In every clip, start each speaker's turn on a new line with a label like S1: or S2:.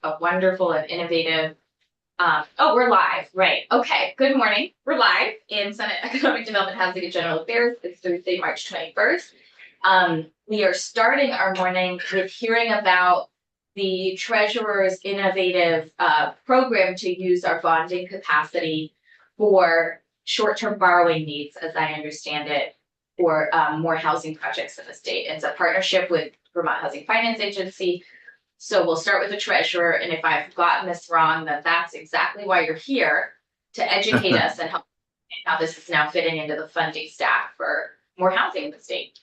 S1: a wonderful and innovative. Oh, we're live, right? Okay. Good morning. We're live in Senate Economic Development, Housing, and General Affairs. It's Thursday, March 21st. We are starting our morning with hearing about the Treasurer's innovative program to use our bonding capacity for short-term borrowing needs, as I understand it, for more housing projects in the state. It's a partnership with Vermont Housing Finance Agency. So we'll start with the treasurer, and if I've gotten this wrong, then that's exactly why you're here, to educate us and help how this is now fitting into the funding stack for more housing in the state.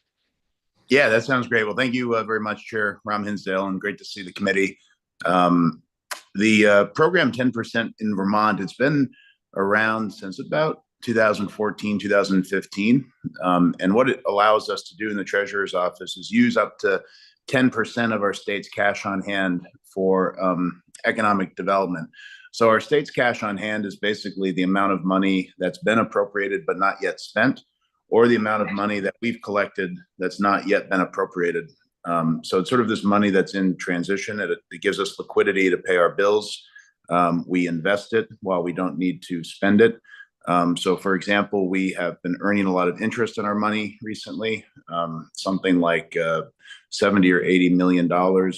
S2: Yeah, that sounds great. Well, thank you very much, Chair Rahm Hinsdale, and great to see the committee. The program 10% in Vermont, it's been around since about 2014, 2015. And what it allows us to do in the Treasurer's office is use up to 10% of our state's cash on hand for economic development. So our state's cash on hand is basically the amount of money that's been appropriated but not yet spent, or the amount of money that we've collected that's not yet been appropriated. So it's sort of this money that's in transition. It gives us liquidity to pay our bills. We invest it while we don't need to spend it. So for example, we have been earning a lot of interest on our money recently, something like 70 or $80 million,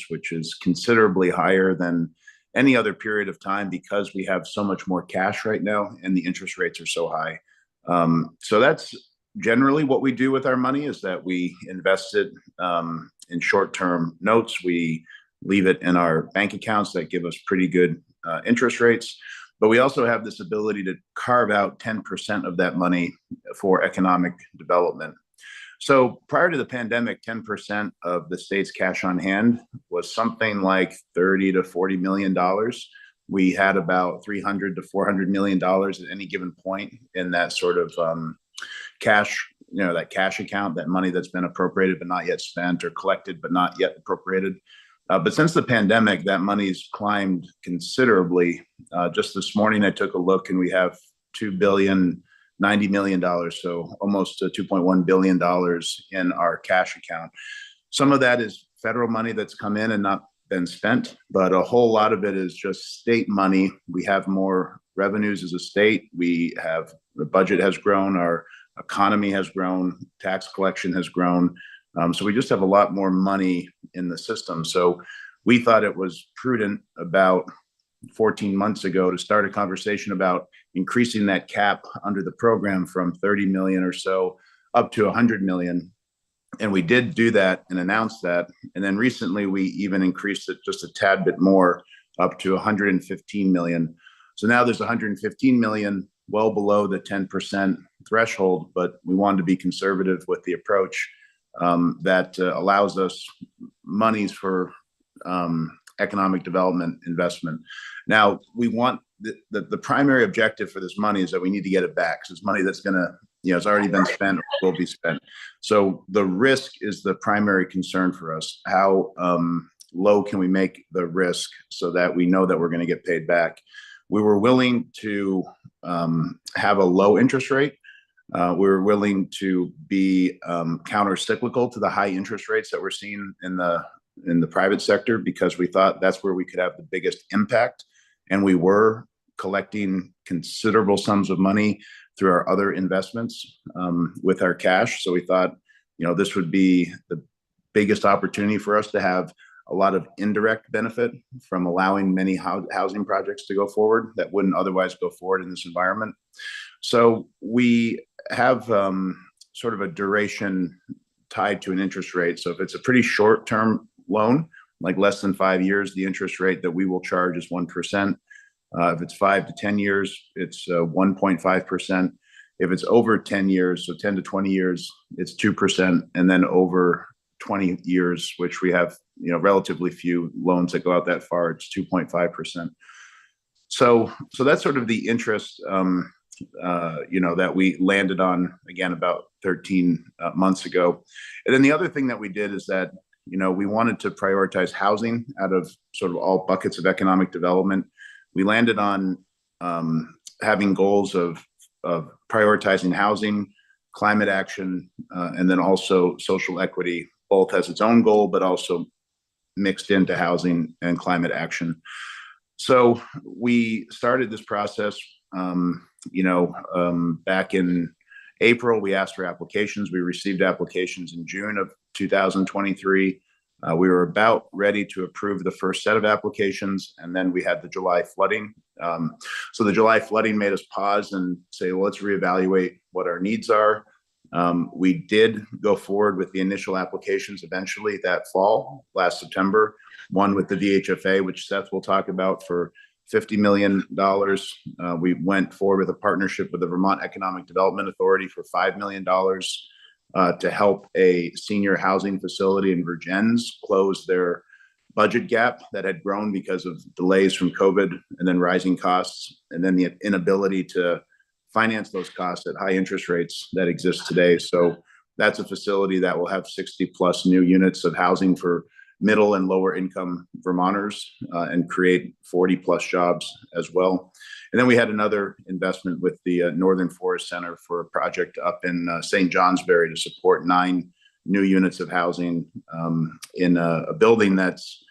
S2: which is considerably higher than any other period of time because we have so much more cash right now and the interest rates are so high. So that's generally what we do with our money, is that we invest it in short-term notes. We leave it in our bank accounts that give us pretty good interest rates. But we also have this ability to carve out 10% of that money for economic development. So prior to the pandemic, 10% of the state's cash on hand was something like $30 to $40 million. We had about $300 to $400 million at any given point in that sort of cash, that cash account, that money that's been appropriated but not yet spent, or collected but not yet appropriated. But since the pandemic, that money's climbed considerably. Just this morning, I took a look, and we have $2.09 billion, so almost $2.1 billion in our cash account. Some of that is federal money that's come in and not been spent, but a whole lot of it is just state money. We have more revenues as a state. The budget has grown, our economy has grown, tax collection has grown. So we just have a lot more money in the system. So we thought it was prudent about 14 months ago to start a conversation about increasing that cap under the program from 30 million or so up to 100 million. And we did do that and announce that. And then recently we even increased it just a tad bit more, up to 115 million. So now there's 115 million, well below the 10% threshold, but we wanted to be conservative with the approach that allows us monies for economic development investment. Now, we want the primary objective for this money is that we need to get it back. So it's money that's going to, it's already been spent or will be spent. So the risk is the primary concern for us. How low can we make the risk so that we know that we're going to get paid back? We were willing to have a low interest rate. We were willing to be counter-cyclical to the high interest rates that we're seeing in the private sector, because we thought that's where we could have the biggest impact. And we were collecting considerable sums of money through our other investments with our cash. So we thought, this would be the biggest opportunity for us to have a lot of indirect benefit from allowing many housing projects to go forward that wouldn't otherwise go forward in this environment. So we have sort of a duration tied to an interest rate. So if it's a pretty short-term loan, like less than 5 years, the interest rate that we will charge is 1%. If it's 5 to 10 years, it's 1.5%. If it's over 10 years, so 10 to 20 years, it's 2%. And then over 20 years, which we have, relatively few loans that go out that far, it's 2.5%. So that's sort of the interest, that we landed on, again, about 13 months ago. And then the other thing that we did is that, we wanted to prioritize housing out of sort of all buckets of economic development. We landed on having goals of prioritizing housing, climate action, and then also social equity, both as its own goal, but also mixed into housing and climate action. So we started this process, back in April. We asked for applications. We received applications in June of 2023. We were about ready to approve the first set of applications, and then we had the July flooding. So the July flooding made us pause and say, well, let's reevaluate what our needs are. We did go forward with the initial applications eventually that fall, last September, one with the VHFA, which Seth will talk about, for $50 million. We went forward with a partnership with the Vermont Economic Development Authority for $5 million to help a senior housing facility in Virgins close their budget gap that had grown because of delays from COVID and then rising costs, and then the inability to finance those costs at high interest rates that exist today. So that's a facility that will have 60 plus new units of housing for middle and lower income Vermonters, and create 40 plus jobs as well. And then we had another investment with the Northern Forest Center for a project up in St. Johnsbury to support 9 new units of housing in a building that's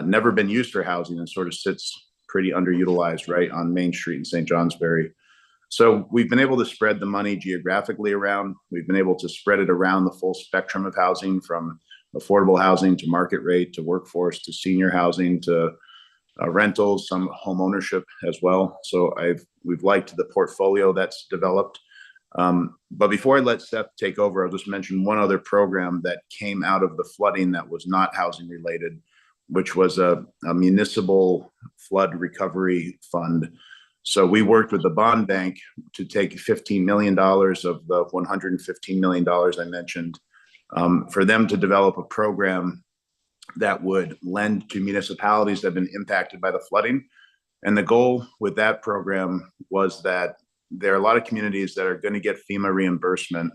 S2: never been used for housing and sort of sits pretty underutilized right on Main Street in St. Johnsbury. So we've been able to spread the money geographically around. We've been able to spread it around the full spectrum of housing, from affordable housing to market rate to workforce to senior housing to rentals, some home ownership as well. So we've liked the portfolio that's developed. But before I let Seth take over, I'll just mention one other program that came out of the flooding that was not housing related, which was a municipal flood recovery fund. So we worked with the bond bank to take $15 million of the $115 million I mentioned, for them to develop a program that would lend to municipalities that have been impacted by the flooding. And the goal with that program was that there are a lot of communities that are going to get FEMA reimbursement,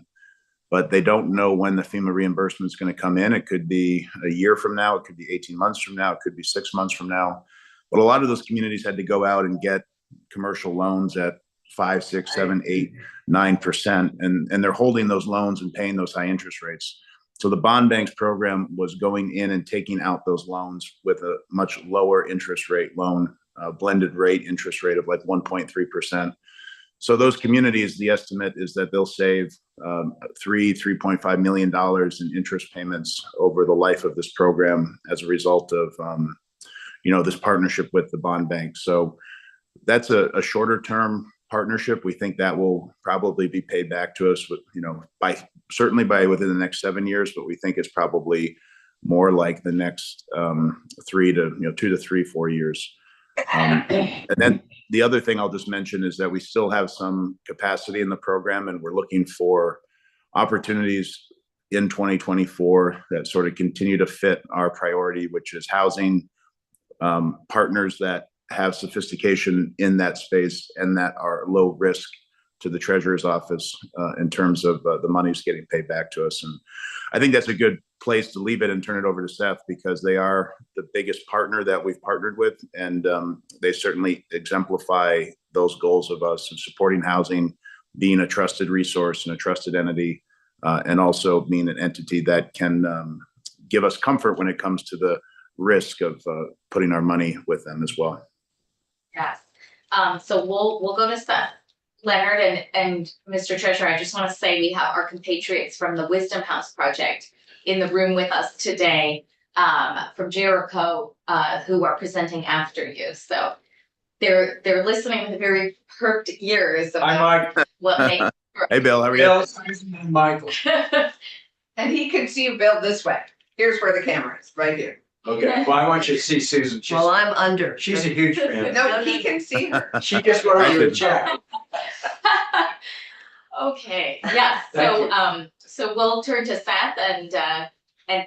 S2: but they don't know when the FEMA reimbursement is going to come in. It could be a year from now, it could be 18 months from now, it could be 6 months from now. But a lot of those communities had to go out and get commercial loans at 5, 6, 7, 8, 9%. And they're holding those loans and paying those high interest rates. So the bond bank's program was going in and taking out those loans with a much lower interest rate loan, blended rate interest rate of like 1.3%. So those communities, the estimate is that they'll save $3.5 million in interest payments over the life of this program as a result of this partnership with the bond bank. So that's a shorter term partnership. We think that will probably be paid back to us with, certainly by within the next 7 years, but we think it's probably more like the next 2 to 3, 4 years. And then the other thing I'll just mention is that we still have some capacity in the program, and we're looking for opportunities in 2024 that sort of continue to fit our priority, which is housing, partners that have sophistication in that space and that are low risk to the treasurer's office in terms of the money's getting paid back to us. And I think that's a good place to leave it and turn it over to Seth, because they are the biggest partner that we've partnered with. And they certainly exemplify those goals of us of supporting housing, being a trusted resource and a trusted entity, and also being an entity that can give us comfort when it comes to the risk of putting our money with them as well.
S1: Yes. So we'll go to Seth. Leonard and Mr. Treasurer, I just want to say we have our compatriots from the Wisdom House Project in the room with us today, from Jericho, who are presenting after you. So they're listening with very perked ears about what makes.
S2: Hey, Bill, how are you?
S3: Bill, Susan, and Michael.
S4: And he can see you, Bill, this way. Here's where the camera is, right here.
S3: Okay, well, I want you to see Susan.
S4: Well, I'm under.
S3: She's a huge fan.
S4: No, he can see her.
S3: She just wrote you a check.
S1: Okay, yes, so we'll turn to Seth and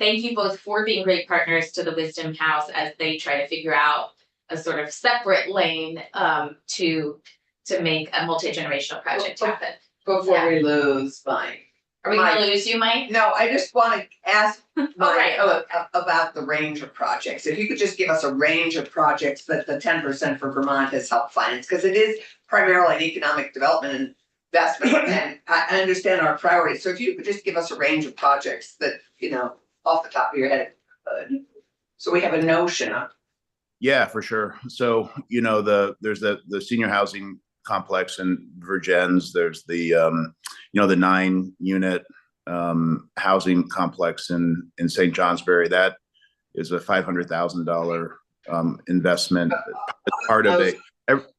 S1: thank you both for being great partners to the Wisdom House as they try to figure out a sort of separate lane to make a multi-generational project happen.
S4: Before we lose Mike.
S1: Are we gonna lose you, Mike?
S4: No, I just want to ask Mike
S1: right.
S4: about the range of projects. If you could just give us a range of projects that the 10% for Vermont has helped finance, because it is primarily an economic development investment, and I understand our priorities. So if you could just give us a range of projects that, off the top of your head, so we have a notion of.
S2: Yeah, for sure. So, there's the senior housing complex in Virgins. There's the 9-unit housing complex in St. Johnsbury. That is a $500,000 investment. It's part of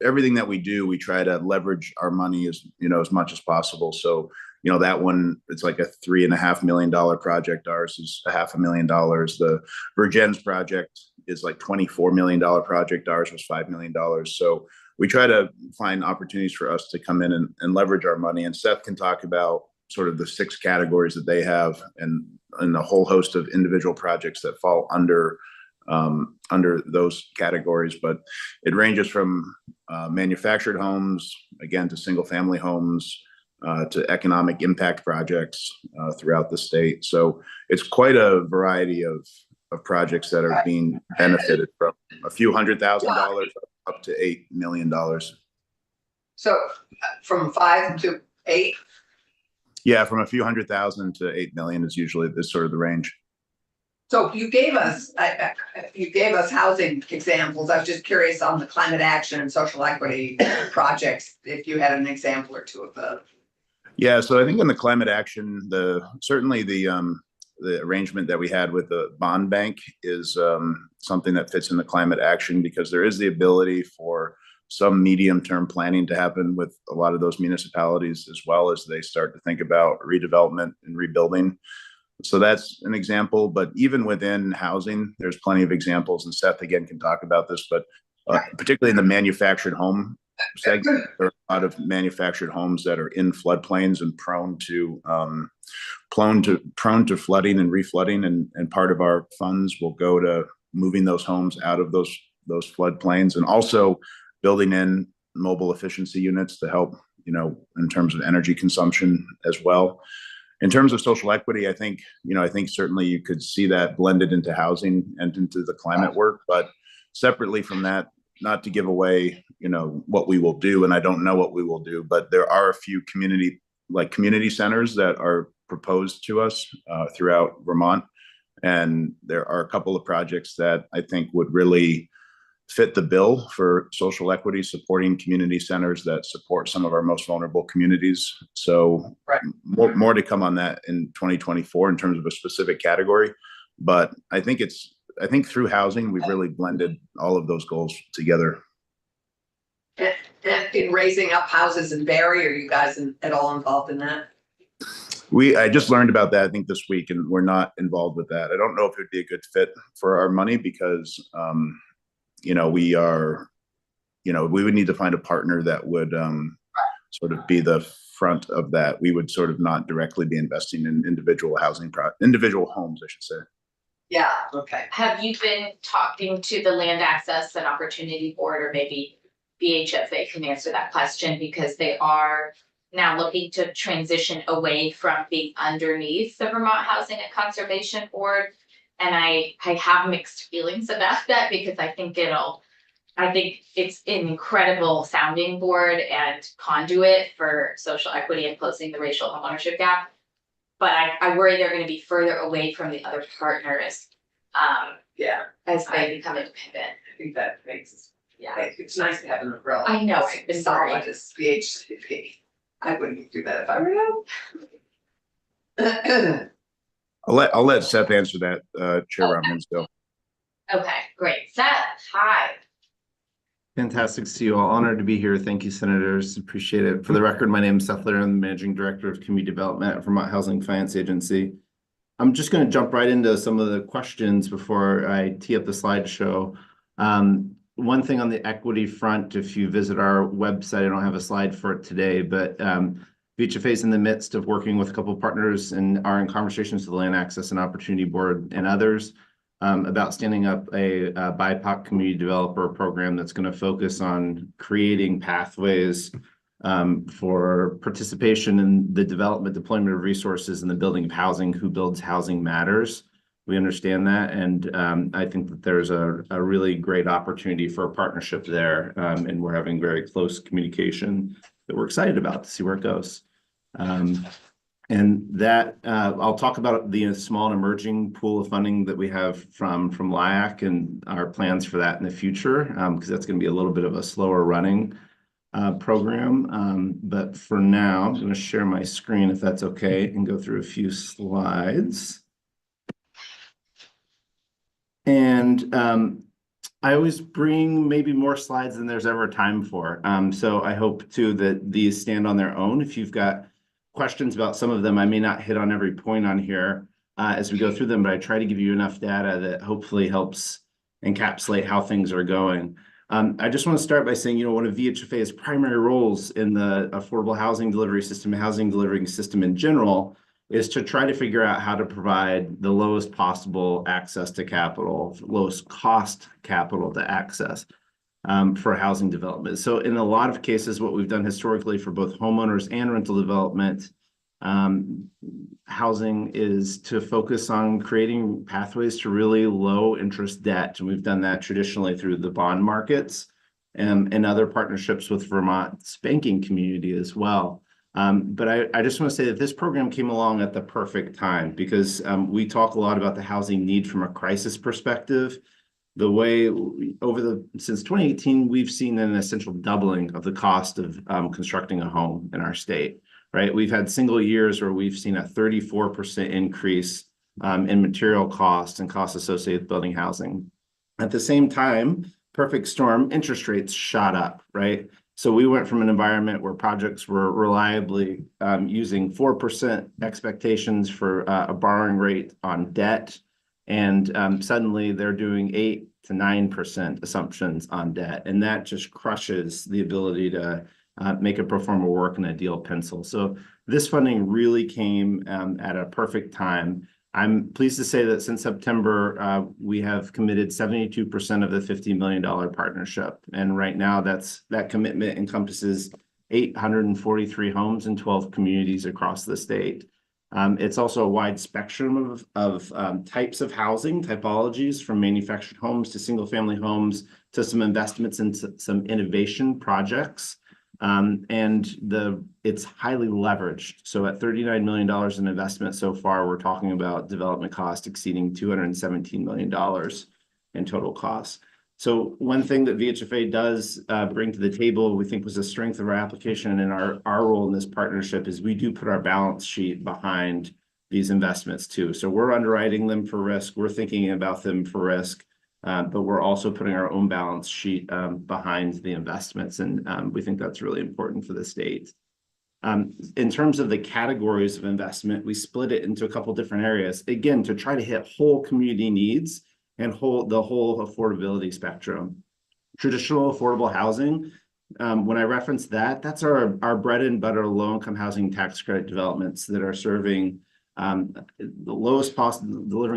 S2: everything that we do. We try to leverage our money as much as possible. So, that one, it's like a $3.5 million project. Ours is $500,000. The Virgins project is like $24 million project. Ours was $5 million. So we try to find opportunities for us to come in and leverage our money. And Seth can talk about sort of the 6 categories that they have and a whole host of individual projects that fall under those categories. But it ranges from manufactured homes, again, to single family homes, to economic impact projects throughout the state. So it's quite a variety of projects that are being benefited from a few $100,000 up to $8 million.
S4: So from 5 to 8?
S2: Yeah, from a few $100,000 to $8 million is usually this sort of the range.
S4: So you gave us housing examples. I was just curious on the climate action and social equity projects, if you had an example or two of those.
S2: Yeah, so I think in the climate action, certainly the arrangement that we had with the bond bank is something that fits in the climate action, because there is the ability for some medium-term planning to happen with a lot of those municipalities, as well as they start to think about redevelopment and rebuilding. So that's an example. But even within housing, there's plenty of examples, and Seth again can talk about this, but particularly in the manufactured home segment, there are a lot of manufactured homes that are in floodplains and prone to flooding and reflooding, and part of our funds will go to moving those homes out of those floodplains, and also building in mobile efficiency units to help in terms of energy consumption as well. In terms of social equity, I think certainly you could see that blended into housing and into the climate work, but separately from that, not to give away what we will do, and I don't know what we will do, but there are a few community centers that are proposed to us throughout Vermont, and there are a couple of projects that I think would really fit the bill for social equity, supporting community centers that support some of our most vulnerable communities. So more to come on that in 2024 in terms of a specific category, but I think through housing, we've really blended all of those goals together.
S4: And in raising up houses in Barre, are you guys at all involved in that?
S2: I just learned about that, I think, this week, and we're not involved with that. I don't know if it would be a good fit for our money, because we would need to find a partner that would sort of be the front of that. We would sort of not directly be investing in individual homes, I should say.
S4: Yeah, okay.
S1: Have you been talking to the Land Access and Opportunity Board, or maybe BHFA can answer that question, because they are now looking to transition away from being underneath the Vermont Housing and Conservation Board. And I have mixed feelings about that, because I think it's an incredible sounding board and conduit for social equity and closing the racial homeownership gap. But I worry they're going to be further away from the other partners as they become independent.
S4: I think that makes
S1: Yeah.
S4: it's nice to have an umbrella.
S1: I know, it's been
S4: solid
S1: great.
S4: as BHCP. I wouldn't do that if I were you.
S2: I'll let Seth answer that, Chair Ramsdale.
S1: Okay, great. Seth, hi.
S5: Fantastic to see you all. Honored to be here. Thank you, Senators. Appreciate it. For the record, my name is Seth Lehr. I'm the Managing Director of Community Development at Vermont Housing Finance Agency. I'm just going to jump right into some of the questions before I tee up the slideshow. One thing on the equity front, if you visit our website, I don't have a slide for it today, but VHFA is in the midst of working with a couple of partners and are in conversations with the Land Access and Opportunity Board and others about standing up a BIPOC community developer program that's going to focus on creating pathways for participation in the development, deployment of resources, and the building of housing. Who builds housing matters. We understand that, and I think that there's a really great opportunity for a partnership there, and we're having very close communication that we're excited about to see where it goes. And that, I'll talk about the small and emerging pool of funding that we have from LIAC and our plans for that in the future, because that's going to be a little bit of a slower running program. But for now, I'm going to share my screen if that's okay and go through a few slides. And I always bring maybe more slides than there's ever time for. So I hope too that these stand on their own. If you've got questions about some of them, I may not hit on every point on here as we go through them, but I try to give you enough data that hopefully helps encapsulate how things are going. I just want to start by saying, one of VHFA's primary roles in the affordable housing delivery system, housing delivery system in general, is to try to figure out how to provide the lowest possible access to capital, lowest cost capital to access for housing development. So in a lot of cases, what we've done historically for both homeowners and rental development, housing is to focus on creating pathways to really low interest debt. And we've done that traditionally through the bond markets and other partnerships with Vermont's banking community as well. But I just want to say that this program came along at the perfect time because we talk a lot about the housing need from a crisis perspective. The way since 2018, we've seen an essential doubling of the cost of constructing a home in our state, right? We've had single years where we've seen a 34% increase in material costs and costs associated with building housing. At the same time, perfect storm, interest rates shot up, right? So we went from an environment where projects were reliably using 4% expectations for a borrowing rate on debt, and suddenly they're doing 8 to 9% assumptions on debt, and that just crushes the ability to make a pro forma work and a deal pencil. So this funding really came at a perfect time. I'm pleased to say that since September, we have committed 72% of the $50 million partnership. And right now that commitment encompasses 843 homes in 12 communities across the state. It's also a wide spectrum of types of housing, typologies, from manufactured homes to single family homes to some investments into some innovation projects. It's highly leveraged. So at $39 million in investment so far, we're talking about development cost exceeding $217 million in total costs. So one thing that VHFA does bring to the table, we think was a strength of our application and our role in this partnership, is we do put our balance sheet behind these investments too. So we're underwriting them for risk. We're thinking about them for risk. But we're also putting our own balance sheet behind the investments, and we think that's really important for the state. In terms of the categories of investment, we split it into a couple different areas, again, to try to hit whole community needs and the whole affordability spectrum. Traditional affordable housing, when I reference that, that's our bread and butter low-income housing tax credit developments that are serving delivering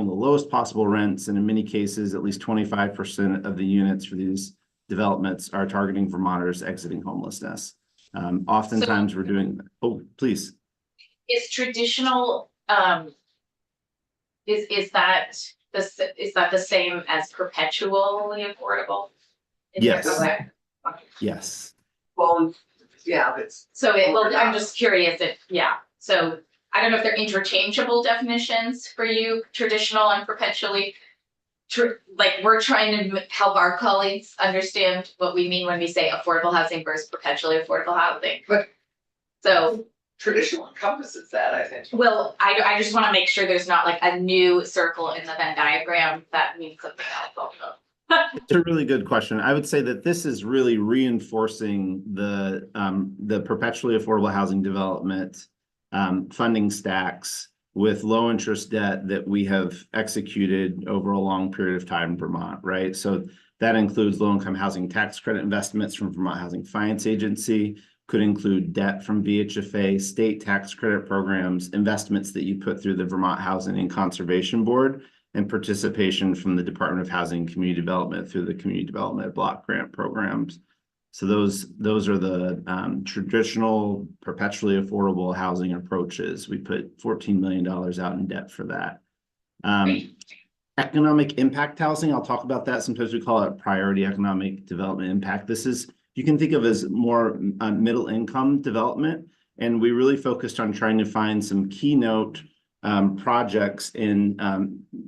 S5: the lowest possible rents, and in many cases, at least 25% of the units for these developments are targeting Vermonters exiting homelessness. Oftentimes, we're doing. Oh, please.
S1: Is traditional is that the same as perpetually affordable?
S5: Yes.
S1: Okay.
S5: Yes.
S4: Well, yeah, it's.
S1: So I'm just curious so I don't know if they're interchangeable definitions for you, traditional and perpetually. Like we're trying to help our colleagues understand what we mean when we say affordable housing versus perpetually affordable housing.
S4: But
S1: so
S4: traditional encompasses that, I think.
S1: well, I just want to make sure there's not like a new circle in the Venn diagram that means something else also.
S5: It's a really good question. I would say that this is really reinforcing the perpetually affordable housing development funding stacks with low interest debt that we have executed over a long period of time in Vermont, right? So that includes low income housing tax credit investments from Vermont Housing Finance Agency, could include debt from VHFA, state tax credit programs, investments that you put through the Vermont Housing and Conservation Board, and participation from the Department of Housing and Community Development through the Community Development Block Grant programs. So those are the traditional perpetually affordable housing approaches. We put $14 million out in debt for that. Economic impact housing, I'll talk about that. Sometimes we call it priority economic development impact. This is, you can think of as more middle income development. And we really focused on trying to find some keynote projects in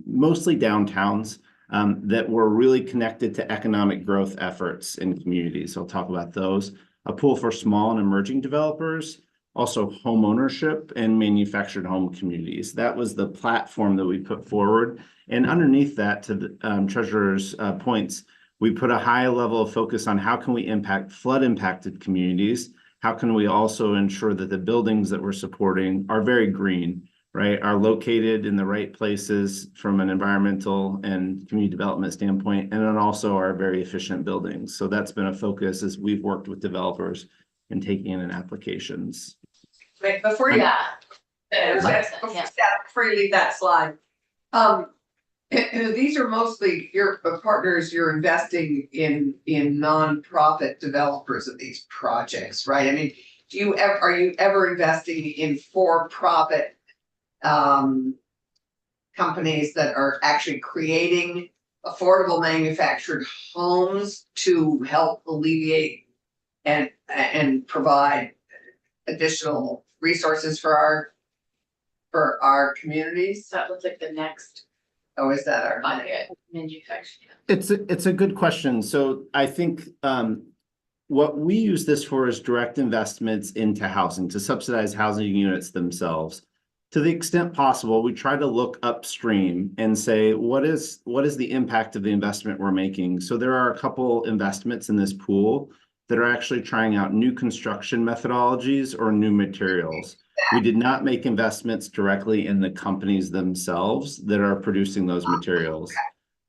S5: mostly downtowns that were really connected to economic growth efforts in communities. I'll talk about those. A pool for small and emerging developers, also home ownership and manufactured home communities. That was the platform that we put forward. And underneath that, to the treasurer's points, we put a high level of focus on how can we impact flood impacted communities? How can we also ensure that the buildings that we're supporting are very green, right? Are located in the right places from an environmental and community development standpoint, and then also are very efficient buildings. So that's been a focus as we've worked with developers in taking in applications.
S4: Wait, before you,
S1: Yeah.
S4: before you leave that slide, these are mostly your partners, you're investing in nonprofit developers of these projects, right? I mean, are you ever investing in for-profit companies that are actually creating affordable manufactured homes to help alleviate and provide additional resources for our communities?
S1: So that looks like the next
S4: Oh, is that our?
S1: bucket, manufacturing.
S5: It's a good question. So I think what we use this for is direct investments into housing to subsidize housing units themselves. To the extent possible, we try to look upstream and say, what is the impact of the investment we're making? So there are a couple investments in this pool that are actually trying out new construction methodologies or new materials. We did not make investments directly in the companies themselves that are producing those materials.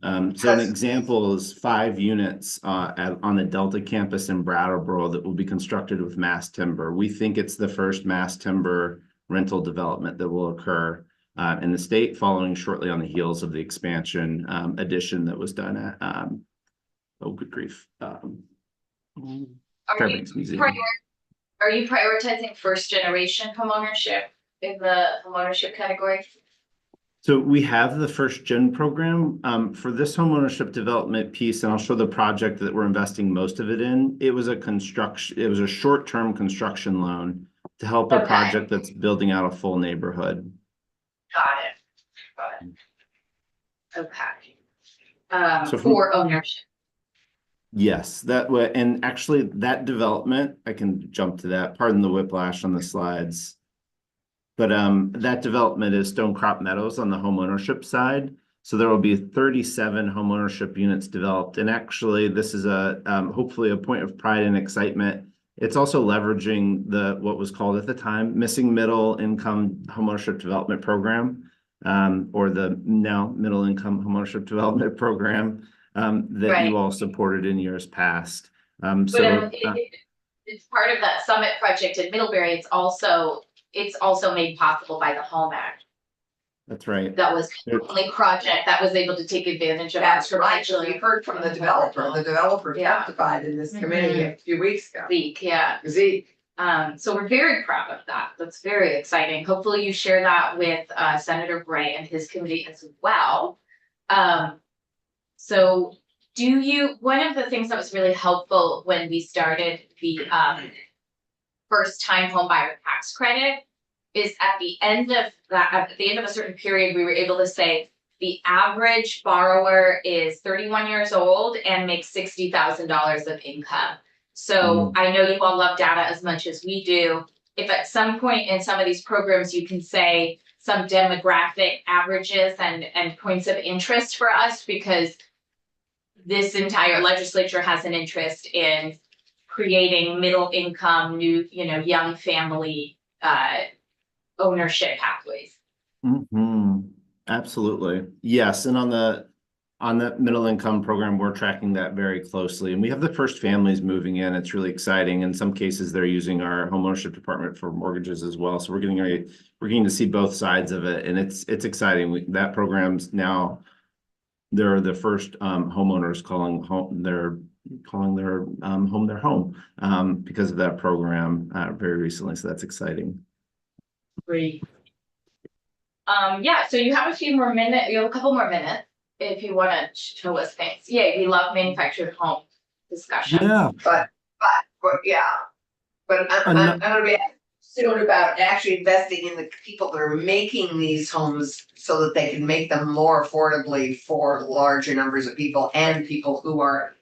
S5: So an example is 5 units on the Delta campus in Brattleboro that will be constructed with mass timber. We think it's the first mass timber rental development that will occur in the state, following shortly on the heels of the expansion addition that was done at oh good grief, Fairbanks Museum.
S1: Are you prioritizing first generation homeownership in the homeownership category?
S5: So we have the first gen program for this homeownership development piece, and I'll show the project that we're investing most of it in. It was a short-term construction loan to help a project that's building out a full neighborhood.
S1: Got it. Okay.
S5: So
S1: For ownership.
S5: Yes, that way, and actually that development, I can jump to that, pardon the whiplash on the slides. But that development is Stonecrop Meadows on the homeownership side. So there will be 37 homeownership units developed. And actually, this is a hopefully a point of pride and excitement. It's also leveraging what was called at the time Missing Middle Income Homeownership Development Program, or the now Middle Income Homeownership Development Program that you all supported in years past.
S1: It's part of that Summit project in Middlebury. It's also made possible by the Home Act.
S5: That's right.
S1: That was the only project that was able to take advantage of.
S4: That's right. We heard from the developer. The developer testified in this committee a few weeks ago.
S1: Zeke, yeah.
S4: Zeke.
S1: So we're very proud of that. That's very exciting. Hopefully you share that with Senator Bray and his committee as well. So one of the things that was really helpful when we started the first time home buyer tax credit is at the end of a certain period, we were able to say the average borrower is 31 years old and makes $60,000 of income. So I know you all love data as much as we do. If at some point in some of these programs, you can say some demographic averages and points of interest for us, because this entire legislature has an interest in creating middle income, new, young family ownership pathways.
S5: Absolutely. Yes. And on the middle income program, we're tracking that very closely. And we have the first families moving in. It's really exciting. In some cases, they're using our homeownership department for mortgages as well. So we're getting to see both sides of it. And it's exciting. That program's now, they're the first homeowners calling their home their home because of that program very recently. So that's exciting.
S1: Great. So you have a couple more minutes if you want to show us things. Yeah, we love manufactured home discussion.
S5: Yeah.
S4: But I'm gonna be soon about actually investing in the people that are making these homes so that they can make them more affordably for larger numbers of people and people who are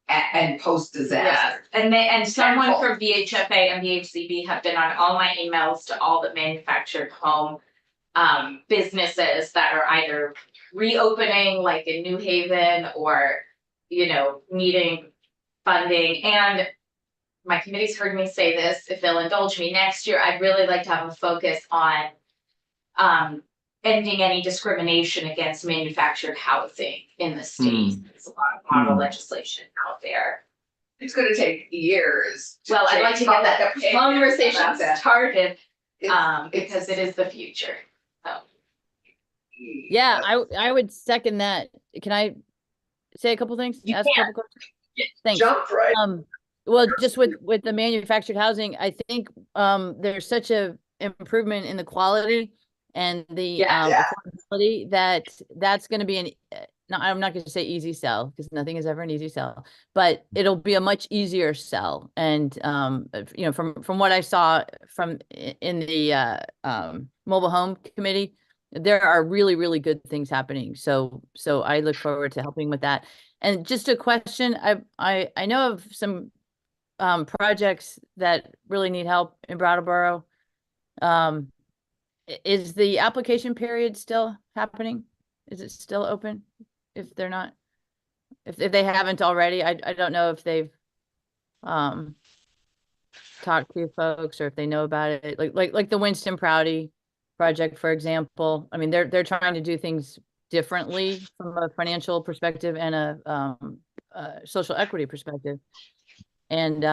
S4: and post
S1: Yeah,
S4: disaster.
S1: and someone
S4: Tenfold.
S1: from VHFA and VHCB have been on all my emails to all the manufactured home businesses that are either reopening, like in New Haven, or, you know, needing funding. And my committee's heard me say this, if they'll indulge me, next year, I'd really like to have a focus on ending any discrimination against manufactured housing in the state. There's a lot of model legislation out there.
S4: It's gonna take years.
S1: Well, I'd like to get that
S4: change
S1: conversation
S4: about that.
S1: started,
S4: It's-
S1: because it is the future.
S6: Yeah, I would second that. Can I say a couple things?
S1: You
S6: Ask a couple questions? Thanks.
S4: Jump right.
S6: Well, just with the manufactured housing, I think there's such a improvement in the quality and the
S4: Yeah.
S6: affordability that's going to be an no, I'm not going to say easy sell because nothing is ever an easy sell, but it'll be a much easier sell. And you know, from what I saw in the mobile home committee, there are really, really good things happening. So I look forward to helping with that. And just a question, I know of some projects that really need help in Brattleboro. Is the application period still happening? Is it still open? If they're not, if they haven't already, I don't know if they've talked to folks or if they know about it. Like the Winston Prouty project, for example. I mean, they're trying to do things differently from a financial perspective and a social equity perspective. And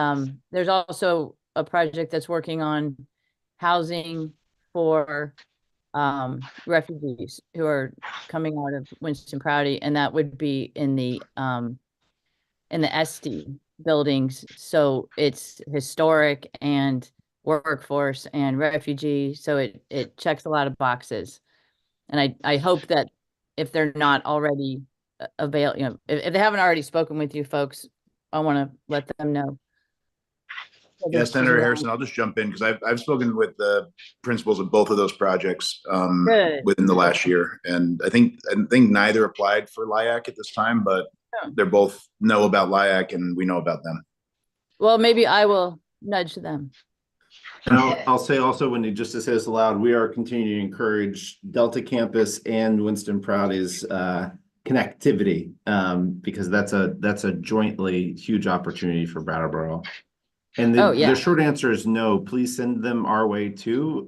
S6: there's also a project that's working on housing for refugees who are coming out of Winston Prouty, and that would be in the SD buildings. So it's historic and workforce and refugee. So it checks a lot of boxes. And I hope that if they're not already available, you know, if they haven't already spoken with you folks, I want to let them know.
S2: Yeah, Senator Harrison, I'll just jump in because I've spoken with the principals of both of those projects
S6: Good.
S2: within the last year. And I think neither applied for LIAC at this time, but they're both know about LIAC and we know about them.
S6: Well, maybe I will nudge them.
S5: And I'll say also, Wendy, just to say this aloud, we are continuing to encourage Delta Campus and Winston Prouty's connectivity because that's a jointly huge opportunity for Brattleboro. And the short answer is no. Please send them our way too.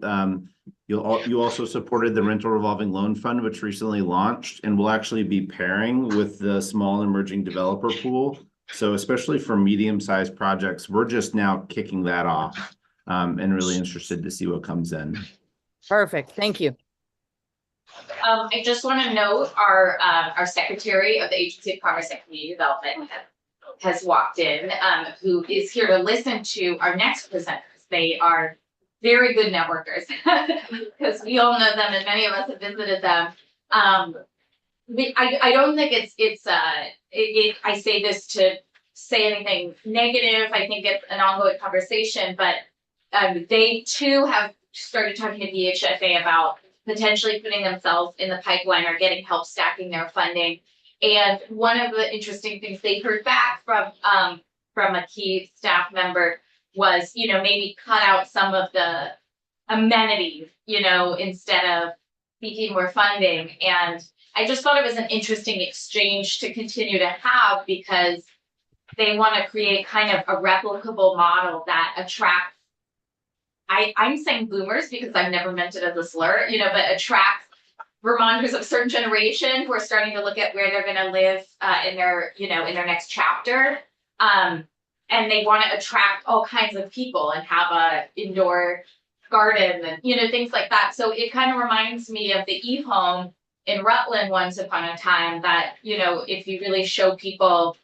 S5: You also supported the Rental Revolving Loan Fund, which recently launched, and will actually be pairing with the Small Emerging Developer Pool. So especially for medium-sized projects, we're just now kicking that off, and really interested to see what comes in.
S6: Perfect. Thank you.
S1: I just want to note our Secretary of the Agency of Commerce and Community Development has walked in, who is here to listen to our next presenters. They are very good networkers because we all know them and many of us have visited them. I don't think I say this to say anything negative. I think it's an ongoing conversation, but they too have started talking to VHFA about potentially putting themselves in the pipeline or getting help stacking their funding. And one of the interesting things they heard back from a key staff member was, you know, maybe cut out some of the amenities, you know, instead of seeking more funding. And I just thought it was an interesting exchange to continue to have because they want to create kind of a replicable model that attracts, I'm saying boomers because I've never meant it as a slur, you know, but attracts Vermonters of a certain generation who are starting to look at where they're going to live in their next chapter. And they want to attract all kinds of people and have a indoor garden and, you know, things like that. So it kind of reminds me of the Eve Home in Rutland once upon a time that, you know, if you really show people,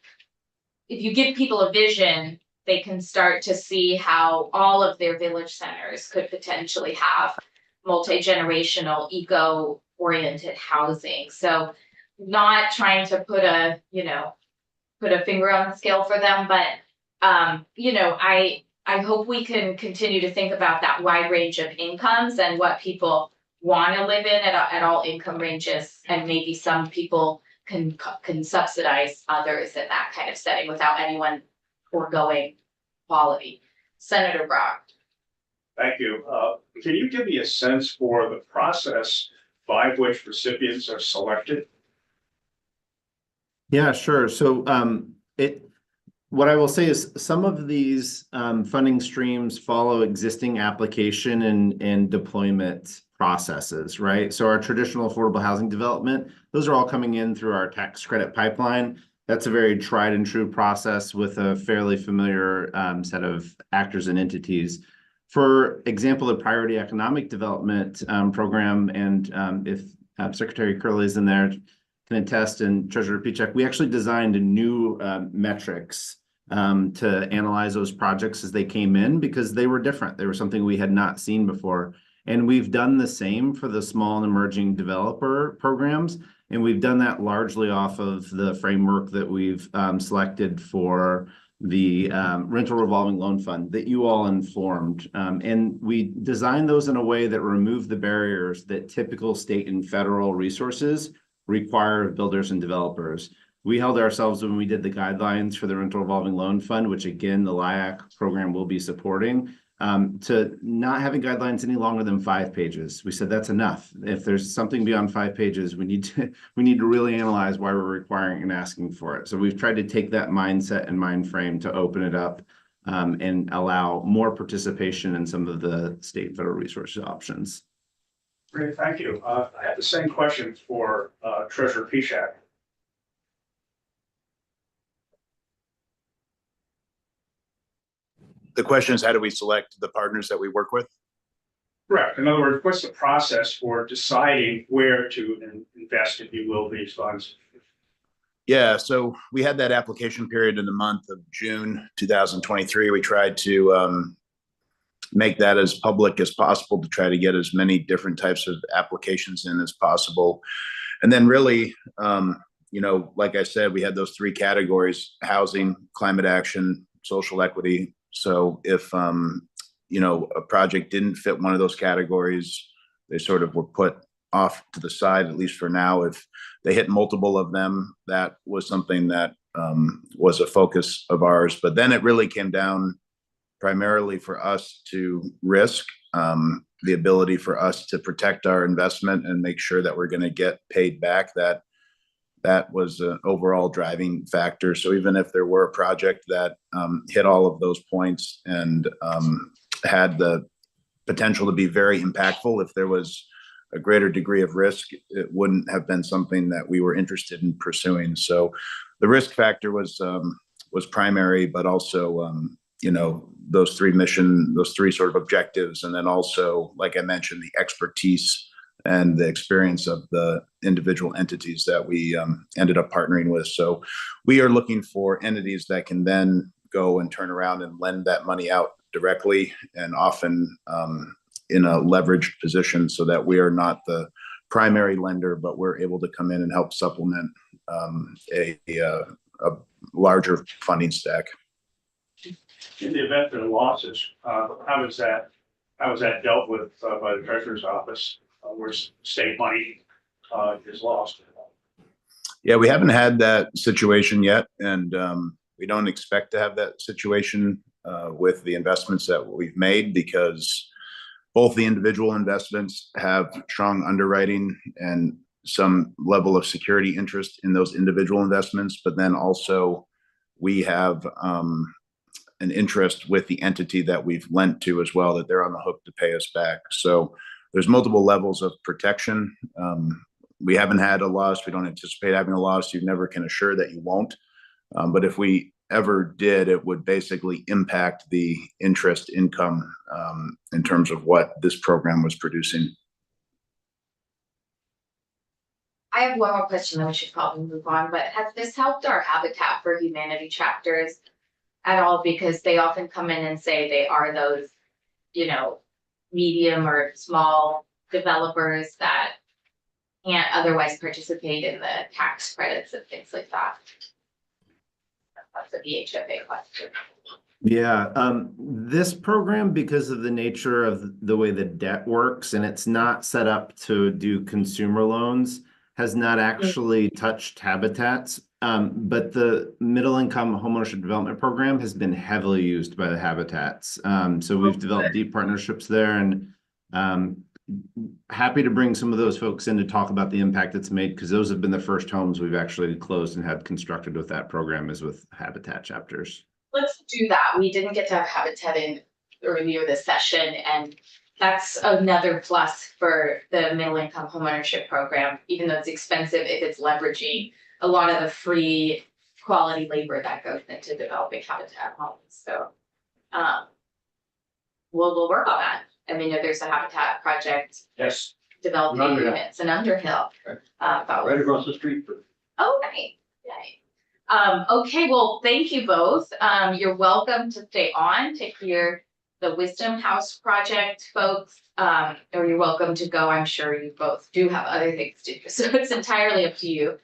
S1: if you give people a vision, they can start to see how all of their village centers could potentially have multi-generational, eco-oriented housing. So not trying to put a finger on the scale for them, but you know, I hope we can continue to think about that wide range of incomes and what people want to live in at all income ranges, and maybe some people can subsidize others in that kind of setting without anyone foregoing quality. Senator Brock.
S7: Thank you. Can you give me a sense for the process by which recipients are selected?
S5: Yeah, sure. So what I will say is some of these funding streams follow existing application and deployment processes, right? So our traditional affordable housing development, those are all coming in through our tax credit pipeline. That's a very tried and true process with a fairly familiar set of actors and entities. For example, the Priority Economic Development Program, and if Secretary Curley is in there, can attest, and Treasurer Pichek, we actually designed new metrics to analyze those projects as they came in, because they were different. They were something we had not seen before. And we've done the same for the small and emerging developer programs. And we've done that largely off of the framework that we've selected for the rental revolving loan fund that you all informed. And we designed those in a way that remove the barriers that typical state and federal resources require of builders and developers. We held ourselves, when we did the guidelines for the rental revolving loan fund, which again, the LIAC program will be supporting, to not having guidelines any longer than 5 pages. We said that's enough. If there's something beyond 5 pages, we need to really analyze why we're requiring and asking for it. So we've tried to take that mindset and mind frame to open it up and allow more participation in some of the state and federal resource options.
S7: Great, thank you. I have the same question for Treasurer Pichek.
S2: The question is, how do we select the partners that we work with?
S7: Correct. In other words, what's the process for deciding where to invest, if you will, these funds?
S2: Yeah, so we had that application period in the month of June 2023. We tried to make that as public as possible to try to get as many different types of applications in as possible. And then really, like I said, we had those 3 categories: housing, climate action, social equity. So if, a project didn't fit one of those categories, they sort of were put off to the side, at least for now. If they hit multiple of them, that was something that was a focus of ours. But then it really came down primarily for us to risk, the ability for us to protect our investment and make sure that we're going to get paid back. That was an overall driving factor. So even if there were a project that hit all of those points and had the potential to be very impactful, if there was a greater degree of risk, it wouldn't have been something that we were interested in pursuing. So the risk factor was primary, but also those 3 sort of objectives, and then also, like I mentioned, the expertise and the experience of the individual entities that we ended up partnering with. So we are looking for entities that can then go and turn around and lend that money out directly, and often in a leveraged position, so that we are not the primary lender, but we're able to come in and help supplement a larger funding stack.
S7: In the event there are losses, how is that dealt with by the Treasurer's office, where state money is lost?
S2: Yeah, we haven't had that situation yet, and we don't expect to have that situation with the investments that we've made, because both the individual investments have strong underwriting and some level of security interest in those individual investments, but then also we have an interest with the entity that we've lent to as well, that they're on the hook to pay us back. So there's multiple levels of protection. We haven't had a loss. We don't anticipate having a loss. You never can assure that you won't. But if we ever did, it would basically impact the interest income in terms of what this program was producing.
S1: I have one more question, then we should probably move on, but has this helped our Habitat for Humanity chapters at all? Because they often come in and say they are those, medium or small developers that can't otherwise participate in the tax credits and things like that. That's a VHFA question.
S5: Yeah, this program, because of the nature of the way the debt works, and it's not set up to do consumer loans, has not actually touched habitats. But the middle income homeownership development program has been heavily used by the habitats. So we've developed deep partnerships there, and happy to bring some of those folks in to talk about the impact it's made, because those have been the first homes we've actually closed and had constructed with that program, is with Habitat chapters.
S1: Let's do that. We didn't get to have Habitat in earlier this session, and that's another plus for the middle income homeownership program, even though it's expensive if it's leveraging a lot of the free quality labor that goes into developing Habitat homes. So we'll work on that. And we know there's a Habitat project
S3: Yes,
S1: developing
S3: Underhill.
S1: units in Underhill.
S3: right across the street.
S1: Oh, right. Okay, well, thank you both. You're welcome to stay on to hear the Wisdom House project, folks. Or you're welcome to go. I'm sure you both do have other things to do, so it's entirely up to you.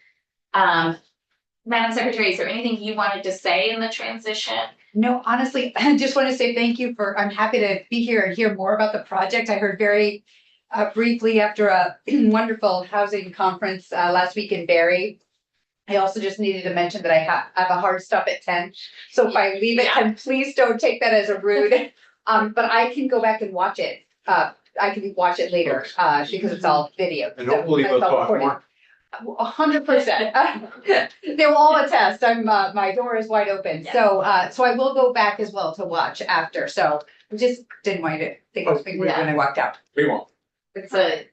S1: Madam Secretary, is there anything you wanted to say in the transition?
S8: No, honestly, I just want to say thank you I'm happy to be here and hear more about the project. I heard very briefly after a wonderful housing conference last week in Barrie. I also just needed to mention that I have a hard stop at 10. So if I leave at 10, please don't take that as a rude. But I can go back and watch it. I can watch it later because it's all video.
S3: And hopefully we'll talk more.
S8: 100%. They will all attest. My door is wide open.
S1: Yeah.
S8: So I will go back as well to watch after. So I just didn't want you to think I was being rude when I walked out.
S3: We won't.
S1: It's a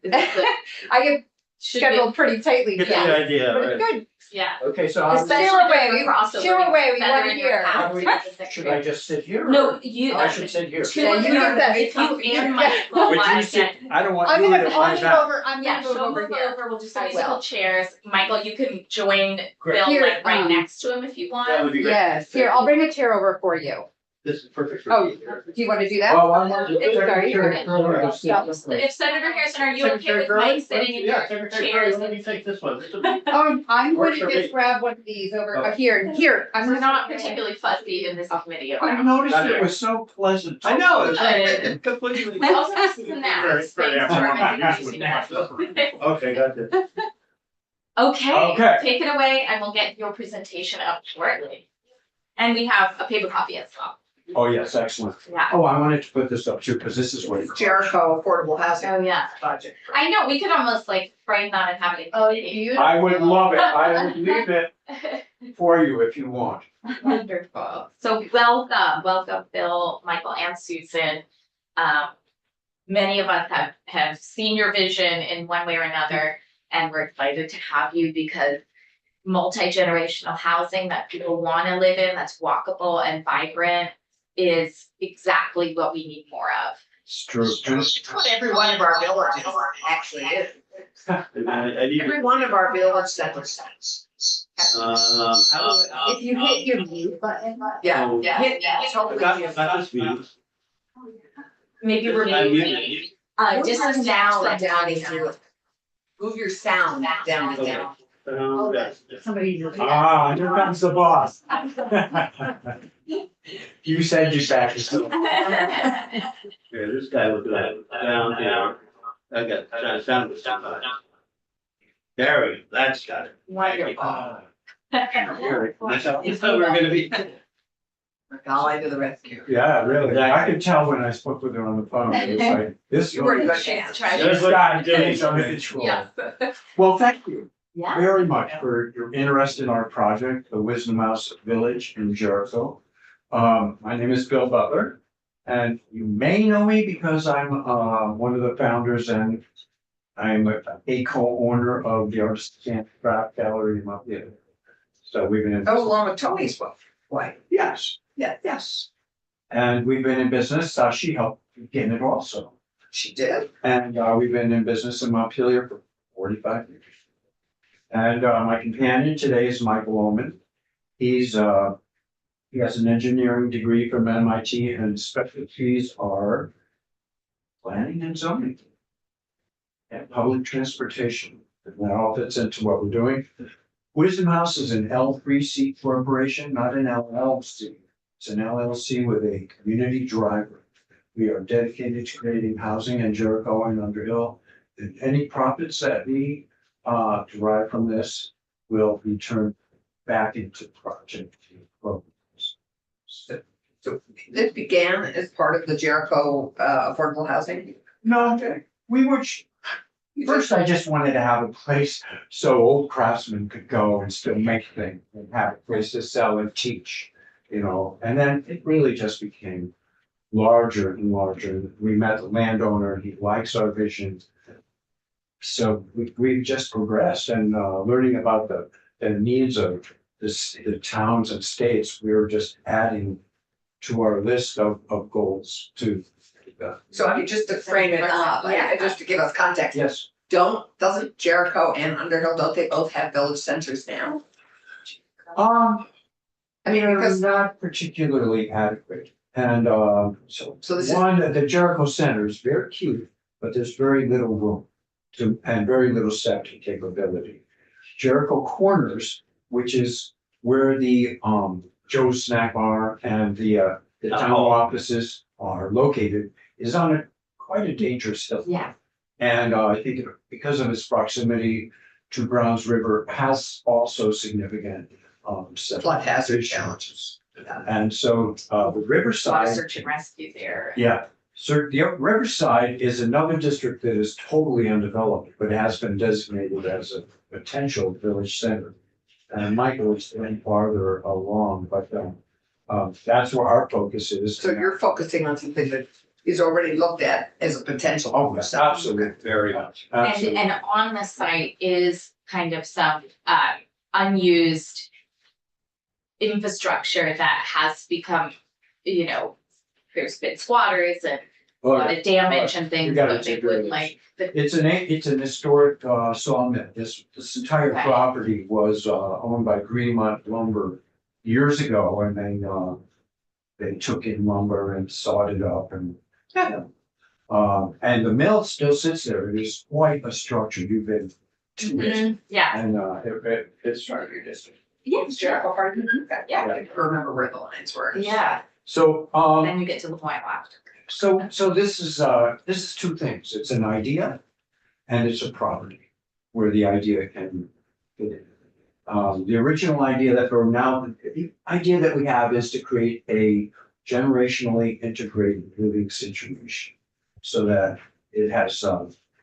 S8: I get
S1: should be,
S8: scheduled pretty tightly.
S3: Get the
S8: Yeah.
S3: idea,
S8: But
S3: right.
S8: it's good.
S1: yeah.
S3: Okay, so how do we-
S8: Steer away, we
S1: Crossover,
S8: steer away, we
S1: feather
S8: want to
S1: in your
S8: hear.
S1: cap.
S3: how do we- should I just sit here? or-
S1: No, you.
S3: I should sit here.
S1: Two
S8: Yeah,
S1: of
S8: you
S1: you,
S8: get that.
S1: if you and Michael.
S3: Would you
S1: want
S3: sit,
S1: to-
S3: I don't want
S8: I'm
S3: you
S8: gonna
S3: to
S8: move
S3: lie back.
S8: over, I'm
S1: Yeah,
S8: gonna move
S1: she'll
S8: over
S1: move
S8: here.
S1: over, we'll just
S8: I
S1: have musical
S8: will.
S1: chairs. Michael, you can join
S3: Great.
S1: Bill
S8: Here,
S1: like right
S8: um,
S1: next to him if you want.
S3: That would be great.
S8: Yes, here, I'll bring a chair over for you.
S3: This is perfect for
S8: Oh,
S3: me.
S8: do you want to do that?
S3: Well, I want to.
S8: It's sorry, you're
S1: If Senator Harrison, are you okay with Mike sitting in your chairs?
S3: Let me take this one.
S8: I'm going
S3: Works
S8: to
S3: for
S8: just
S3: me.
S8: grab one of these over
S3: Oh.
S8: here. I'm
S1: We're not particularly fussy in this committee
S3: I
S1: about.
S3: noticed it was so pleasant. I know.
S1: it's
S3: Completely.
S1: We also have snacks. Thanks for introducing us.
S3: Okay, got it.
S1: Okay,
S3: Okay.
S1: take it away and we'll get your presentation up shortly. And we have a paper copy as well.
S3: Oh, yes, excellent.
S1: Yeah.
S3: Oh, I wanted to put this up too, because this is what.
S4: Jericho Affordable Housing
S1: Oh, yeah.
S4: Project.
S1: I know, we could almost like frame that and have it.
S8: Oh,
S1: in
S3: I would love it. I would leave it
S1: committee.
S3: for you if you want.
S1: Wonderful. So welcome, Bill, Michael, and Susan. Many of us have seen your vision in one way or another, and we're excited to have you because multi-generational housing that people want to live in, that's walkable and vibrant, is exactly what we need more of.
S3: It's true.
S4: It's what every one of our villages actually is.
S3: I
S4: Every one of our village centers.
S8: If you hit your mute button.
S4: Yeah,
S3: Oh.
S4: yeah. It's hopefully-
S1: Maybe we're moving. Just now and
S4: down here. Move your sound down and down.
S8: Somebody.
S3: Here comes the boss. You said you back yourself.
S9: Yeah, this guy was down here. I got sound was down. Barry, that's got it.
S1: Wonderful.
S9: That's how we were gonna be.
S4: Golly to the rescue.
S3: Yeah, really. I could tell when I spoke with her on the phone. It was like, this.
S4: You were a good
S1: She's
S4: man.
S1: trying
S3: This
S1: to.
S3: guy is under control.
S1: Yeah.
S3: Well, thank you
S1: Yeah.
S3: very much for your interest in our project, the Wisdom House Village in Jericho. My name is Bill Butler, and you may know me because I'm one of the founders and I'm a co-owner of the Artisan Craft Gallery in Montpelier. So we've been in.
S4: That was along with Tony's book. Why?
S3: Yes,
S4: Yes,
S3: and we've been in business. She helped begin it also.
S4: she did.
S3: And we've been in business in Montpelier for 45 years. And my companion today is Michael Oman. He has an engineering degree from MIT and specialties are planning and zoning and public transportation. And that all fits into what we're doing. Wisdom House is an L3C corporation, not an LLC. It's an LLC with a community driver. We are dedicated to creating housing in Jericho and Underhill. And any profits that we derive from this will be turned back into project programs.
S4: So this began as part of the Jericho affordable housing.
S3: No, we were, first I just wanted to have a place so old craftsmen could go and still make things and have a place to sell and teach, you know, and then it really just became larger and larger. We met the landowner, he likes our vision. So we've just progressed and learning about the needs of the towns and states, we were just adding to our list of goals to.
S4: So I mean, just to frame it up, just to give us context,
S3: Yes,
S4: doesn't Jericho and Underhill, don't they both have village centers now?
S3: I
S4: I mean,
S3: they're
S4: because,
S3: not particularly adequate. And so
S4: so this is,
S3: one, the Jericho Center is very cute, but there's very little room to, and very little septic capability. Jericho Corners, which is where the Joe's Snack Bar and the town offices are located, is on a quite a dangerous hill.
S1: Yeah.
S3: And I think because of its proximity to Browns River has also significant
S4: Flood hazard
S3: challenges. And so the
S1: A lot
S3: Riverside.
S1: of search and rescue there.
S3: Yeah, so the Riverside is another district that is totally undeveloped, but has been designated as a potential village center. And Michael is going farther along, but that's where our focus is.
S4: so you're focusing on something that is already looked at as a potential.
S3: Oh, yes, absolutely, very much. Absolutely.
S1: And on the site is kind of some unused infrastructure that has become, you know, there's been squatters and a lot of damage and things,
S3: gotta
S1: but they
S3: take care of
S1: would
S3: this.
S1: like the.
S3: It's an historic sawmill. This entire
S1: Okay.
S3: property was owned by Greenmont Lumber years ago, and they took in lumber and sawed it up and. And the mill still sits there. It is quite a structure. You've been to it,
S1: Mhm, yeah,
S3: and it's part of your district.
S1: yeah,
S4: Jericho Park,
S1: Yeah.
S4: I can remember where the lines were.
S1: yeah,
S3: So
S1: then you get to the point left.
S3: So this is two things. It's an idea and it's a property where the idea can fit in. The original idea that the idea that we have is to create a generationally integrated living situation. So that it has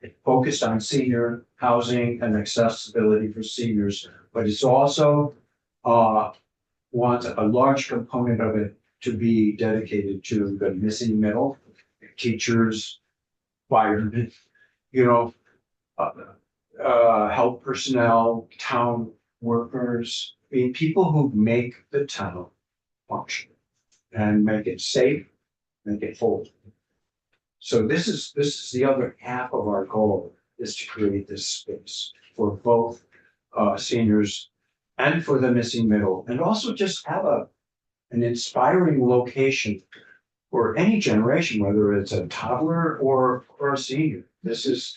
S3: it focused on senior housing and accessibility for seniors, but it's also wants a large component of it to be dedicated to the missing middle, teachers, firemen, you know, health personnel, town workers, I mean, people who make the town function and make it safe, make it full. So this is the other half of our goal, is to create this space for both seniors and for the missing middle, and also just have an inspiring location for any generation, whether it's a toddler or a senior. This is.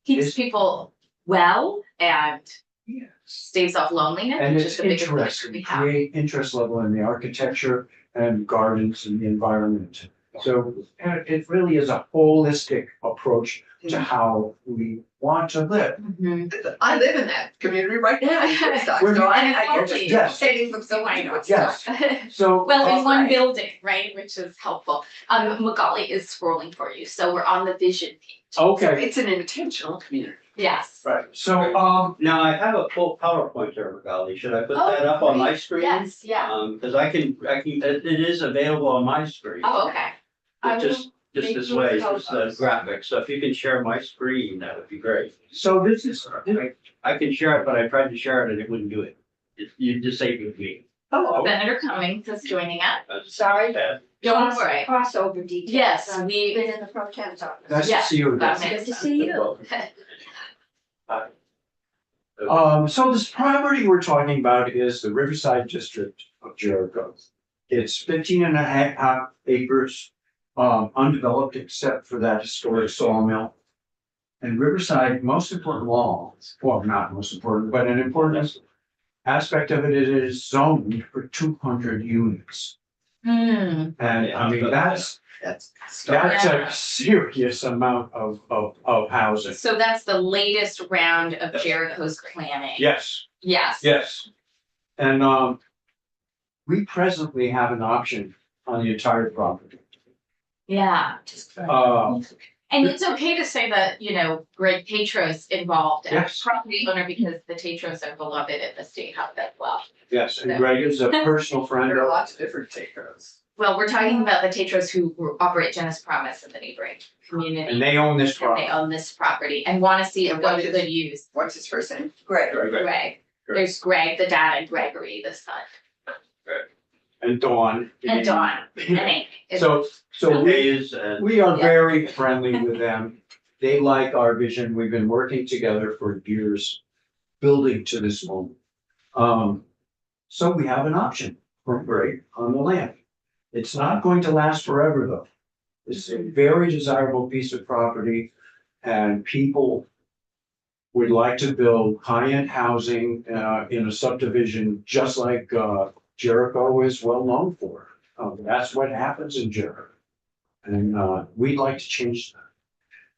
S1: Keeps people well and
S3: Yes.
S1: staves off loneliness,
S3: And
S1: which
S3: it's
S1: is the biggest wish
S3: interesting,
S1: we have.
S3: create interest level in the architecture and gardens and the environment. So it really is a holistic approach to how we want to live.
S1: Mhm.
S4: I live in that community right now. in Woodstock,
S3: Where
S4: So
S3: you-
S4: I get to
S3: Yes.
S4: stating the
S1: So I
S4: facility.
S1: know.
S3: Yes. So.
S1: Well, in one
S4: Right.
S1: building, right, which is helpful. Macaulay is scrolling for you, so we're on the vision page.
S3: Okay,
S4: It's an intentional community.
S1: Yes.
S3: right, so,
S9: Now, I have a full PowerPoint there, Magali. Should I put
S1: Oh,
S9: that up on my
S1: great.
S9: screen?
S1: Yes, yeah.
S9: Cause it is available on my screen.
S1: Oh, okay.
S9: But just this way, just the graphic. So if you can share my screen, that would be great.
S3: so this is,
S9: I can share it, but I tried to share it and it wouldn't do it. You disabled me.
S1: Oh, Senator Cummings is joining us.
S9: That's
S10: Sorry.
S9: bad.
S1: Don't worry.
S10: Crossover details.
S1: Yes,
S10: I've
S1: we-
S10: Been in the pro tem's office.
S3: nice
S1: Yeah,
S3: to see you.
S1: that
S3: again.
S1: makes
S10: Good to see you.
S3: So this property we're talking about is the Riverside District of Jericho. It's 15 and a half acres, undeveloped except for that historic sawmill. And Riverside, most important law, well, not most important, but an important aspect of it, it is zoned for 200 units.
S1: Hmm,
S3: And I mean, that's
S4: That's.
S1: Yeah.
S3: a serious amount of housing.
S1: so that's the latest round of Jericho's planning.
S3: Yes,
S1: Yes.
S3: yes. And, we presently have an option on the entire property.
S1: Yeah.
S3: Uh,
S1: And it's okay to say that, you know, Greg Tatros involved as
S3: Yes.
S1: property owner because the Tatros are beloved at the State House as well.
S3: yes, and Greg is a personal friend
S4: There are
S3: of,
S4: lots of different takers.
S1: Well, we're talking about the Tatros who operate Genesis Promise in the neighboring community.
S3: and they own this
S1: And they
S3: property.
S1: own this property and want to see it
S4: And
S1: go
S4: what
S1: to
S4: is-
S1: good use.
S4: What's his first name? Greg.
S1: Greg. There's Greg, the dad, and Gregory, the son,
S3: And Dawn.
S1: and Dawn, and Amy.
S3: So
S9: Ways and
S3: we are
S1: Yeah.
S3: very friendly with them. They like our vision. We've been working together for years, building to this moment. So we have an option for Greg on the land. It's not going to last forever, though. It's a very desirable piece of property, and people would like to build high-end housing in a subdivision just like Jericho is well known for. That's what happens in Jericho. And we'd like to change that.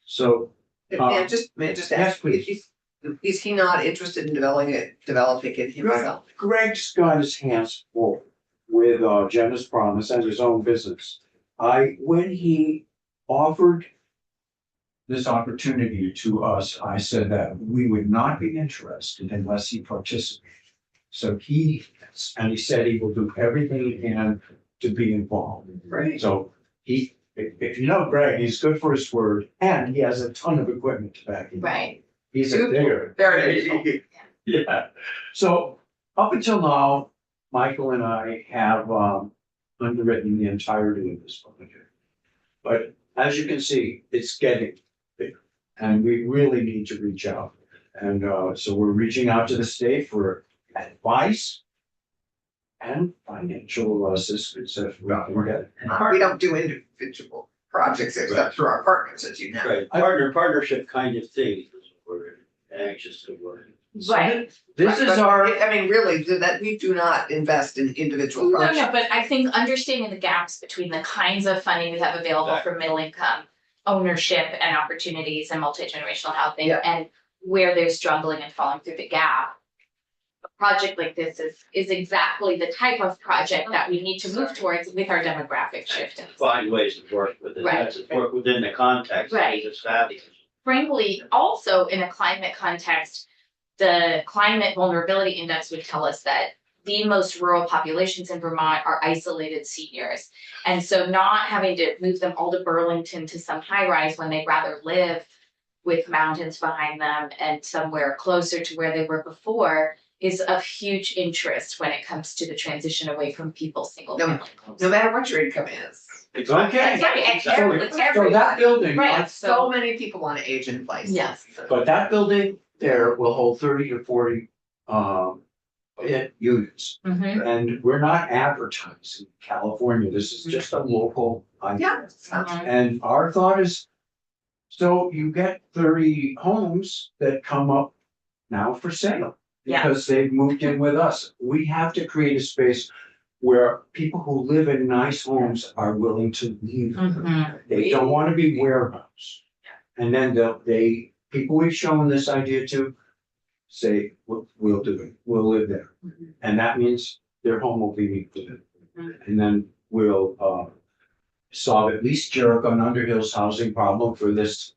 S3: So,
S4: And may I just
S3: yes,
S4: ask,
S3: please.
S4: is he not interested in developing it himself?
S3: Greg's got his hands full with Jenna's Promise and his own business. When he offered this opportunity to us, I said that we would not be interested unless he participated. So he said he will do everything he can to be involved.
S4: Right.
S3: So if you know Greg, he's good for his word, and he has a ton of equipment to back him. up.
S1: Right.
S3: He's a digger.
S4: Very.
S3: Yeah, so up until now, Michael and I have underwritten the entirety of this project. But as you can see, it's getting bigger, and we really need to reach out. And so we're reaching out to the state for advice and financial assistance if we can get it.
S4: We don't do individual projects except through our partners, as you know.
S9: right, partnership kind of thing is what we're anxious to work.
S1: Right.
S3: This is
S4: But,
S3: our,
S4: I mean, really, that we do not invest in individual
S1: No,
S4: projects.
S1: no, but I think understanding the gaps between the kinds of funding we have available for middle income ownership and opportunities and multi-generational housing
S4: Yeah.
S1: and where they're struggling and falling through the gap. A project like this is exactly the type of project that we need to move towards with our demographic shift.
S9: Find ways to work with it,
S1: Right.
S9: that's work within the context.
S1: Right.
S9: It's fabulous.
S1: Frankly, also in a climate context, the climate vulnerability index would tell us that the most rural populations in Vermont are isolated seniors. And so not having to move them all to Burlington to some high rise when they'd rather live with mountains behind them and somewhere closer to where they were before is of huge interest when it comes to the transition away from people's single family homes.
S4: No matter what your income is.
S3: okay.
S1: That's right, and
S3: So
S1: it's
S3: so that
S1: everybody.
S3: building,
S1: Right.
S4: So many people want to age in place.
S1: Yes.
S3: but that building there will hold 30 to 40 units.
S1: Mhm.
S3: And we're not advertising California. This is just a local idea.
S4: Yeah.
S1: Mhm.
S3: And our thought is, so you get 30 homes that come up now for sale.
S1: Yeah.
S3: Because they've moved in with us. We have to create a space where people who live in nice homes are willing to leave.
S1: Mhm.
S3: They don't want to be warehouse. And then people we've shown this idea to say, we'll do it, we'll live there. And that means their home will be included. And then we'll solve at least Jericho and Underhill's housing problem for this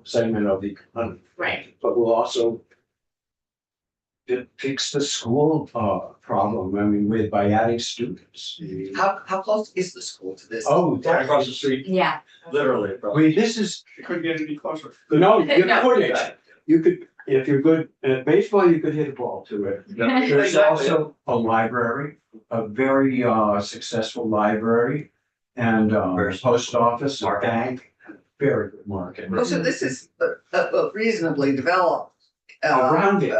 S3: segment of the economy.
S1: Right.
S3: But we'll also fix the school problem, I mean, by adding students.
S4: How close is the school to this?
S3: Oh,
S9: Right across the street,
S1: Yeah.
S9: literally.
S3: I mean, this is,
S7: You couldn't get any closer.
S3: no, you
S1: No.
S3: couldn't. You could, if you're good at baseball, you could hit a ball to it. There's also a library, a very successful library, and post office, a bank, very good market.
S4: Oh, so this is a reasonably developed.
S3: Around it.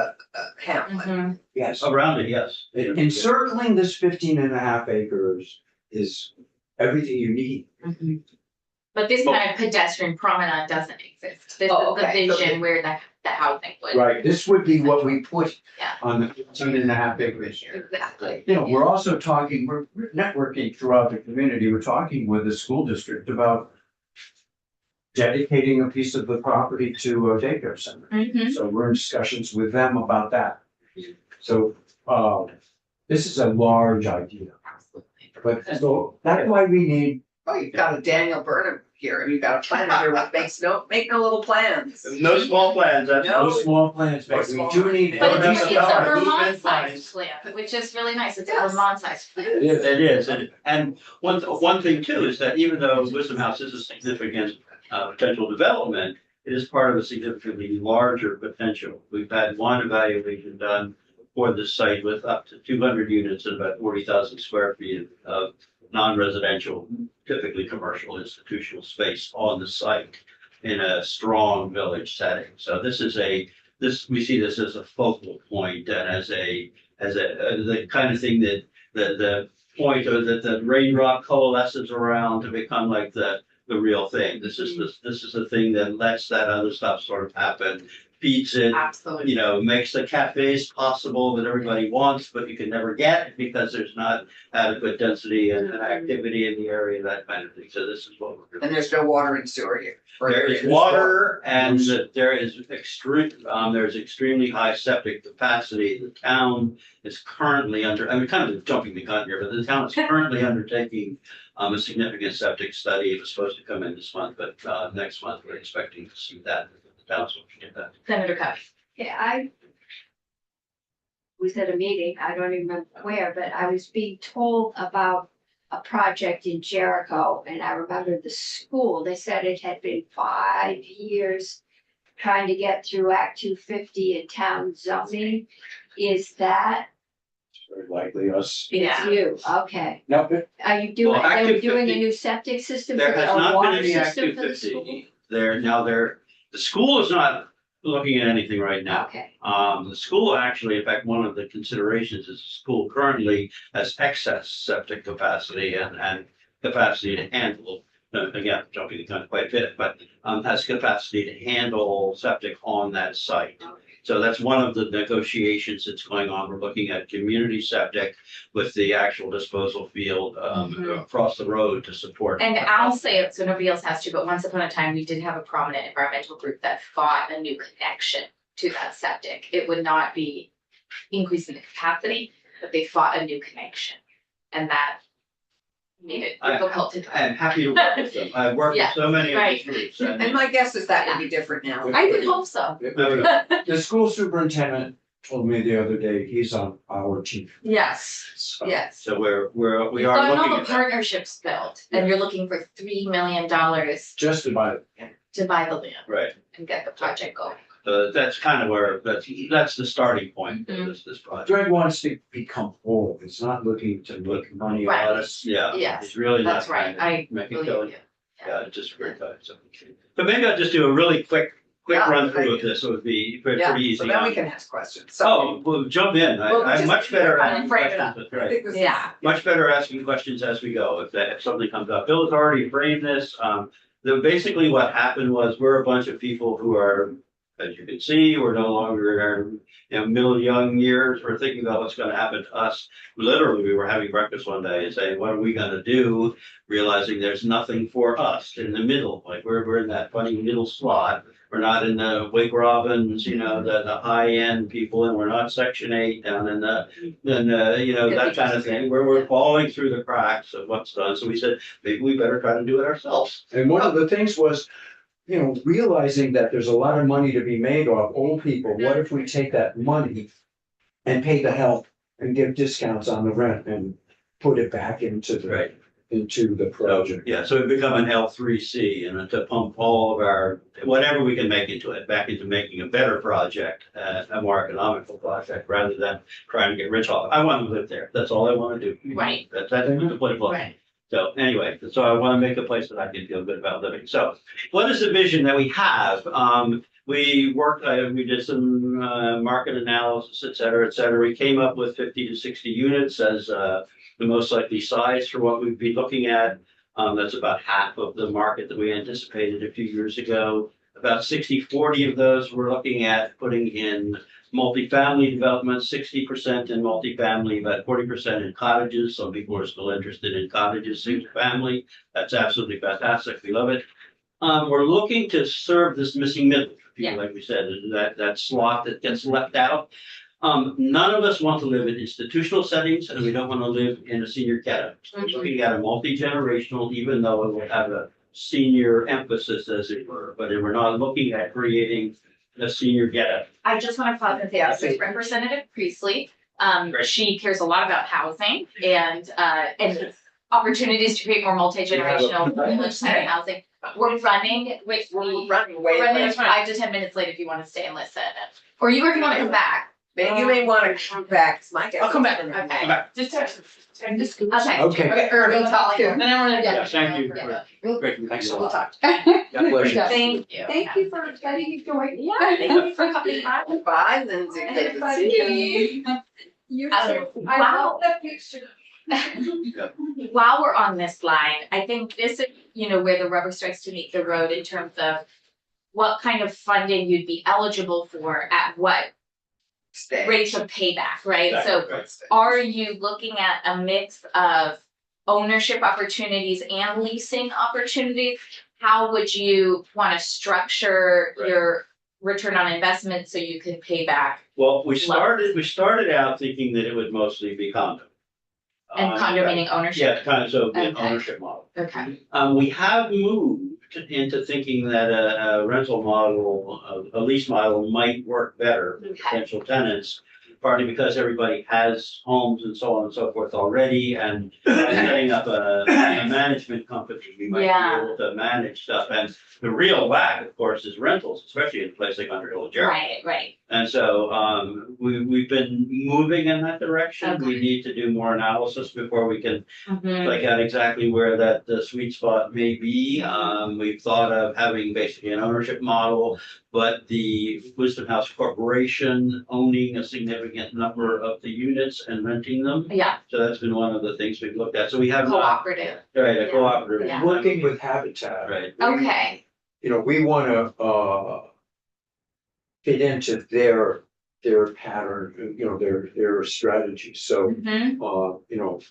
S4: Hamlet.
S1: Mhm.
S3: Yes.
S9: Around it, yes.
S3: Encircling this 15 and a half acres is everything you need.
S1: Mhm. But this kind of pedestrian promenade doesn't exist. This
S4: Oh,
S1: is the
S4: okay.
S1: vision where the housing would.
S3: Right, this would be what we put
S1: Yeah.
S3: on the 15.5 acres here.
S1: Exactly.
S3: You know, we're also talking, we're networking throughout the community. We're talking with the school district about dedicating a piece of the property to a daycare center.
S1: Mhm.
S3: So we're in discussions with them about that. So, this is a large idea, but so that's why we need,
S4: Oh, you've got a Daniel Burnham here, and you've got a planner here that make no little plans.
S9: No small plans, that's.
S3: no small plans, but we do need.
S1: But
S9: Don't
S1: it's
S9: have
S1: a
S9: the power,
S1: Vermont
S9: movement
S1: sized plan, which is really nice. It's a
S4: Yes.
S1: Vermont sized plan.
S3: It is.
S9: It is, and one thing too is that even though Wisdom House is a significant potential development, it is part of a significantly larger potential. We've had one evaluation done for this site with up to 200 units and about 40,000 square feet of non-residential, typically commercial institutional space on the site in a strong village setting. So this is we see this as a focal point and as the kind of thing that the point or that the raindrop coalesces around to become like the real thing. This is the thing that lets that other stuff sort of happen, feeds it,
S1: Absolutely.
S9: you know, makes the cafes possible that everybody wants, but you can never get because there's not adequate density and activity in the area, that kind of thing. So this is what we're doing.
S4: And there's no water and sewer here.
S9: There is water and there is there's extremely high septic capacity. The town is currently kind of jumping the gun here, but the town is currently undertaking a significant septic study. It was supposed to come in this month, but next month we're expecting to see that. The town's looking at that.
S1: Senator Covey.
S10: Yeah, I was at a meeting, I don't even remember where, but I was being told about a project in Jericho, and I remember the school, they said it had been 5 years trying to get through Act 250 in town zoning. Is that
S3: Very likely us.
S1: Yeah.
S10: you? Okay.
S3: No, but
S10: Are you doing,
S9: Well, Act
S10: they're doing a
S9: 250
S10: new septic system for
S9: There has
S10: the,
S9: not
S10: or
S9: been
S10: water
S9: any Act
S10: system for the school?
S9: 250. The school is not looking at anything right now.
S10: Okay,
S9: The school actually, in fact, one of the considerations is the school currently has excess septic capacity and capacity to handle, again, jumping the gun quite a bit, but has capacity to handle septic on that site. So that's one of the negotiations that's going on. We're looking at community septic with the actual disposal field across the road to support.
S1: And I'll say it, so nobody else has to, but once upon a time, we did have a prominent environmental group that fought a new connection to that septic. It would not be increasing the capacity, but they fought a new connection. And that made it difficult to do.
S9: I'm happy to work with them. I've worked with so many of these groups.
S4: And my guess is that would be different now.
S1: I would hope so.
S3: the school superintendent told me the other day, he's on our team.
S1: Yes,
S3: So
S1: yes.
S9: So we
S1: We've
S9: are
S1: gotten
S9: looking
S1: all
S9: at
S1: the
S9: that.
S1: partnerships built, and you're looking for $3 million
S3: Just about it.
S1: to buy the land
S9: Right.
S1: and get the project going.
S9: That's kind of where, that's the starting point
S1: Mm-hmm.
S9: of this project.
S3: Greg wants to become whole. It's not looking to make money
S1: Right.
S3: out of us.
S9: Yeah.
S1: Yes,
S9: It's really not
S1: that's right.
S9: trying to
S1: I
S9: make it
S1: believe
S9: go.
S1: you.
S9: Yeah, just very tight. So maybe I'll just do a really quick
S4: Yeah,
S9: run through of this. It would be pretty
S4: Yeah,
S9: easy.
S4: so then we can ask questions.
S9: Oh, well, jump in.
S4: Well,
S9: I'm
S4: just-
S9: much better
S1: I'm
S9: asking
S1: afraid of that.
S9: questions. That's
S4: I
S9: right.
S4: think this is-
S1: Yeah.
S9: Much better asking questions as we go, if something comes up. Bill has already framed this. Basically what happened was we're a bunch of people who are, as you can see, we're no longer in our middle young years. We're thinking about what's gonna happen to us. Literally, we were having breakfast one day and saying, what are we gonna do? Realizing there's nothing for us in the middle, like we're in that funny middle slot. We're not in the Wake Robins, the high end people, and we're not Section 8 down in that kind of thing. We're falling through the cracks of what's done. So we said, maybe we better try to do it ourselves.
S3: And one of the things was, realizing that there's a lot of money to be made off old people. What if we take that money and pay the help and give discounts on the rent and put it back into the project?
S9: Yeah, so we've become an L3C and to pump all of our, whatever we can make into it, back into making a better project, a more economical project, rather than trying to get rich off. I want to live there. That's all I want to do.
S1: Right.
S9: That's the political.
S1: Right.
S9: So anyway, so I want to make a place that I can feel good about living. So what is the vision that we have? We did some market analysis, et cetera, et cetera. We came up with 50 to 60 units as the most likely size for what we'd be looking at. That's about half of the market that we anticipated a few years ago. About 60-40 of those we're looking at putting in multifamily development, 60% in multifamily, about 40% in cottages. Some people are still interested in cottages, single family. That's absolutely fantastic. We love it. We're looking to serve this missing middle, for people, like we said, that slot that gets left out. None of us want to live in institutional settings, and we don't want to live in a senior ghetto. We're looking at a multi-generational, even though it will have a senior emphasis, as it were, but we're not looking at creating a senior ghetto.
S1: I just want to pause and say this is Representative Priestley. She cares a lot about housing and opportunities to create more multi-generational village-centered housing. We're running, we're running 5 to 10 minutes late if you want to stay and listen. Or you want to come back.
S4: You may want to come back, 'cause Mike.
S1: I'll come back, okay. Just text. Okay.
S3: Okay.
S8: Or we'll talk to.
S1: And then we're gonna.
S9: Yeah, thank you.
S8: We'll-
S9: Great.
S3: Thanks a
S8: We'll
S3: lot.
S8: talk.
S3: God bless you.
S1: Thank you.
S8: Thank you for letting me join.
S1: Yeah, thank you for coming by.
S4: Bye, Lindsay. Good to see you.
S8: You
S1: too.
S8: too. I love the picture.
S1: While we're on this slide, I think this is, where the rubber starts to meet the road in terms of what kind of funding you'd be eligible for at what
S4: Stay.
S1: rate of payback, right? So
S9: Right.
S1: are you looking at a mix of ownership opportunities and leasing opportunities? How would you want to structure
S9: Right.
S1: your return on investment so you can pay back?
S9: Well, we started out thinking that it would mostly be condo.
S1: And condo meaning ownership?
S9: Yeah, kind of, so an
S1: Okay.
S9: ownership model.
S1: Okay.
S9: We have moved into thinking that a rental model, a lease model might work better for
S1: Okay.
S9: potential tenants. Partly because everybody has homes and so on and so forth already, and setting up a management company, we might
S1: Yeah.
S9: be able to manage stuff. And the real whack, of course, is rentals, especially in a place like Underhill, Jericho.
S1: Right.
S9: And so, we've been moving in that direction. We
S1: Okay.
S9: need to do more analysis before we can
S1: Mhm.
S9: like out exactly where that the sweet spot may be. We've thought of having basically an ownership model, but the Wisdom House Corporation owning a significant number of the units and renting them.
S1: Yeah,
S9: So that's been one of the things we've looked at. So we have not,
S1: cooperative.
S9: right, a
S1: Yeah.
S9: cooperative.
S1: Yeah.
S3: Working with Habitat.
S9: Right.
S1: Okay.
S3: We wanna, fit into their pattern, their strategy. So,
S1: Mhm.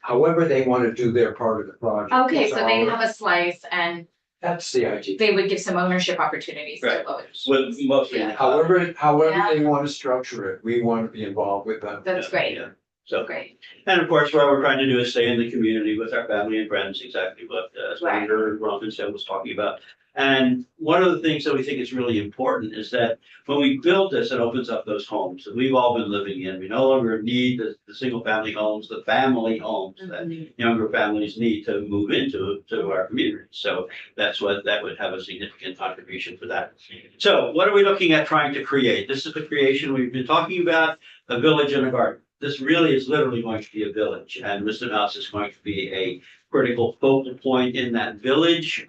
S3: however they wanna do their part of the project.
S1: Okay,
S3: is
S1: so they
S3: our-
S1: have a slice and
S3: That's the idea.
S1: they would give some ownership opportunities to
S9: Right.
S1: voters.
S9: With mostly.
S1: Yeah.
S3: However
S1: Yeah.
S3: they wanna structure it, we wanna be involved with them.
S1: That's great.
S9: Yeah. So,
S1: Great.
S9: and of course, what we're trying to do is stay in the community with our family and friends, exactly what
S1: Right.
S9: Senator Robinson was talking about. And one of the things that we think is really important is that when we build this, it opens up those homes that we've all been living in. We no longer need the single family homes, the family homes that
S1: Mhm.
S9: younger families need to move into our community. So that would have a significant contribution for that. So what are we looking at trying to create? This is the creation we've been talking about, a village and a garden. This really is literally going to be a village, and Wisdom House is going to be a critical focal point in that village,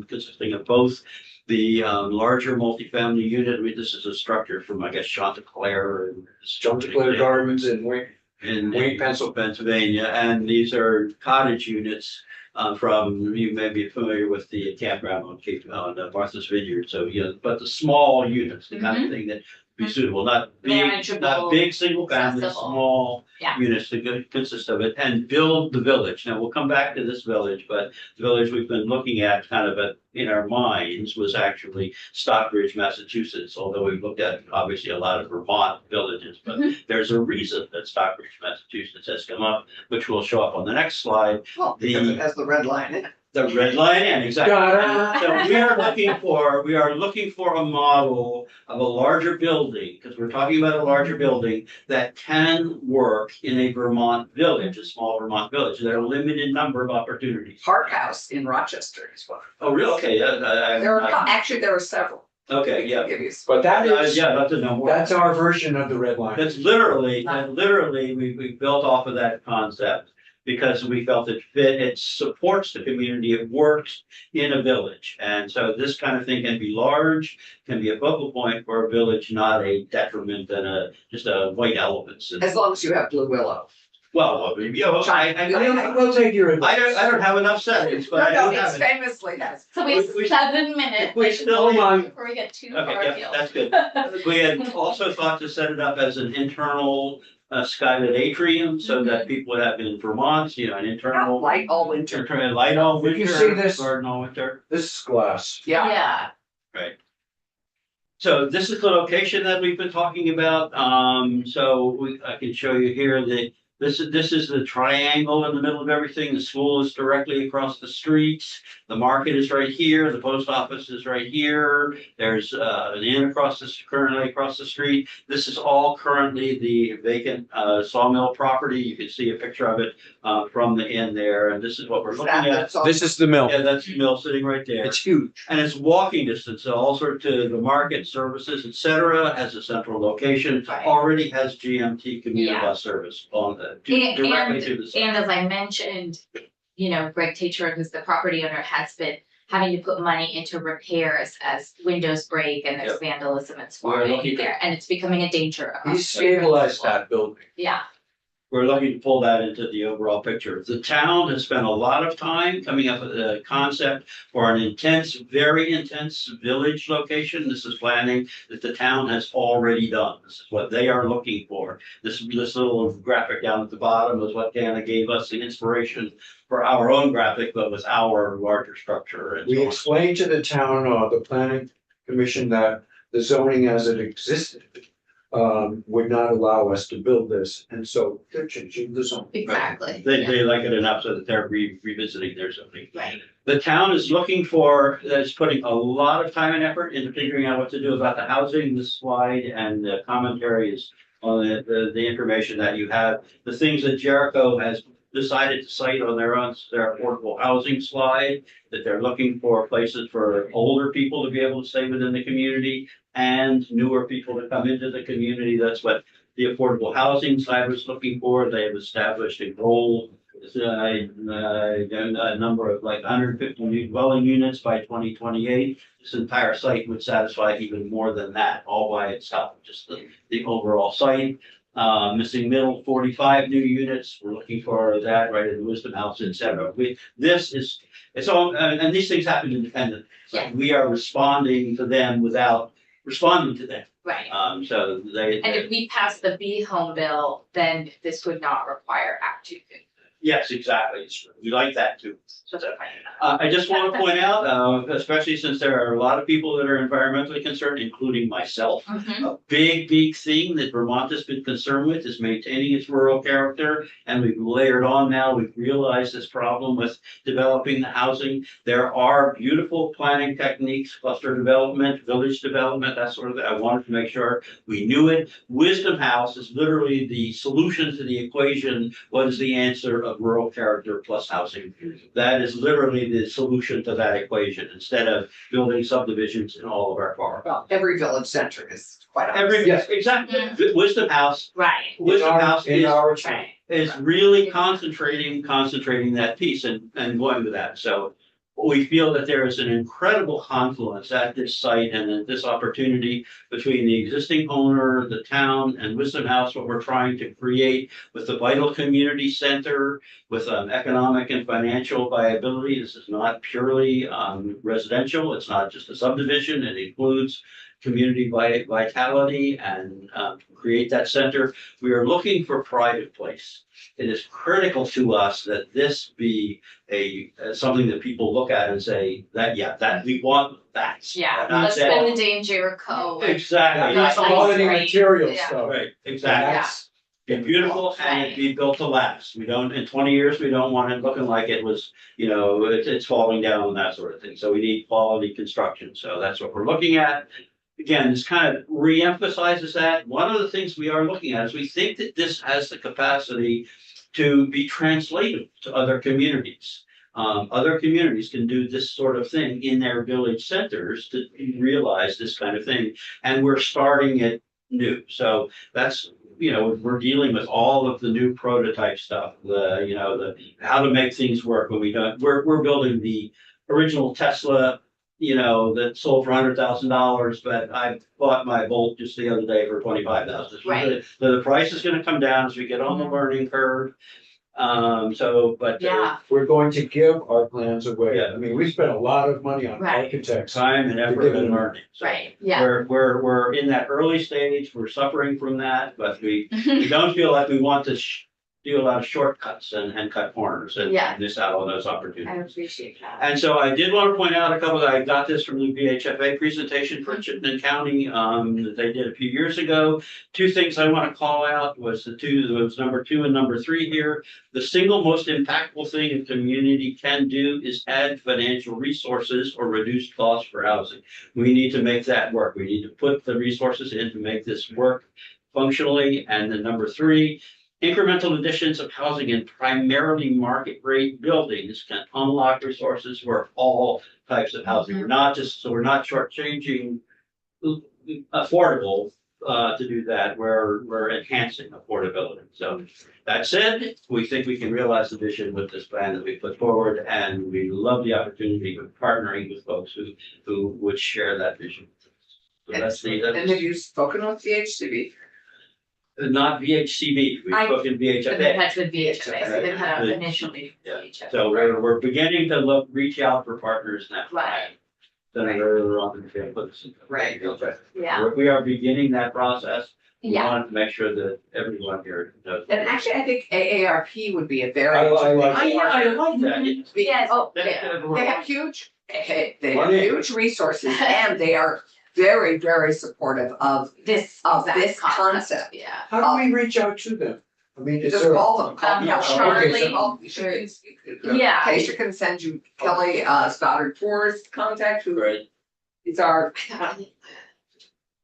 S9: consisting of both the larger multifamily unit. I mean, this is a structure from, I guess, Chanticleer and
S3: Chanticleer Gardens in Wayne,
S9: in Pennsylvania, and these are cottage units. You may be familiar with the campground on Martha's Vineyard. So, but the small units, the kind of thing that be suitable, not
S1: Manageable,
S9: big single family,
S1: accessible.
S9: small
S1: Yeah.
S9: units to consist of it, and build the village. Now, we'll come back to this village, but the village we've been looking at kind of in our minds was actually Stockbridge, Massachusetts, although we've looked at obviously a lot of Vermont villages, but there's a reason that Stockbridge, Massachusetts has come up, which will show up on the next slide.
S4: Well, because it has the red line in it.
S9: The red line in, exactly.
S3: Ta-da!
S9: So we are looking for a model of a larger building, because we're talking about a larger building that can work in a Vermont village, a small Vermont village. There are a limited number of opportunities.
S4: Park House in Rochester is one.
S9: Oh, really? Okay,
S4: There are several.
S9: okay, yeah.
S4: I'll give you some.
S3: But that is,
S9: Yeah, I'd love to know more.
S3: that's our version of the red line.
S9: That's literally, we built off of that concept because we felt it supports the community, it works in a village. And so this kind of thing can be large, can be a focal point for a village, not a detriment and just a white elephant.
S4: As long as you have Blue Willow.
S9: Well,
S3: We'll take your advice.
S9: I don't have enough seconds, but I
S4: No,
S9: do
S4: it's
S9: have it.
S4: famously has.
S1: So we have
S9: We-
S1: 7 minutes.
S9: we still-
S1: Before we get too far
S9: Okay, yeah,
S1: afield.
S9: that's good. We had also thought to set it up as an internal skylit atrium so that people would have in Vermont, you know, an internal.
S4: Light all winter.
S9: Light all
S3: Did you
S9: winter,
S3: see this?
S9: garden all winter.
S3: This is glass.
S4: Yeah.
S1: Yeah,
S9: Right. So this is the location that we've been talking about. I can show you here this is the triangle in the middle of everything. The school is directly across the street. The market is right here. The post office is right here. There's an inn currently across the street. This is all currently the vacant sawmill property. You can see a picture of it from the inn there. And this is what we're looking at.
S4: That's all.
S3: This is the mill.
S9: Yeah, that's the mill sitting right there.
S3: It's huge.
S9: And it's walking distance, so also to the market, services, et cetera, has a central location,
S1: Right.
S9: already has GMT commuter
S1: Yeah.
S9: bus service on the,
S1: And-
S9: directly to the site.
S1: and as I mentioned, you know, Greg Tatro, who's the property owner, has been having to put money into repairs as windows break and there's
S9: Yep.
S1: vandalism and
S9: We're
S1: swarming
S9: looking to-
S1: there, and it's becoming a danger.
S3: He
S1: across the
S3: stabilized
S1: school.
S3: that building.
S1: Yeah,
S9: We're looking to pull that into the overall picture. The town has spent a lot of time coming up with a concept for an very intense village location. This is planning that the town has already done. This is what they are looking for. This little graphic down at the bottom is what Dana gave us the inspiration for our own graphic, but with our larger structure and
S3: We
S9: so on.
S3: explained to the town, the planning commission, that the zoning as it existed would not allow us to build this, and so they're changing the zone.
S1: exactly.
S9: They like it enough so that they're revisiting their zoning.
S1: Right.
S9: The town is putting a lot of time and effort into figuring out what to do about the housing. This slide and the commentary is on the information that you have. The things that Jericho has decided to cite on their affordable housing slide, that they're looking for places for older people to be able to stay within the community and newer people to come into the community. That's what the affordable housing side was looking for. They have established a goal, a number of like 150 new dwelling units by 2028. This entire site would satisfy even more than that, all by itself, just the overall site. Missing middle 45 new units. We're looking for that right in the Wisdom House, et cetera. It's all, and these things happen independently. So
S1: Yeah.
S9: we are responding to them without responding to them.
S1: Right.
S9: So they.
S1: And if we pass the B home bill, then this would not require Act 2.
S9: Yes, exactly. We like that too.
S1: So that's fine.
S9: I just want to point out, especially since there are a lot of people that are environmentally concerned, including myself.
S1: Mhm.
S9: A big thing that Vermont has been concerned with is maintaining its rural character. And we've layered on now, we've realized this problem with developing the housing. There are beautiful planning techniques, cluster development, village development, that sort of thing. I wanted to make sure we knew it. Wisdom House is literally the solution to the equation. What is the answer of rural character plus housing? That is literally the solution to that equation, instead of building subdivisions in all of our parks.
S4: Well, every village center is quite.
S3: Yes.
S9: Exactly. Wisdom House,
S1: Right.
S9: Wisdom House
S3: In
S9: is
S3: our town.
S1: Right.
S9: is really concentrating that piece and going with that. So we feel that there is an incredible confluence at this site and at this opportunity between the existing owner, the town, and Wisdom House, what we're trying to create with the vital community center, with economic and financial viability. This is not purely residential. It's not just a subdivision. It includes community vitality and create that center. We are looking for pride of place. It is critical to us that this be something that people look at and say that we want that.
S1: Yeah,
S9: Not
S1: let's
S9: that-
S1: spend the day in Jericho.
S9: Exactly.
S3: That's
S1: Not
S3: quality
S1: like-
S3: material
S1: Yeah.
S3: stuff.
S9: Right,
S3: And
S9: exactly.
S3: that's-
S9: Be beautiful and it be built to last. We don't, in 20 years, we don't want it looking like it was, it's falling down and that sort of thing. So we need quality construction. So that's what we're looking at. Again, this kind of reemphasizes that. One of the things we are looking at is we think that this has the capacity to be translated to other communities. Other communities can do this sort of thing in their village centers to realize this kind of thing. And we're starting it new. So that's, we're dealing with all of the new prototype stuff, the how to make things work when we don't, we're building the original Tesla that sold for $100,000, but I bought my Bolt just the other day for 25,000.
S1: Right.
S9: The price is gonna come down as we get on the learning curve. But.
S1: Yeah,
S3: We're going to give our plans away.
S9: Yeah.
S3: I mean, we spent a lot of money on
S1: Right.
S3: architects.
S9: Time and effort and learning. So
S1: right, yeah.
S9: We're in that early stage, we're suffering from that, but we don't feel like we want to do a lot of shortcuts and cut corners and
S1: Yeah.
S9: miss out on those
S10: I
S9: opportunities.
S10: appreciate that.
S9: And so I did want to point out a couple, I got this from the VHFA presentation for Chittenden County, that they did a few years ago. Two things I want to call out was number 2 and number 3 here. The single most impactful thing a community can do is add financial resources or reduce costs for housing. We need to make that work. We need to put the resources in to make this work functionally. And then number 3, incremental additions of housing in primarily market rate buildings can unlock resources for all types of housing. We're not shortchanging affordable to do that. We're enhancing affordability. So that said, we think we can realize the vision with this plan that we put forward, and we love the opportunity of partnering with folks who would share that vision. So that's
S4: And have you spoken with VHCB?
S9: not VHCB, we've
S1: I-
S9: spoken
S1: I've been in
S9: VHFA.
S1: touch with VHFA, so they've had an initial meeting with
S9: Yeah.
S1: VHFA.
S9: So we're beginning to reach out for partners now.
S1: Right.
S9: Senator Robinson put this in.
S4: Right.
S1: Yeah,
S9: We are beginning that process. We
S1: yeah,
S9: wanted to make sure that everyone here knows.
S4: And actually, I think AARP would be a very.
S3: I like-
S9: I like that. It's-
S1: yes,
S4: Oh,
S9: that's
S4: yeah.
S9: kind of-
S4: They have huge, they have
S3: Money.
S4: huge resources and they are very, very supportive of
S1: this,
S4: Of
S1: exact
S4: this concept.
S1: Yeah.
S3: How do we reach out to them? I mean, is
S4: Just
S3: there?
S4: call them, call
S1: Yeah,
S4: Charlie.
S1: Charlie. Yeah.
S4: Keisha can send you Kelly, Stoddard Poor's contact, who
S9: Right.
S4: is our,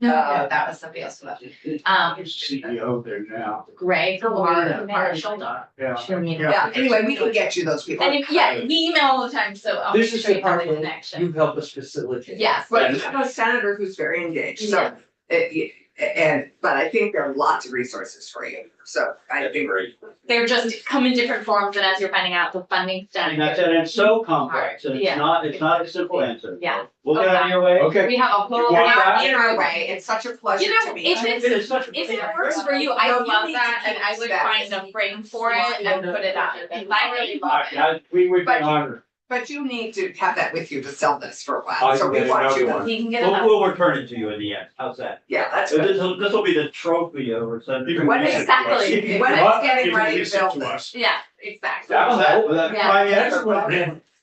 S1: No, that was somebody else.
S7: CEO there now.
S1: Greg Marshall.
S7: Yeah.
S4: yeah, anyway, we can get you those people.
S1: And if, yeah, we email all the time, so I'll make
S3: This is
S1: sure
S3: the
S1: you have
S3: part
S1: the
S3: where
S1: connection.
S3: you help us facilitate.
S1: Yes,
S4: But you have a senator who's very engaged, so, but I think there are lots of resources for you, so I
S9: That'd be
S4: think.
S9: great.
S1: they're just come in different forms, and as you're finding out, the funding
S9: And
S1: stuff.
S9: that's it, it's so complex, and
S1: Yeah.
S9: it's not a simple answer.
S1: Yeah.
S9: We'll get out of your way.
S3: Okay.
S1: We have a whole.
S9: want that?
S4: In our way, it's such a pleasure
S1: You know,
S4: to meet
S1: if
S4: you.
S1: it's-
S9: such a-
S1: If it works for you, I
S4: No,
S1: would
S4: you
S1: love
S4: need to
S1: that,
S4: keep
S1: and I would
S4: that.
S1: find a frame for it and put it up, because I really love it.
S9: We would be
S4: But-
S9: honored.
S4: But you need to have that with you to sell this for a while, so we
S3: I
S4: want
S3: know
S4: you
S3: you
S4: to,
S3: want.
S1: You can get it up.
S9: We'll return it to you in the end. How's that?
S4: yeah, that's
S9: So
S4: good.
S9: this will be the trophy over Sunday.
S4: When
S1: Exactly.
S4: When it's getting ready to build
S7: To
S4: this.
S7: us.
S1: Yeah, exactly.
S9: That was that, was that
S1: Yeah.
S9: finance?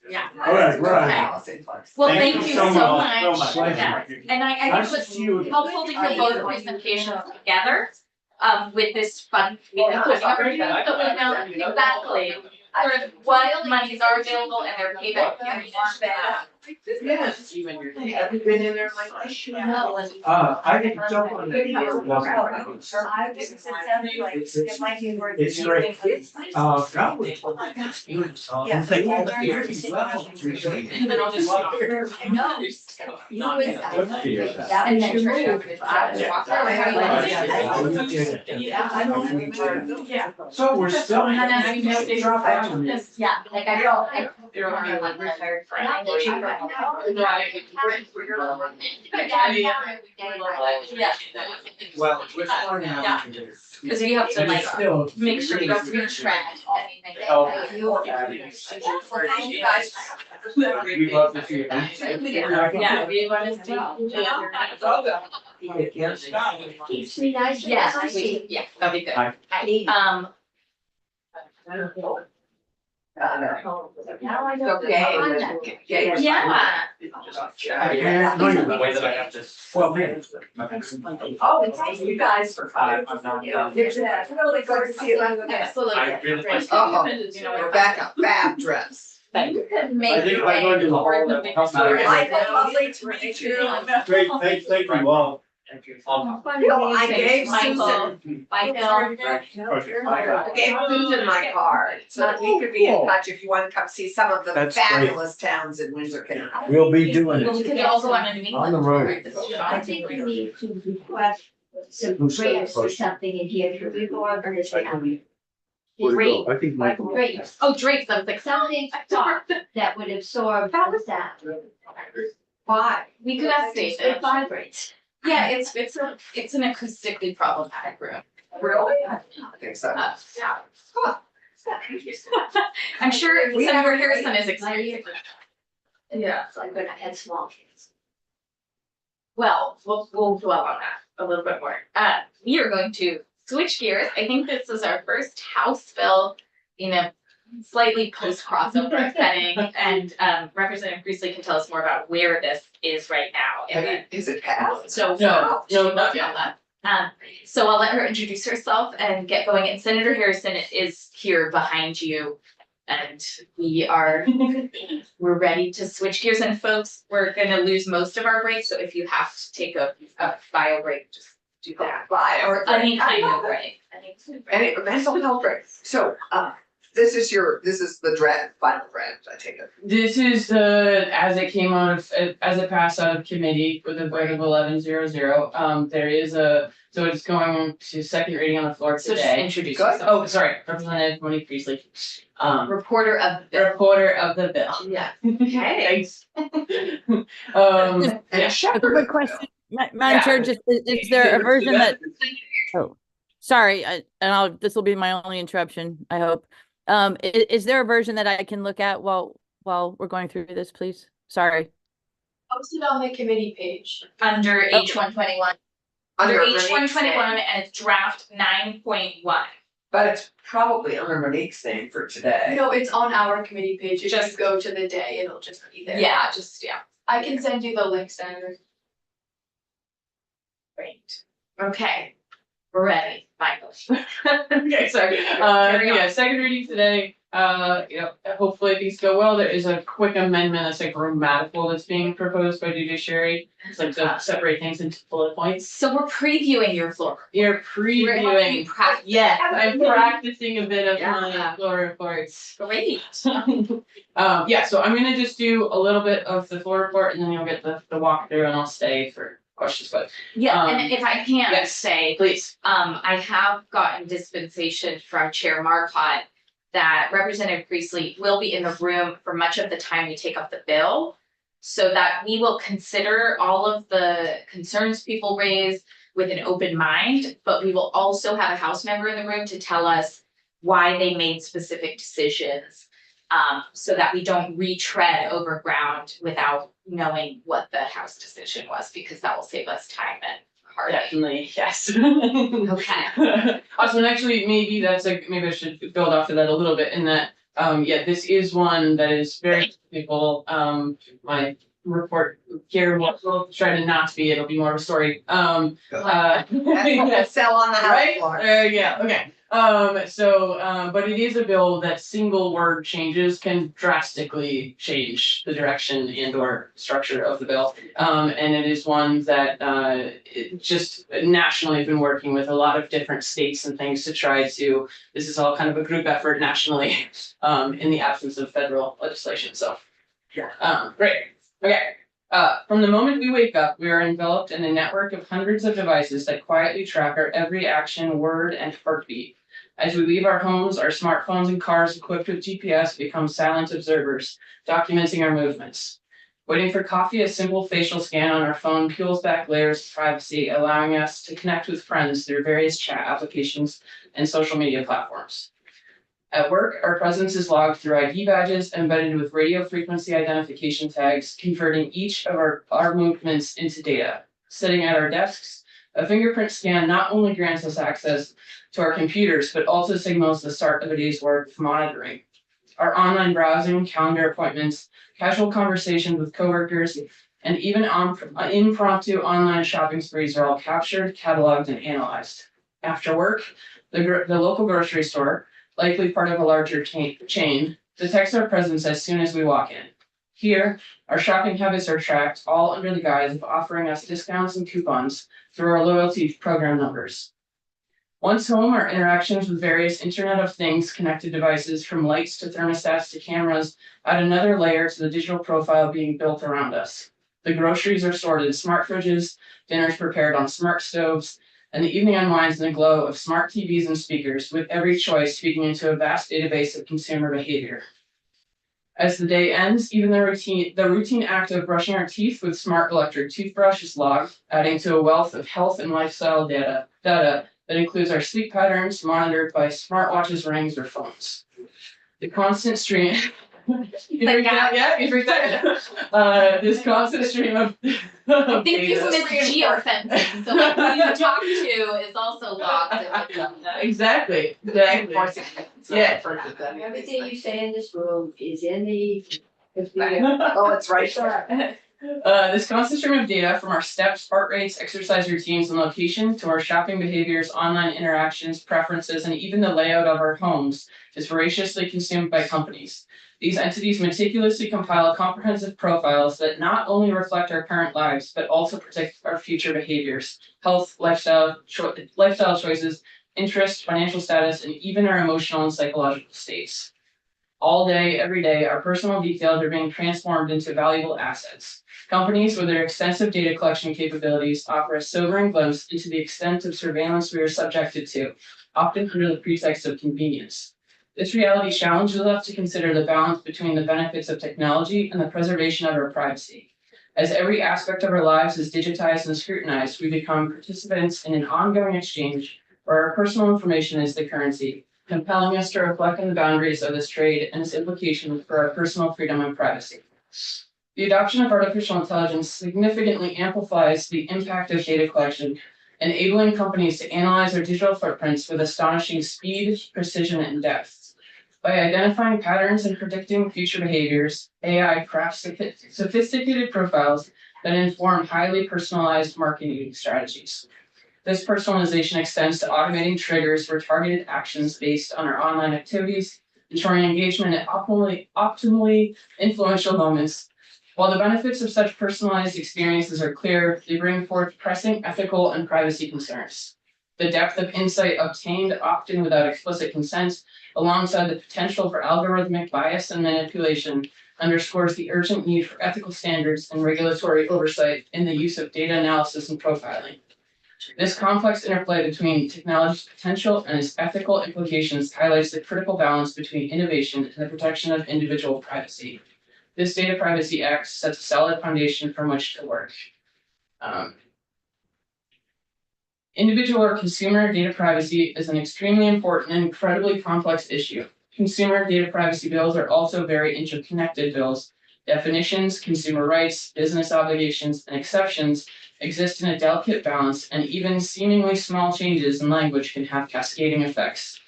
S1: Yeah.
S3: All right, right.
S4: Allison Clarkson.
S1: Well,
S9: Thank
S1: thank
S9: you
S1: you
S9: so
S1: so
S9: much, so
S1: much.
S9: much.
S1: Yeah. And I think
S3: Nice to
S1: what's
S3: see you.
S1: helpful to put both presentations together, with this fund, you know, opportunity, so we know exactly sort of what monies are available and their payback periods.
S4: Yes. Have you been in there like?
S3: I didn't jump on that. It's great. That was.
S10: Yeah.
S3: Thank you.
S1: And then I'll just.
S3: So we're still.
S1: Yeah, like I don't, you're on like retired. Yeah.
S3: Well, we're fine
S1: Yeah.
S3: now.
S1: Because you have to like
S3: Still.
S1: make sure you don't retract anything.
S4: Thank you guys.
S3: We love to see you.
S1: Yeah, we want to.
S3: It can't stop.
S10: Keeps me nice.
S1: Yes,
S10: I see.
S1: yeah, that'd be good.
S3: Hi.
S10: Now I know.
S4: Okay.
S1: Yeah.
S3: The way that I have this. Well, man.
S4: Oh, thank you guys for coming.
S10: There's a really good feeling.
S1: Absolutely.
S3: I really-
S4: Oh,
S1: You know,
S4: Rebecca, fab dress.
S1: You could make
S9: I think
S1: your
S9: if I go
S1: way
S9: to the hall,
S1: toward the
S9: that'll
S1: big
S9: help
S1: store.
S9: my-
S4: Michael, lovely to meet you.
S9: Great, thank you all.
S4: Well, I gave
S1: Michael.
S4: Susan,
S1: Michael.
S4: I gave Susan my card, so that we could be in touch if you want to come see some of the
S3: That's great.
S4: fabulous towns in Windsor County.
S3: We'll be doing
S1: Well, we
S3: it.
S1: could also go on New England.
S3: On the road.
S10: I think we need to request some grapes or something in here to we go over his family.
S1: Great.
S3: I think Michael.
S10: Grapes,
S1: Oh, drapes, I was like,
S10: something soft that would absorb
S1: That was-
S10: that. Why?
S1: We could ask
S10: It
S1: David.
S10: vibrates.
S1: Yeah, it's an acoustically problematic room.
S4: Really? I don't think so.
S1: Yeah.
S4: Huh.
S1: I'm sure
S4: We
S1: Senator
S4: have-
S1: Harrison is experiencing. Yeah.
S10: So I'm gonna add small kids.
S1: Well, we'll dwell on that a little bit more. We are going to switch gears. I think this is our first House bill in a slightly post crossover setting, and Representative Priestley can tell us more about where this is right now. And then,
S4: Is it passed?
S1: so
S7: No, not
S1: on that. So I'll let her introduce herself and get going. And Senator Harrison is here behind you. And we're ready to switch gears. And folks, we're gonna lose most of our break. So if you have to take a bio break, just do that.
S4: Bye, or.
S1: Any kind of break.
S4: Any mental health break. So, this is the draft, final draft, I take it.
S11: This is as it came out of, as it passed out of committee with a vote of 11-0-0. There is so it's going to second reading on the floor
S1: So just
S11: today.
S1: introduce
S4: Good.
S1: yourself.
S11: Oh, sorry, Representative Monique Priestley.
S1: Reporter of the bill.
S11: Reporter of the bill.
S1: Yeah. Okay.
S11: Thanks.
S4: And
S11: Yeah.
S4: a shepherd.
S6: A quick question, Madam Chair, just, is there a version that, oh, sorry, this will be my only interruption, I hope. Is there a version that I can look at while we're going through this, please? Sorry.
S12: Posted on the committee page.
S1: Under H121. Under
S4: Monique's
S1: H121,
S4: name.
S1: and it's draft 9.1.
S4: But it's probably under Monique's name for today.
S12: No, it's on our committee page. If
S1: Just-
S12: you go to the day, it'll just be there.
S1: Yeah.
S12: I can send you the link, Senator.
S1: Great. Okay. We're ready, Michael.
S11: Okay, sorry.
S1: Carry on.
S11: Yeah, second reading today. Hopefully these go well. There is a quick amendment, it's like grammatical that's being proposed by judiciary. It's like to separate things into bullet points.
S1: So we're previewing your floor.
S11: You're
S1: We're helping you
S11: previewing.
S1: practice.
S11: Yes, I'm practicing a bit of my
S1: Yeah.
S11: floor reports.
S1: Great.
S11: Yeah, so I'm gonna just do a little bit of the floor report and then you'll get the walkthrough and I'll stay for questions, but
S1: Yeah,
S11: Um,
S1: and if I can
S11: yes.
S1: say,
S11: please.
S1: I have gotten dispensation from Chair Marcotte that Representative Priestley will be in the room for much of the time we take up the bill. So that we will consider all of the concerns people raise with an open mind, but we will also have a House member in the room to tell us why they made specific decisions. So that we don't retread over ground without knowing what the House decision was, because that will save us time and heartache.
S11: Definitely, yes.
S1: Okay.
S11: Awesome, and actually, maybe I should build off of that a little bit in that, this is one that is very technical. My report here will try to not be, it'll be more of a story.
S4: That's what we'll sell on the house
S11: Right?
S4: floor.
S11: Yeah, okay. But it is a bill that single word changes can drastically change the direction and or structure of the bill. And it is one that, it just nationally have been working with a lot of different states and things to try to, this is all kind of a group effort nationally, in the absence of federal legislation, so.
S4: Yeah.
S11: Great, okay. From the moment we wake up, we are enveloped in a network of hundreds of devices that quietly track our every action, word, and heartbeat. As we leave our homes, our smartphones and cars equipped with GPS become silent observers, documenting our movements. Waiting for coffee, a simple facial scan on our phone peels back layers of privacy, allowing us to connect with friends through various chat applications and social media platforms. At work, our presence is logged through ID badges embedded with radio frequency identification tags, converting each of our movements into data. Sitting at our desks, a fingerprint scan not only grants us access to our computers, but also signals the start of a day's work of monitoring. Our online browsing, calendar appointments, casual conversations with coworkers, and even impromptu online shopping sprees are all captured, cataloged, and analyzed. After work, the local grocery store, likely part of a larger chain, detects our presence as soon as we walk in. Here, our shopping habits are tracked, all under the guise of offering us discounts and coupons through our loyalty program numbers. Once home, our interactions with various Internet of Things connected devices, from lights to thermostats to cameras, add another layer to the digital profile being built around us. The groceries are stored in smart fridges, dinners prepared on smart stoves, and the evening unwinds in the glow of smart TVs and speakers, with every choice feeding into a vast database of consumer behavior. As the day ends, even the routine act of brushing our teeth with smart electric toothbrush is logged, adding to a wealth of health and lifestyle data that includes our sleep patterns monitored by smartwatches, rings, or phones. The constant stream. You freaked out yet? You freaked out? This constant stream of.
S1: I think you
S11: data.
S1: missed geofencing, so like who you talk to is also logged.
S11: Exactly. Yeah.
S10: Everything you say in this room is in the.
S4: Oh, it's right there.
S11: This constant stream of data from our steps, heart rates, exercise routines, and location to our shopping behaviors, online interactions, preferences, and even the layout of our homes is voraciously consumed by companies. These entities meticulously compile comprehensive profiles that not only reflect our current lives, but also predict our future behaviors, health, lifestyle choices, interests, financial status, and even our emotional and psychological states. All day, every day, our personal details are being transformed into valuable assets. Companies with their extensive data collection capabilities offer a sobering glimpse into the extent of surveillance we are subjected to, often under the pretext of convenience. This reality challenges us to consider the balance between the benefits of technology and the preservation of our privacy. As every aspect of our lives is digitized and scrutinized, we become participants in an ongoing exchange where our personal information is the currency, compelling us to reflect on the boundaries of this trade and its implications for our personal freedom and privacy. The adoption of artificial intelligence significantly amplifies the impact of data collection, enabling companies to analyze their digital footprints with astonishing speed, precision, and depth. By identifying patterns and predicting future behaviors, AI crafts sophisticated profiles that inform highly personalized marketing strategies. This personalization extends to automating triggers for targeted actions based on our online activities, ensuring engagement at optimally influential moments. While the benefits of such personalized experiences are clear, they bring forth pressing ethical and privacy concerns. The depth of insight obtained, often without explicit consent, alongside the potential for algorithmic bias and manipulation, underscores the urgent need for ethical standards and regulatory oversight in the use of data analysis and profiling. This complex interplay between technology's potential and its ethical implications highlights the critical balance between innovation and the protection of individual privacy. This Data Privacy Act sets a solid foundation from which to work. Individual or consumer data privacy is an extremely important and incredibly complex issue. Consumer data privacy bills are also very interconnected bills. Definitions, consumer rights, business obligations, and exceptions exist in a delicate balance, and even seemingly small changes in language can have cascading effects.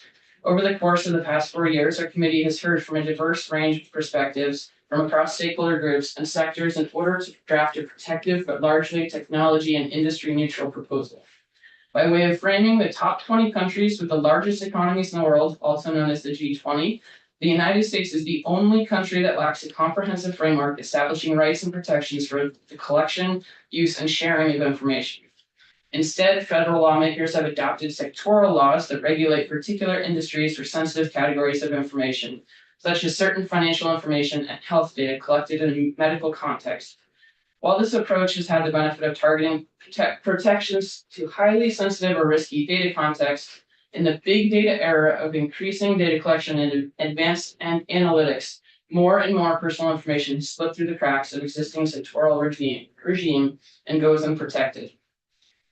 S11: Over the course of the past 4 years, our committee has heard from a diverse range of perspectives from across stakeholder groups and sectors in order to draft a protective but largely technology and industry neutral proposal. By way of framing the top 20 countries with the largest economies in the world, also known as the G20, the United States is the only country that lacks a comprehensive framework establishing rights and protections for the collection, use, and sharing of information. Instead, federal lawmakers have adopted sectoral laws that regulate particular industries or sensitive categories of information, such as certain financial information and health data collected in a medical context. While this approach has had the benefit of targeting protections to highly sensitive or risky data contexts, in the big data era of increasing data collection and advanced analytics, more and more personal information has slipped through the cracks of existing sectoral regime and goes unprotected.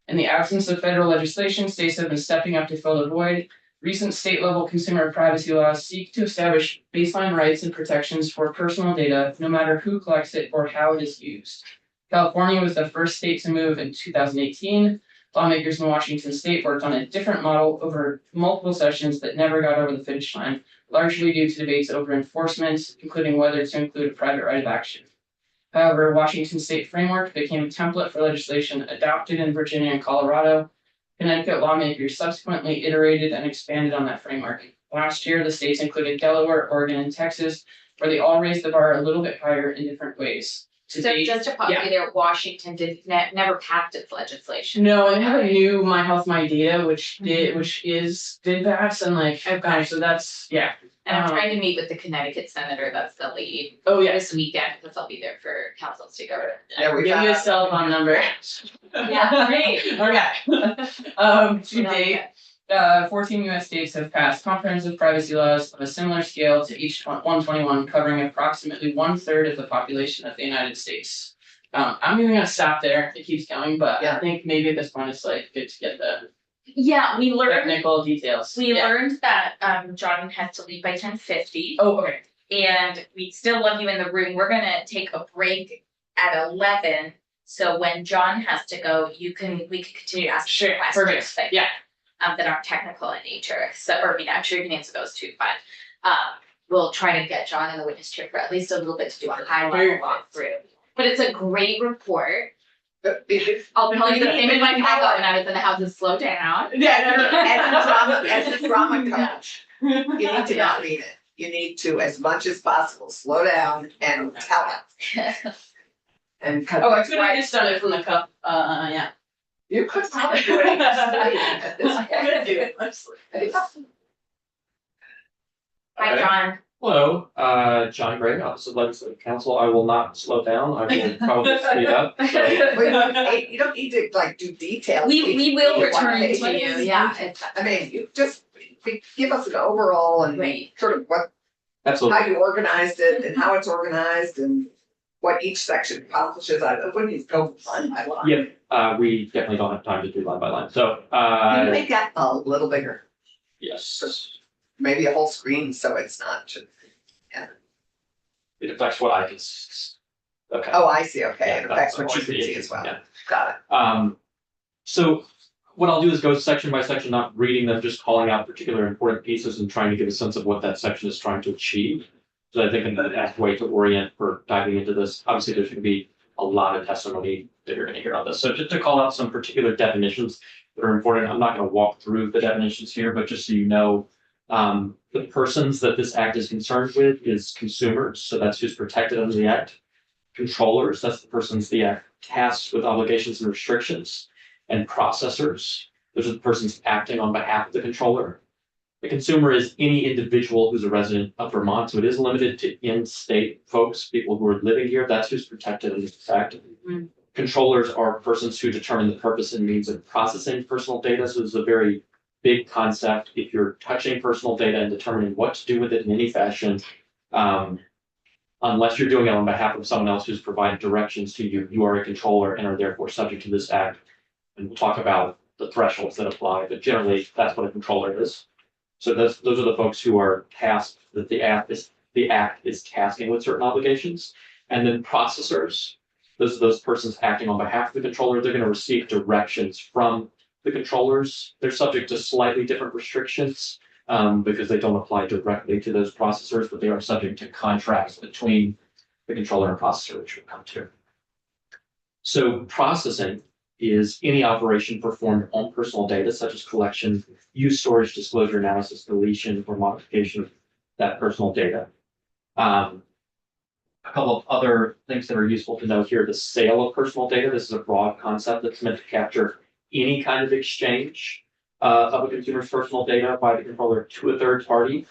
S11: In the absence of federal legislation, states have been stepping up to fill the void. Recent state-level consumer privacy laws seek to establish baseline rights and protections for personal data, no matter who collects it or how it is used. California was the first state to move in 2018. Lawmakers in Washington state worked on a different model over multiple sessions that never got over the finish line, largely due to debates over enforcement, including whether to include a private right of action. However, Washington state framework became a template for legislation adopted in Virginia and Colorado. Connecticut lawmakers subsequently iterated and expanded on that framework. Last year, the states included Delaware, Oregon, and Texas, where they all raised the bar a little bit higher in different ways.
S1: So just to pause you there, Washington never passed its legislation.
S11: No, they have a new My Health, My Data, which did pass, and okay, so that's, yeah.
S1: And I'm trying to meet with the Connecticut senator, that's the lead.
S11: Oh, yeah.
S1: This weekend, because I'll be there for council to go.
S4: Yeah, we
S11: Give you a cell phone number.
S1: Yeah, great.
S11: Okay. To date, 14 US states have passed comprehensive privacy laws of a similar scale to each 121, covering approximately 1/3 of the population of the United States. I'm even gonna stop there. It keeps going, but I think maybe at this point it's like good to get the
S1: Yeah, we learned,
S11: technical details.
S1: we
S11: Yeah.
S1: learned that, John has to leave by 10:50.
S11: Oh, okay.
S1: And we still love you in the room. We're gonna take a break at 11. So when John has to go, we can continue to ask
S11: Sure,
S1: questions.
S11: perfect.
S1: that-
S11: Yeah.
S1: That aren't technical in nature. So, or I mean, I'm sure you can answer those too, but we'll try to get John in the witness chair for at least a little bit to do a high level walkthrough. But it's a great report. I'll tell you the same advice I got when I was in the house is slow down.
S4: As a drama coach, you need to not read it. You need to, as much as possible, slow down and tell it. And cut.
S11: Oh, I could have just done it from the cup. Yeah.
S4: You could probably do it at this
S11: I'm gonna do it.
S4: point.
S1: Hi, John.
S13: Hello, John Gray, Office of Legislative Counsel. I will not slow down. I will probably speed up. So,
S4: You don't need to like do details.
S1: We will
S4: You
S1: return
S4: want
S1: to you. Yeah, it's
S4: I mean, you just give us an overall and
S1: great.
S4: sort of what,
S13: absolutely.
S4: how you organized it and how it's organized and what each section accomplishes. I wouldn't even go line by line.
S13: Yeah, we definitely don't have time to do line by line. So,
S4: Can you make that a little bigger?
S13: yes,
S4: Maybe a whole screen, so it's not just.
S13: it affects what I can. Okay.
S4: Oh, I see, okay,
S13: Yeah,
S4: it affects what you
S13: that's
S4: can see as well.
S13: yeah.
S4: Got it.
S13: So what I'll do is go section by section, not reading them, just calling out particular important pieces and trying to get a sense of what that section is trying to achieve. So I think in the best way to orient for diving into this, obviously there's gonna be a lot of testimony that you're gonna hear on this. So just to call out some particular definitions that are important, I'm not gonna walk through the definitions here, but just so you know, the persons that this act is concerned with is consumers, so that's who's protected under the act. Controllers, that's the persons the act tasks with obligations and restrictions. And processors, those are the persons acting on behalf of the controller. The consumer is any individual who's a resident of Vermont, so it is limited to in-state folks, people who are living here, that's who's protected under this act. Controllers are persons who determine the purpose and means of processing personal data, so this is a very big concept. If you're touching personal data and determining what to do with it in any fashion, unless you're doing it on behalf of someone else who's provided directions to you, you are a controller and are therefore subject to this act. And we'll talk about the thresholds that apply, but generally that's what a controller is. So those are the folks who are tasked, that the act is tasking with certain obligations. And then processors, those are those persons acting on behalf of the controller. They're going to receive directions from the controllers. They're subject to slightly different restrictions because they don't apply directly to those processors, but they are subject to contracts between the controller and processor, which we'll come to. So processing is any operation performed on personal data, such as collection, use, storage, disclosure, analysis, deletion, or modification of that personal data. A couple of other things that are useful to know here, the sale of personal data. This is a broad concept that's meant to capture any kind of exchange of a consumer's personal data by the controller to a third party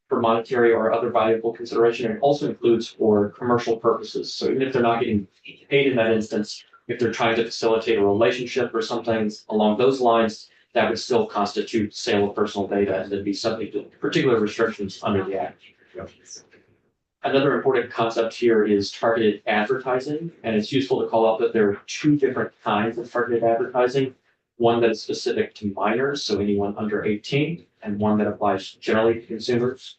S13: for monetary or other valuable consideration. And it also includes for commercial purposes. So even if they're not getting paid in that instance, if they're trying to facilitate a relationship or something along those lines, that would still constitute sale of personal data and then be subject to particular restrictions under the act. Another important concept here is targeted advertising, and it's useful to call out that there are two different kinds of targeted advertising. One that's specific to minors, so anyone under 18, and one that applies generally to consumers.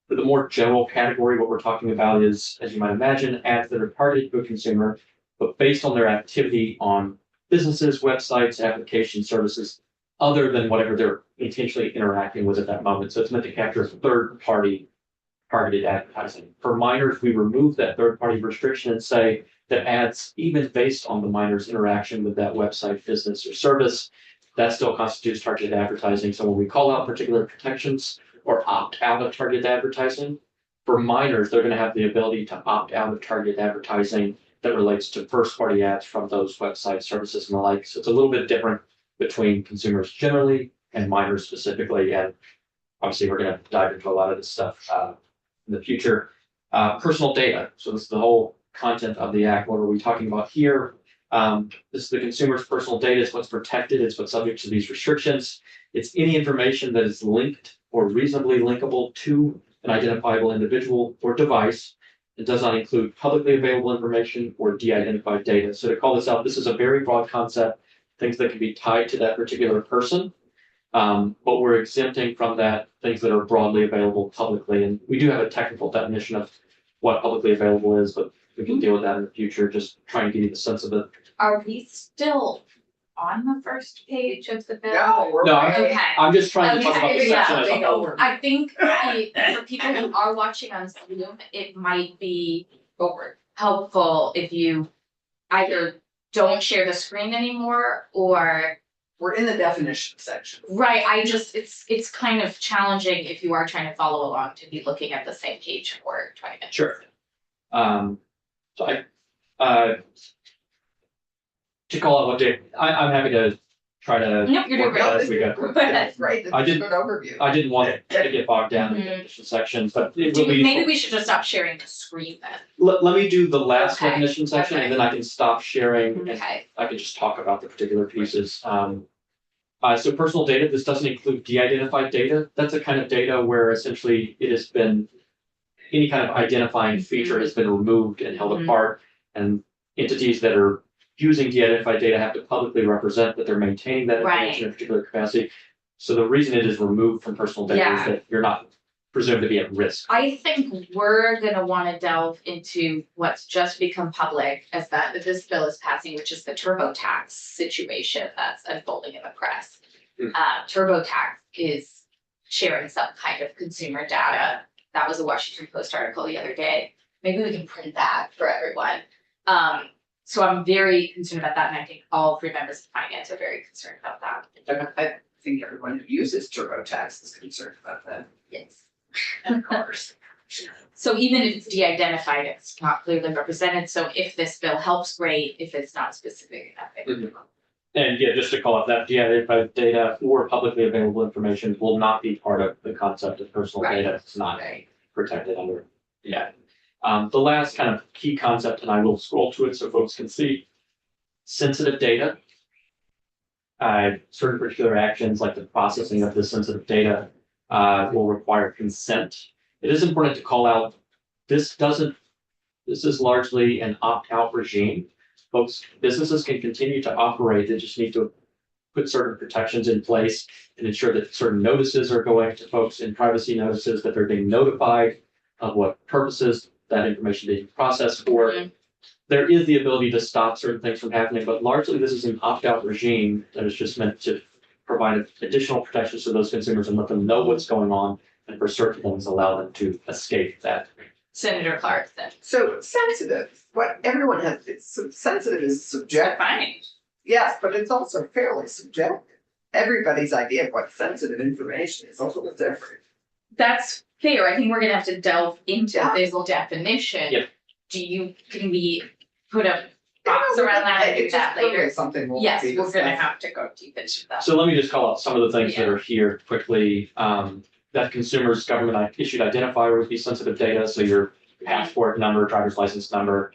S13: For the more general category, what we're talking about is, as you might imagine, ads that are targeted to a consumer, but based on their activity on businesses, websites, application services, other than whatever they're intentionally interacting with at that moment. So it's meant to capture third-party targeted advertising. For minors, we remove that third-party restriction and say that ads, even based on the minor's interaction with that website, business, or service, that still constitutes targeted advertising. So when we call out particular protections or opt out of targeted advertising, for minors, they're going to have the ability to opt out of targeted advertising that relates to first-party ads from those websites, services, and the like. So it's a little bit different between consumers generally and minors specifically. And obviously, we're going to dive into a lot of this stuff in the future. Personal data. So this is the whole content of the act. What are we talking about here? This is the consumer's personal data. It's what's protected. It's what's subject to these restrictions. It's any information that is linked or reasonably linkable to an identifiable individual or device. It does not include publicly available information or de-identified data. So to call this out, this is a very broad concept, things that can be tied to that particular person. But we're exempting from that things that are broadly available publicly. And we do have a technical definition of what publicly available is, but we can deal with that in the future, just trying to give you the sense of it.
S1: Are we still on the first page of the bill?
S4: No, we're.
S13: No,
S1: Okay.
S13: I'm just trying to talk about the
S1: Okay,
S13: section
S1: yeah,
S13: as a whole.
S1: I think for people who are watching on Zoom, it might be helpful if you either don't share the screen anymore or.
S4: We're in the definition section.
S1: Right, it's kind of challenging if you are trying to follow along to be looking at the same page for 20 minutes.
S13: Sure. So to call out what day, I'm happy to try to.
S1: Nope, you're doing
S13: work that
S1: great.
S13: as we go.
S4: That's great,
S13: I
S4: that's a
S13: didn't-
S4: good overview.
S13: I didn't want to get bogged down in the definition sections, but it will be.
S1: Maybe we should just stop sharing the screen then.
S13: Let me do the last
S1: Okay,
S13: definition section and
S1: okay.
S13: then I can stop sharing and
S1: Okay,
S13: I can just talk about the particular pieces. So personal data, this doesn't include de-identified data. That's a kind of data where essentially it has been, any kind of identifying feature has been removed and held
S1: Mhm.
S13: apart. And entities that are using de-identified data have to publicly represent that they're maintaining that information in a particular capacity. So the reason it is removed from personal data is
S1: Yeah.
S13: that you're not presumed to be at risk.
S1: I think we're gonna wanna delve into what's just become public as that this bill is passing, which is the TurboTax situation that's unfolding in the press.
S13: Mm.
S1: TurboTax is sharing some kind of consumer data. That was a Washington Post article the other day. Maybe we can print that for everyone. So I'm very concerned about that, and I think all three members of finance are very concerned about that.
S4: I think everyone who uses TurboTax is concerned about that.
S1: Yes.
S4: Of course.
S1: So even if it's de-identified, it's not clearly represented, so if this bill helps, great, if it's not specific enough.
S13: Mhm. And yeah, just to call out that de-identified data or publicly available information will not be part of the concept of personal
S1: Right.
S13: data. It's not
S1: Right.
S13: protected under, yeah. The last kind of key concept, and I will scroll to it so folks can see, sensitive data. Certain particular actions like the processing of the sensitive data will require consent. It is important to call out, this is largely an opt-out regime. Folks, businesses can continue to operate, they just need to put certain protections in place and ensure that certain notices are going to folks in privacy notices, that they're being notified of what purposes that information being processed for.
S1: Mhm.
S13: There is the ability to stop certain things from happening, but largely this is an opt-out regime that is just meant to provide additional protections to those consumers and let them know what's going on, and for certain things allow them to escape that.
S1: Senator Clark said.
S4: So sensitive, what everyone has, it's sensitive is subjective.
S1: Fine.
S4: Yes, but it's also fairly subjective. Everybody's idea of what sensitive information is also different.
S1: That's fair. I think we're gonna have to delve into
S4: Yeah.
S1: this definition.
S13: Yep.
S1: Can we put a box around that and do
S4: It's
S1: that
S4: just clearly
S1: later?
S4: something we'll
S1: Yes,
S4: be
S1: we're gonna
S4: discussing.
S1: have to go deep into that.
S13: So let me just call out some of the things that are here quickly. That consumers' government issued identifier would be sensitive data, so your passport number, driver's license number.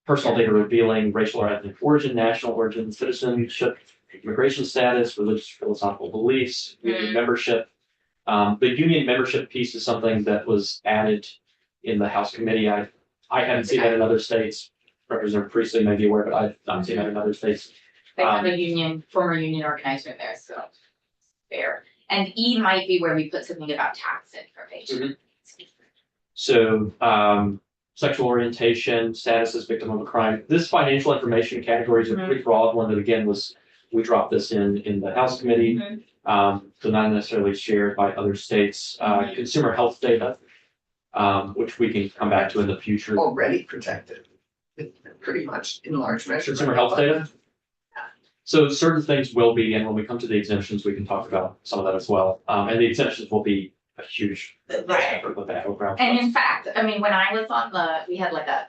S13: Personal data revealing racial or ethnic origin, national origin, citizenship, immigration status, religious, philosophical beliefs, union membership. The union membership piece is something that was added in the House committee. I haven't seen that in other states. Representative Priestley may be aware, but I've not seen that in other states.
S1: They have a union, former union organizer in there, so fair. And E might be where we put something about tax information.
S13: So, sexual orientation, status as victim of a crime. This financial information category is a pretty broad one that again we dropped this in the House committee. So not necessarily shared by other states. Consumer health data, which we can come back to in the future.
S4: Already protected, pretty much in large measure.
S13: Consumer health data. So certain things will be, and when we come to the exemptions, we can talk about some of that as well. And the exemptions will be a huge effort with that program.
S1: And in fact, I mean, when I was we had like a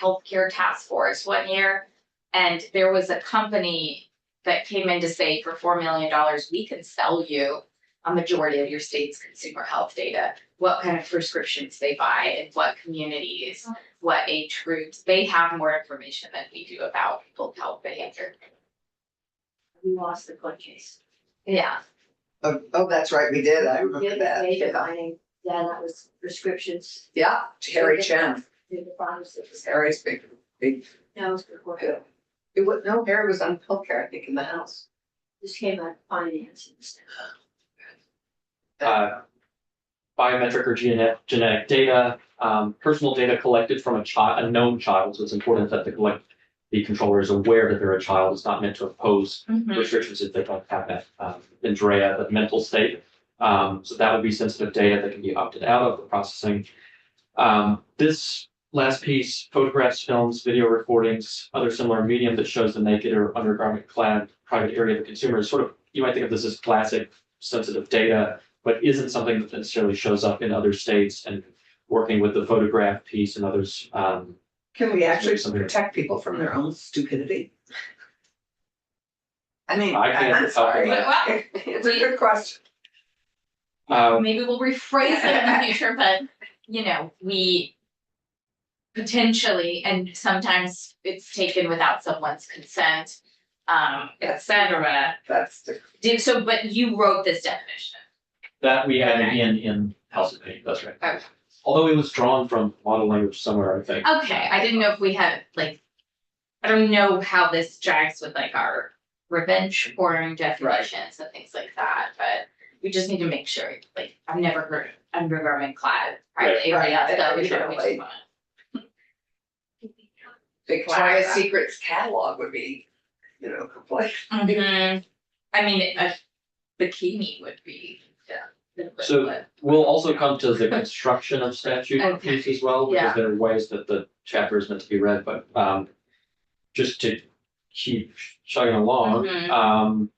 S1: healthcare task force one year, and there was a company that came in to say for $4 million, we can sell you a majority of your state's consumer health data. what kind of prescriptions they buy in what communities, what age groups. They have more information than we do about people's health behavior.
S10: We lost the court case.
S1: Yeah.
S4: Oh, that's right, we did, I remember that.
S10: Data mining, yeah, that was prescriptions.
S4: Yeah, Terry Chen,
S10: Through the pharmacist.
S4: Harry's big,
S10: That was before,
S4: it was, no, Harry was on healthcare, I think, in the house.
S10: this came out of finance and stuff.
S13: Biometric or genetic data, personal data collected from a known child. So it's important that the controller is aware that they're a child. It's not meant to impose restrictions if they don't have that, Andrea, the mental state. So that would be sensitive data that can be opted out of the processing. This last piece, photographs, films, video recordings, other similar medium that shows the naked or undergarment clad private area of the consumer is sort of, you might think of this as classic sensitive data, but isn't something that necessarily shows up in other states, and working with the photograph piece and others.
S4: Can we actually
S13: Something-
S4: protect people from their own stupidity? I mean,
S13: I can't
S4: I'm
S13: help
S4: sorry,
S1: it. Well,
S4: it's a good question.
S1: Maybe we'll rephrase it in the future, but we potentially, and sometimes it's taken without someone's consent, et cetera.
S4: That's the,
S1: But you wrote this definition.
S13: That we had in House of Pain, that's right.
S1: Okay.
S13: Although it was drawn from model language somewhere, I think.
S1: Okay, I didn't know if we had I don't know how this jives with our revenge porn definitions and things like that, but we just need to make sure, I've never heard of undergarment clad private area,
S4: Right,
S1: so we
S4: right.
S1: just wanna.
S4: Victoria's Secret's catalog would be, complete.
S1: Mhm. I mean, a bikini would be,
S13: So we'll also come to the construction of statute
S1: Okay.
S13: piece as well,
S1: Yeah.
S13: because there are ways that the chapter is meant to be read, but just to keep chugging along,
S1: Mhm.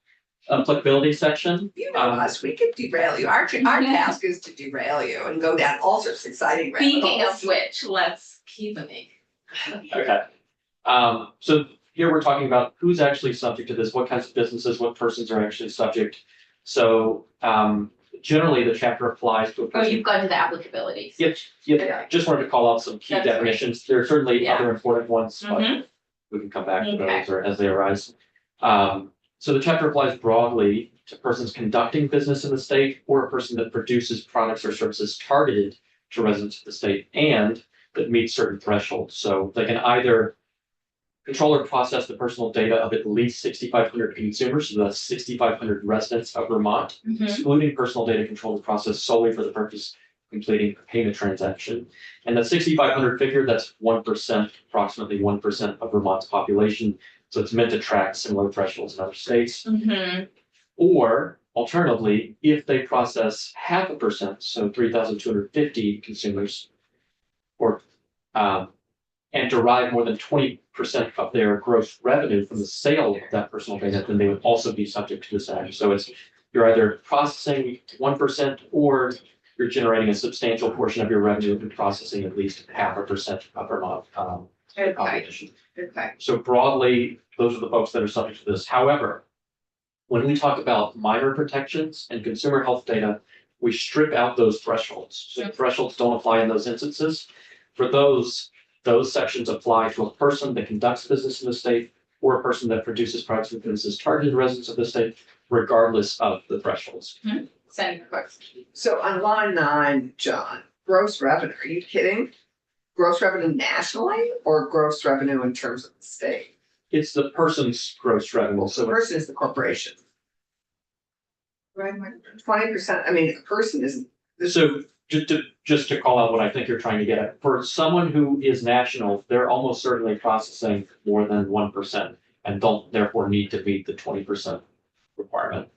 S13: applicability section.
S4: Us, we could derail you. Our task is to derail you and go down all sorts of exciting rabbit
S1: Speaking
S4: holes.
S1: of which, let's keep moving.
S13: Okay. So here we're talking about who's actually subject to this, what kinds of businesses, what persons are actually subject. So generally, the chapter applies to a
S1: Oh,
S13: person.
S1: you've gone to the applicability.
S13: Yep, just wanted to call out some key
S1: That's great.
S13: definitions. There are certainly
S1: Yeah.
S13: other important ones, but
S1: Mhm.
S13: we can come back to
S1: Okay.
S13: those or as they arise. So the chapter applies broadly to persons conducting business in the state, or a person that produces products or services targeted to residents of the state and that meet certain thresholds. So they can either control or process the personal data of at least 6,500 consumers, so that's 6,500 residents of Vermont,
S1: Mhm.
S13: excluding personal data controlled and processed solely for the purpose of completing a payment transaction. And the 6,500 figure, that's 1%, approximately 1% of Vermont's population. So it's meant to track similar thresholds in other states.
S1: Mhm.
S13: Or alternatively, if they process 0.5%, so 3,250 consumers, or and derive more than 20% of their gross revenue from the sale of that personal data, then they would also be subject to this act. So you're either processing 1% or you're generating a substantial portion of your revenue and processing at least 0.5% of Vermont
S1: Okay,
S13: population.
S1: okay.
S13: So broadly, those are the folks that are subject to this. However, when we talk about minor protections and consumer health data, we strip out those thresholds. So thresholds don't apply in those instances. For those sections apply to a person that conducts business in the state or a person that produces products and services targeted to residents of the state, regardless of the thresholds.
S1: Send request.
S4: So on line 9, John, gross revenue, are you kidding? Gross revenue nationally or gross revenue in terms of the state?
S13: It's the person's gross revenue.
S4: The
S13: So
S4: person is the corporation. 20%, I mean, a person isn't.
S13: So just to call out what I think you're trying to get at, for someone who is national, they're almost certainly processing more than 1% and don't therefore need to meet the 20% requirement.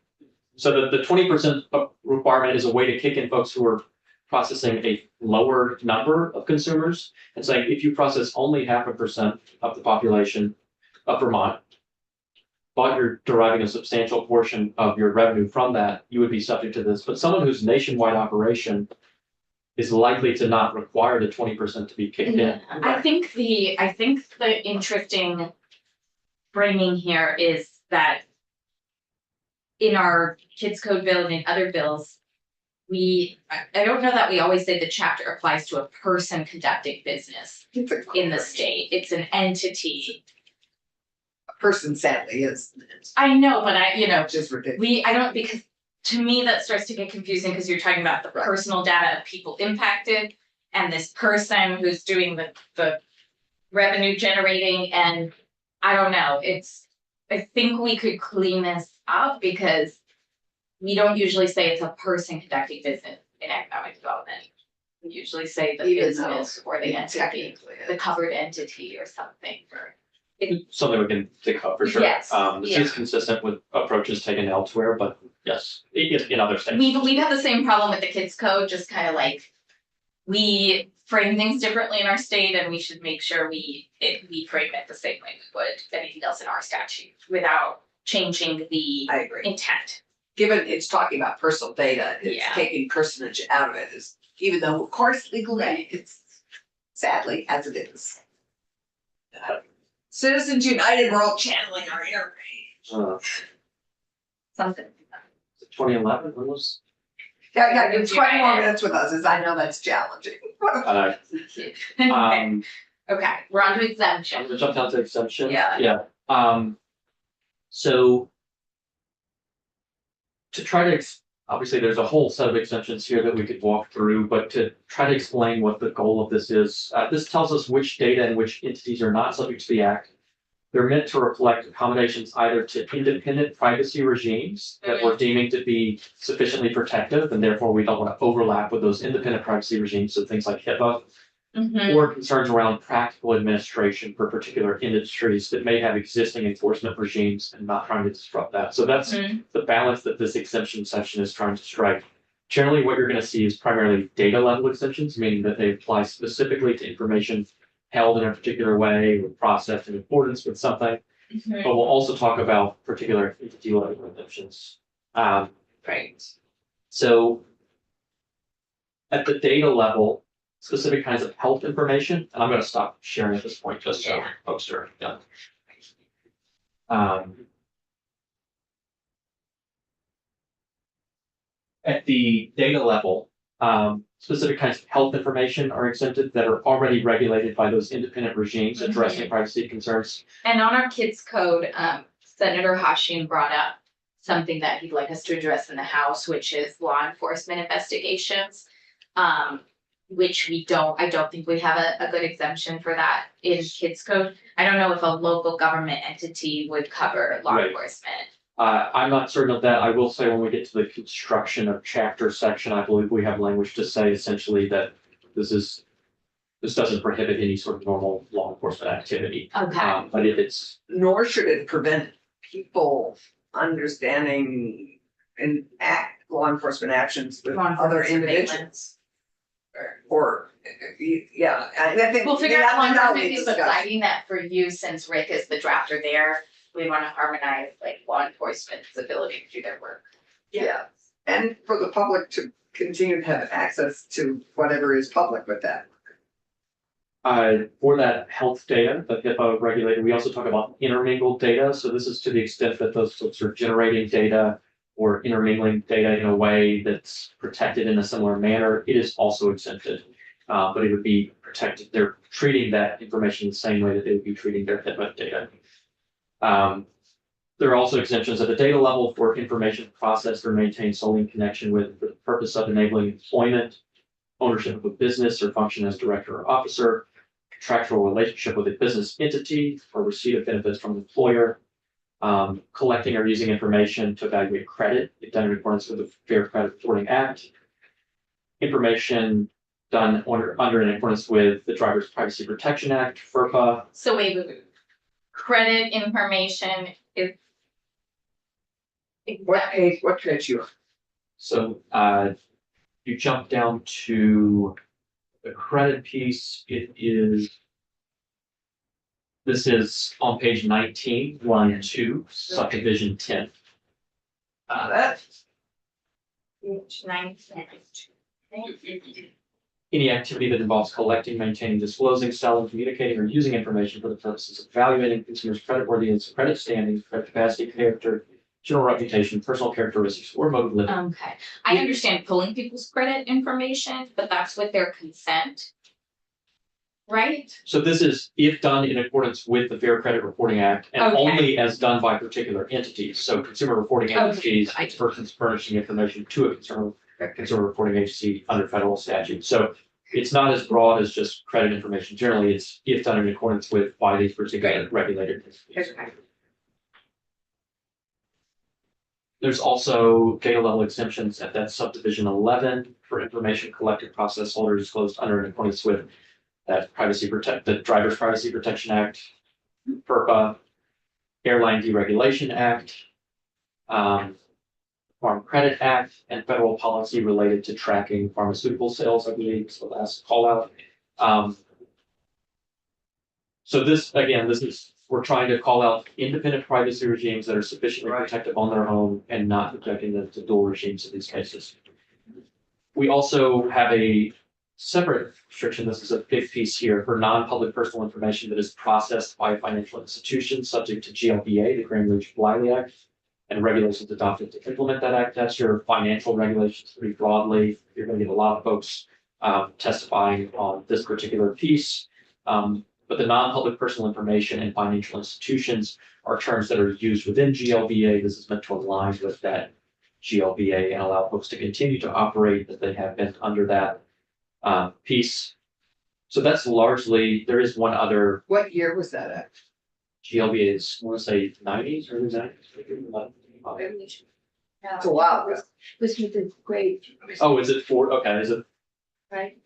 S13: So the 20% requirement is a way to kick in folks who are processing a lower number of consumers and saying, if you process only 0.5% of the population of Vermont, but you're deriving a substantial portion of your revenue from that, you would be subject to this. But someone whose nationwide operation is likely to not require the 20% to be kicked in.
S1: I think the interesting framing here is that in our kids code bill and in other bills, I don't know that we always say the chapter applies to a person conducting business
S4: It's a
S1: in the state. It's an entity.
S4: person sadly is,
S1: I know, but
S4: it's just ridiculous.
S1: I don't, because to me, that starts to get confusing because you're talking about the personal data of people impacted and this person who's doing the revenue generating, and I don't know, I think we could clean this up because we don't usually say it's a person conducting business in economic development. We usually say the
S4: Even though
S1: business or the entity,
S4: Technically,
S1: the covered entity or something.
S13: Something we can think about for sure.
S1: Yes,
S13: This
S1: yeah.
S13: is consistent with approaches taken elsewhere, but yes, in other states.
S1: We have the same problem with the kids code, just kind of like, we frame things differently in our state and we should make sure we frame it the same way we would anything else in our statute without changing the
S4: I agree.
S1: intent.
S4: Given it's talking about personal data, it's
S1: Yeah.
S4: taking personage out of it is, even though of course legally
S1: Right.
S4: it's sadly as it is. Citizens United, we're all channeling our inner rage.
S1: Something.
S13: 2011, when was,
S4: Yeah, you're 20 more
S1: United.
S4: minutes with us, as I know that's challenging.
S13: uh, um,
S1: Okay, we're on to
S13: I'm
S1: exemption.
S13: gonna jump down to exemptions.
S1: Yeah.
S13: So to try to, obviously, there's a whole set of exemptions here that we could walk through, but to try to explain what the goal of this is, this tells us which data and which entities are not subject to the act. They're meant to reflect accommodations either to independent privacy regimes that we're deeming to be sufficiently protective, and therefore we don't want to overlap with those independent privacy regimes, so things like HIPAA,
S1: Mhm.
S13: or concerns around practical administration for particular industries that may have existing enforcement regimes and not trying to disrupt that. So that's
S1: Mhm.
S13: the balance that this exemption section is trying to strike. Generally, what you're going to see is primarily data level exemptions, meaning that they apply specifically to information held in a particular way or processed in accordance with something.
S1: Mhm.
S13: But we'll also talk about particular entity level exemptions.
S1: Right.
S13: So at the data level, specific kinds of health information, and I'm going to stop sharing at this point just so
S1: Yeah.
S13: folks are done. At the data level, specific kinds of health information are exempted that are already regulated by those independent regimes addressing privacy concerns.
S1: And on our kids code, Senator Hashim brought up something that he'd like us to address in the House, which is law enforcement investigations. Which I don't think we have a good exemption for that in kids code. I don't know if a local government entity would cover law
S13: Right.
S1: enforcement.
S13: I'm not certain of that. I will say when we get to the construction of chapter section, I believe we have language to say essentially that this doesn't prohibit any sort of normal law enforcement activity.
S1: Okay.
S13: But if it's,
S4: Nor should it prevent people understanding and law enforcement actions with
S1: Law
S4: other
S1: enforcement
S4: individuals.
S1: surveillance.
S4: Or, yeah, I think.
S1: We'll figure out one
S4: that'll
S1: more
S4: be
S1: thing, but
S4: discussed.
S1: citing that for you, since Rick is the drafter there, we wanna harmonize like law enforcement's ability to do their work.
S4: Yeah, and for the public to continue to have access to whatever is public with that.
S13: for that health data, the HIPAA regulated, we also talk about intermingled data. So this is to the extent that those folks are generating data or intermingling data in a way that's protected in a similar manner, it is also exempted. But it would be protected. They're treating that information the same way that they would be treating their HIPAA data. There are also exemptions at the data level for information processed or maintained solely in connection with the purpose of enabling employment, ownership of a business or function as director or officer, contractual relationship with a business entity, or receipt of benefits from the employer, collecting or using information to evaluate credit, if done in accordance with the Fair Credit Reporting Act, information done under in accordance with the Driver's Privacy Protection Act, FERPA.
S1: So wait. Credit information is.
S4: What page you on?
S13: So you jump down to the credit piece, this is on page 19, line 2, subdivision 10.
S4: That's.
S1: Page 19.
S13: Any activity that involves collecting, maintaining, disclosing, selling, communicating, or using information for the purposes of evaluating consumers' creditworthiness, credit standing, credit capacity, character, general reputation, personal characteristics, or mode of living.
S1: Okay, I understand pulling people's credit information, but that's with their consent. Right?
S13: So this is if done in accordance with the Fair Credit Reporting Act and
S1: Okay.
S13: only as done by particular entities. So consumer reporting
S1: Okay.
S13: entities, it's persons furnishing information to a consumer reporting agency under federal statute. So it's not as broad as just credit information. Generally, it's if done in accordance with by these particular regulated entities.
S1: Okay.
S13: There's also data level exemptions at that subdivision 11 for information collected, processed, sold, or disclosed under in accordance with that the Driver's Privacy Protection Act, FERPA, Airline Deregulation Act, Farm Credit Act, and federal policy related to tracking pharmaceutical sales, I believe, is the last call out. So this, again, we're trying to call out independent privacy regimes that are sufficiently protective on their own and not subjecting them to dual regimes in these cases. We also have a separate restriction. This is a big piece here for non-public personal information that is processed by a financial institution subject to GLBA, the Gramm-Leach-Bliley Act, and regulations adopted to implement that act. That's your financial regulations pretty broadly. You're going to get a lot of folks testifying on this particular piece. But the non-public personal information and financial institutions are terms that are used within GLBA. This is meant to align with that GLBA and allow folks to continue to operate as they have been under that piece. So that's largely, there is one other.
S4: What year was that at?
S13: GLBA is, I want to say 90s, early 90s.
S4: It's a while ago.
S10: Was with the Great,
S13: Oh, is it for, okay, is it?
S10: right?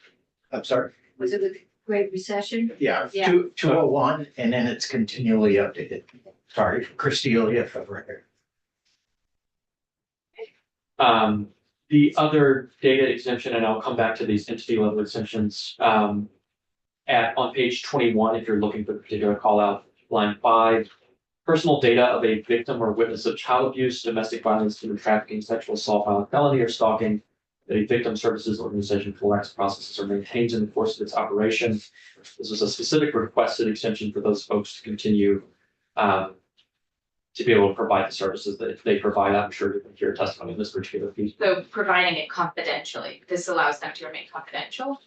S3: I'm sorry.
S10: Was it with the Great Recession?
S3: Yeah,
S10: Yeah.
S3: 201, and then it's continually updated. Sorry, Christelia for the record.
S13: The other data exemption, and I'll come back to these entity level exemptions, on page 21, if you're looking for the particular call out, line 5, personal data of a victim or witness of child abuse, domestic violence, human trafficking, sexual assault, violent felony, or stalking that a victim services organization collects, processes, or maintains in the course of its operation. This was a specific requested exemption for those folks to continue to be able to provide the services that they provide. I'm sure you can hear testimony in this particular piece.
S1: So providing it confidentially, this allows them to remain confidential.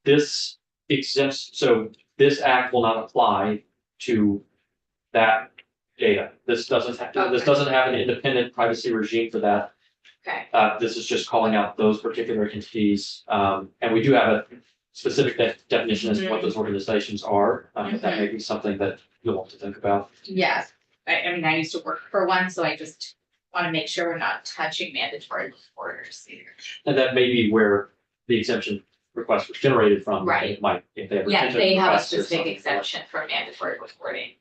S13: This exempts, so this act will not apply to that data. This doesn't have to, this doesn't have an independent privacy regime for that.
S1: Okay.
S13: This is just calling out those particular entities. And we do have a specific definition as to what those organizations are. But that may be something that you'll want to think about.
S1: Yes, I mean, I used to work for one, so I just want to make sure we're not touching mandatory orders.
S13: And that may be where the exemption request was generated from.
S1: Right.
S13: It might, if they have.
S1: Yeah,
S13: retention
S1: they have a
S13: requests or
S1: specific
S13: something.
S1: exemption for mandatory reporting.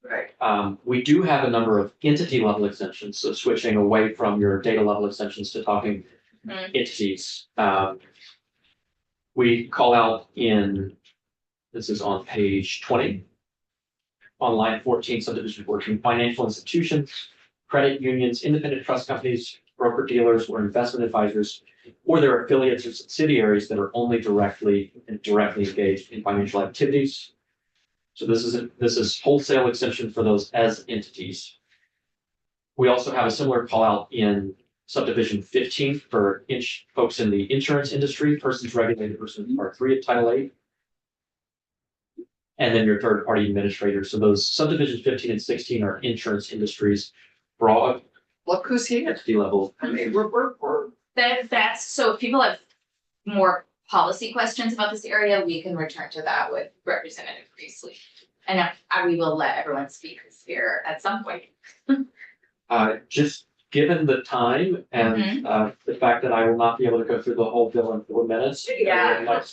S4: Right.
S13: We do have a number of entity level exemptions, so switching away from your data level exemptions to talking entities. We call out this is on page 20. On line 14, subdivision 14, financial institutions, credit unions, independent trust companies, broker dealers, or investment advisors, or their affiliates or subsidiaries that are only directly engaged in financial activities. So this is wholesale exemption for those as entities. We also have a similar call out in subdivision 15 for folks in the insurance industry, persons regulated pursuant to Part 3 of Title 8. And then your third party administrators. So those subdivisions 15 and 16 are insurance industries, broad
S4: Look who's here.
S13: entity level.
S4: I mean, we're.
S1: That's, so if people have more policy questions about this area, we can return to that with Representative Priestley. And we will let everyone speak who's here at some point.
S13: Just given the time and the fact that I will not be able to go through the whole bill in 4 minutes.
S1: Yeah.
S13: Yeah,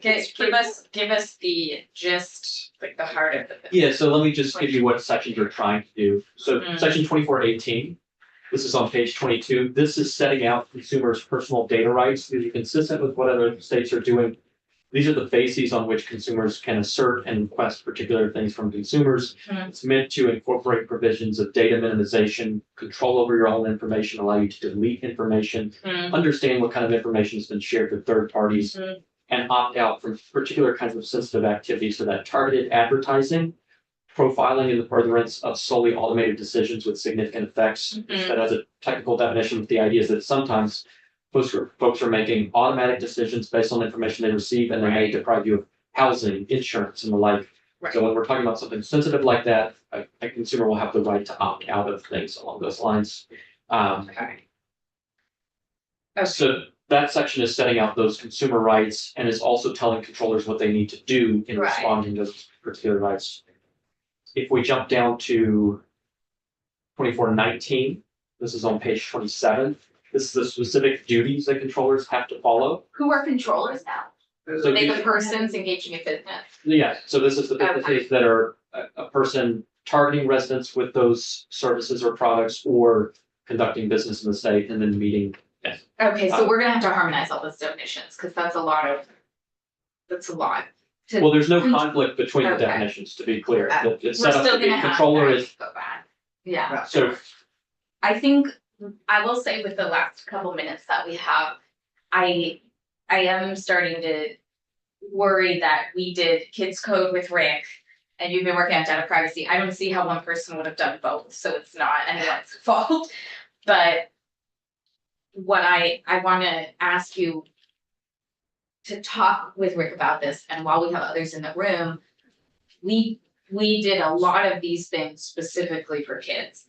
S1: Give us the gist, like the heart of it.
S13: Yeah, so let me just give you what sections you're trying to do. So section 2418, this is on page 22. This is setting out consumers' personal data rights. These are consistent with what other states are doing. These are the bases on which consumers can assert and request particular things from consumers. It's meant to incorporate provisions of data minimization, control over your own information, allow you to delete information, understand what kind of information has been shared with third parties, and opt out from particular kinds of sensitive activities so that targeted advertising profiling in the furtherance of solely automated decisions with significant effects.
S1: Mhm.
S13: That has a technical definition. The idea is that sometimes folks are making automatic decisions based on information they receive, and they may deprive you of housing, insurance, and the like.
S1: Right.
S13: So when we're talking about something sensitive like that, a consumer will have the right to opt out of things along those lines.
S1: Okay.
S13: So that section is setting out those consumer rights and is also telling controllers what they need to do in
S1: Right.
S13: responding to those particular rights. If we jump down to 2419, this is on page 27. This is the specific duties that controllers have to follow.
S1: Who are controllers now?
S13: So
S1: Are they the
S13: these-
S1: persons engaging in business?
S13: Yeah, so this is the
S1: Okay.
S13: businesses that are a person targeting residents with those services or products or conducting business in the state and then meeting. Yes.
S1: Okay, so we're gonna have to harmonize all those definitions, because that's a lot.
S13: Well, there's no conflict between the
S1: Okay.
S13: definitions, to be clear.
S1: Okay.
S13: It's
S1: We're
S13: set up
S1: still
S13: to be
S1: gonna have
S13: controller
S1: that
S13: is,
S1: go back. Yeah,
S13: so
S1: I think, I will say with the last couple minutes that we have, I am starting to worry that we did kids code with Rick. And you've been working on data privacy. I don't see how one person would have done both, so it's not anyone's fault. But what I wanna ask you to talk with Rick about this, and while we have others in the room, we did a lot of these things specifically for kids.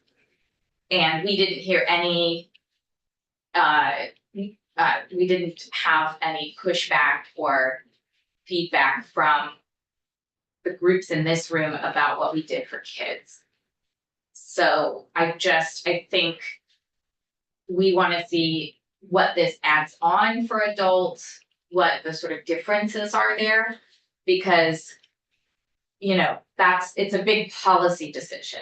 S1: And we didn't hear any, we didn't have any pushback or feedback from the groups in this room about what we did for kids. So I think we wanna see what this adds on for adults, what the sort of differences are there, because it's a big policy decision.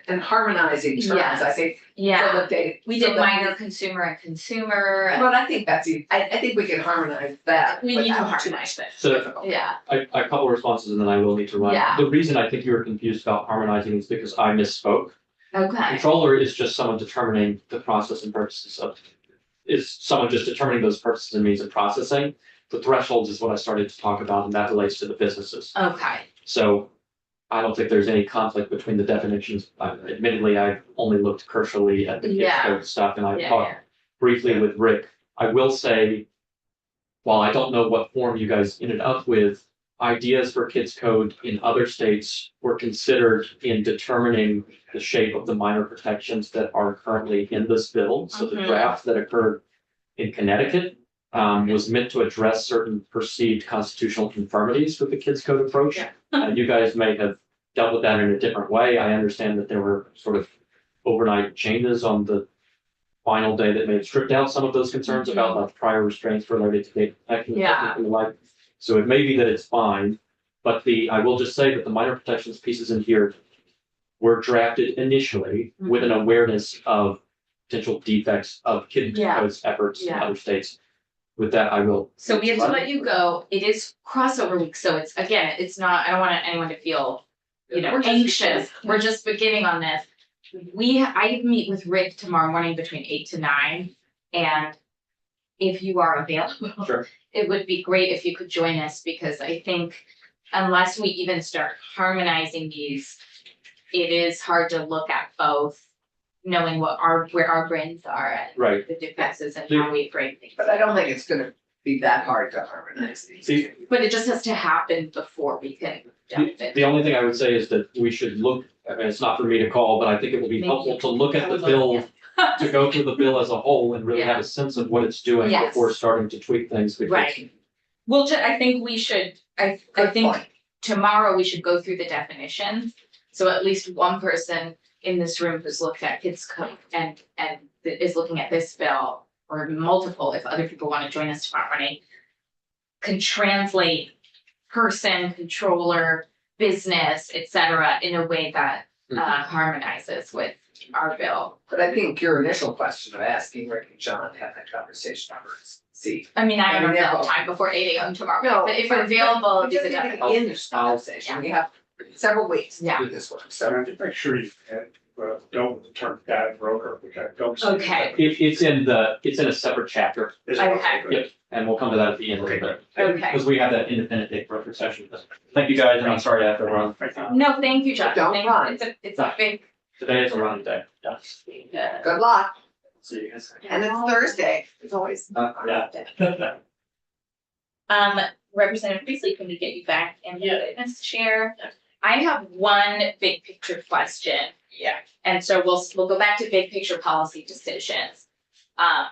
S4: And harmonizing terms, I
S1: Yes.
S4: think, so
S1: Yeah,
S4: that they.
S1: we
S4: so
S1: did
S4: that
S1: minor consumer and consumer.
S4: But I think I think we can harmonize that.
S1: We need to
S4: without too
S1: harmonize
S4: much
S1: it.
S13: So
S4: difficult.
S1: Yeah,
S13: a couple of responses and then I will need to run.
S1: Yeah.
S13: The reason I think you were confused about harmonizing is because I misspoke.
S1: okay,
S13: Controller is just someone determining the process and purposes of, is someone just determining those purposes and means of processing. The thresholds is what I started to talk about, and that relates to the businesses.
S1: okay,
S13: So I don't think there's any conflict between the definitions. Admittedly, I've only looked cursorily at the kids
S1: Yeah.
S13: code stuff and I
S1: Yeah,
S13: talked briefly with Rick. I will say, while I don't know what form you guys ended up with, ideas for kids code in other states were considered in determining the shape of the minor protections that are currently in this bill. So the
S1: Mhm.
S13: draft that occurred in Connecticut was meant to address certain perceived constitutional infirmities with the kids code approach.
S1: Yeah.
S13: You guys may have dealt with that in a different way. I understand that there were sort of overnight changes on the final day that may have stripped out some of those concerns about like prior restraints related to data protection
S1: Yeah.
S13: and the like. So it may be that it's fine, but I will just say that the minor protections pieces in here were drafted initially with an awareness of potential defects of kids
S1: Yeah.
S13: code's efforts in
S1: Yeah.
S13: other states. With that, I will.
S1: so we have to let you go, it is crossover week, so it's not, I don't want anyone to feel,
S4: We're just
S1: anxious, we're just beginning on this. I meet with Rick tomorrow morning between 8 to 9, and if you are available.
S13: Sure.
S1: It would be great if you could join us, because I think unless we even start harmonizing these, it is hard to look at both, knowing where our brains are and
S13: Right.
S1: the differences and how we frame things.
S4: But I don't think it's gonna be that hard to harmonize these.
S13: See,
S1: But it just has to happen before we can delve in.
S13: the only thing I would say is that we should look, I mean, it's not for me to call, but I think it will be
S1: Maybe
S13: helpful
S1: you
S13: to look at the bill, to go through the bill as a whole and really have a sense of what it's doing
S1: Yes.
S13: before starting to tweak things. because-
S1: Right. Well, I think we should, I
S4: Good
S1: think
S4: point.
S1: tomorrow we should go through the definitions. So at least one person in this room who's looked at kids code and is looking at this bill, or multiple, if other people want to join us tomorrow morning, can translate person, controller, business, et cetera, in a way that harmonizes with our bill.
S4: But I think your initial question of asking Rick and John to have that conversation first, see.
S1: I mean, I
S4: I
S1: don't
S4: mean,
S1: have
S4: they're
S1: time before 8 AM tomorrow,
S4: No,
S1: but if you're available,
S4: we
S1: we
S4: just
S1: could
S4: need to
S1: definitely.
S4: begin this conversation, we have several weeks to
S1: Yeah.
S4: do this work,
S7: So
S4: so.
S7: I have to make sure you dealt with the term data broker, which I don't. see.
S1: Okay.
S13: It's in a separate chapter.
S7: Is it?
S1: Okay.
S7: Good.
S13: Yep. And we'll come to that at the end of it.
S1: Okay.
S13: Because we have that independent data record session. Thank you guys, and I'm sorry I have to run.
S1: No, thank you, John.
S4: Don't
S1: Thank you.
S4: run.
S1: It's a big.
S13: Today is a running day. Yes.
S4: Good luck.
S13: See you guys.
S4: And it's Thursday. It's always.
S13: Yeah.
S1: Representative Priestley, can we get you back in the witness chair? I have one big picture question.
S11: Yeah.
S1: And so we'll go back to big picture policy decisions. I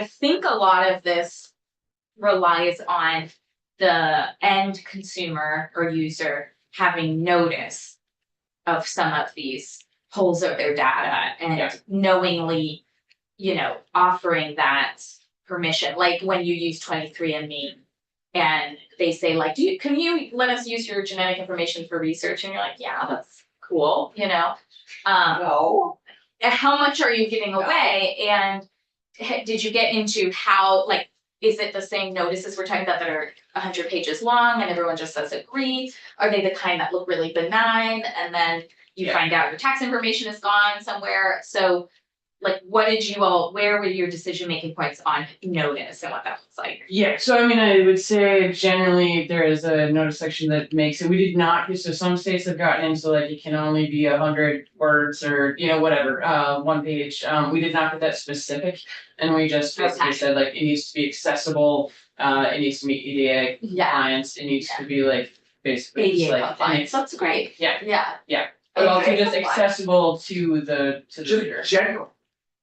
S1: think a lot of this relies on the end consumer or user having notice of some of these holes of their data and knowingly, offering that permission, like when you use 23andMe and they say like, can you let us use your genetic information for research? And you're like, yeah, that's cool,
S4: No.
S1: how much are you giving away? And did you get into how, like, is it the same notices we're talking about that are 100 pages long and everyone just says agree? Are they the kind that look really benign and then you find out your tax information is gone somewhere? So like, where were your decision-making points on notice and what that looks like?
S11: Yeah, so I mean, I would say generally there is a notice section that makes it, we did not, so some states have gotten into like, it can only be 100 words or, whatever, 1 page. We did not get that specific. And we just basically said like, it needs to be accessible, it needs to meet EDA compliance, it needs to be like, basically.
S1: ADA
S11: like,
S1: compliance, that's great.
S11: Yeah. But also just accessible to the reader.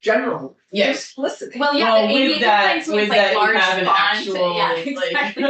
S4: General.
S11: Yes.
S4: Simplicity.
S1: Well, yeah,
S11: Well,
S1: the
S11: with
S1: ADA
S11: that,
S1: compliance means
S11: with that,
S1: like
S11: you
S1: large
S11: have an
S1: font,
S11: actual,
S1: yeah,
S11: like.
S1: exactly.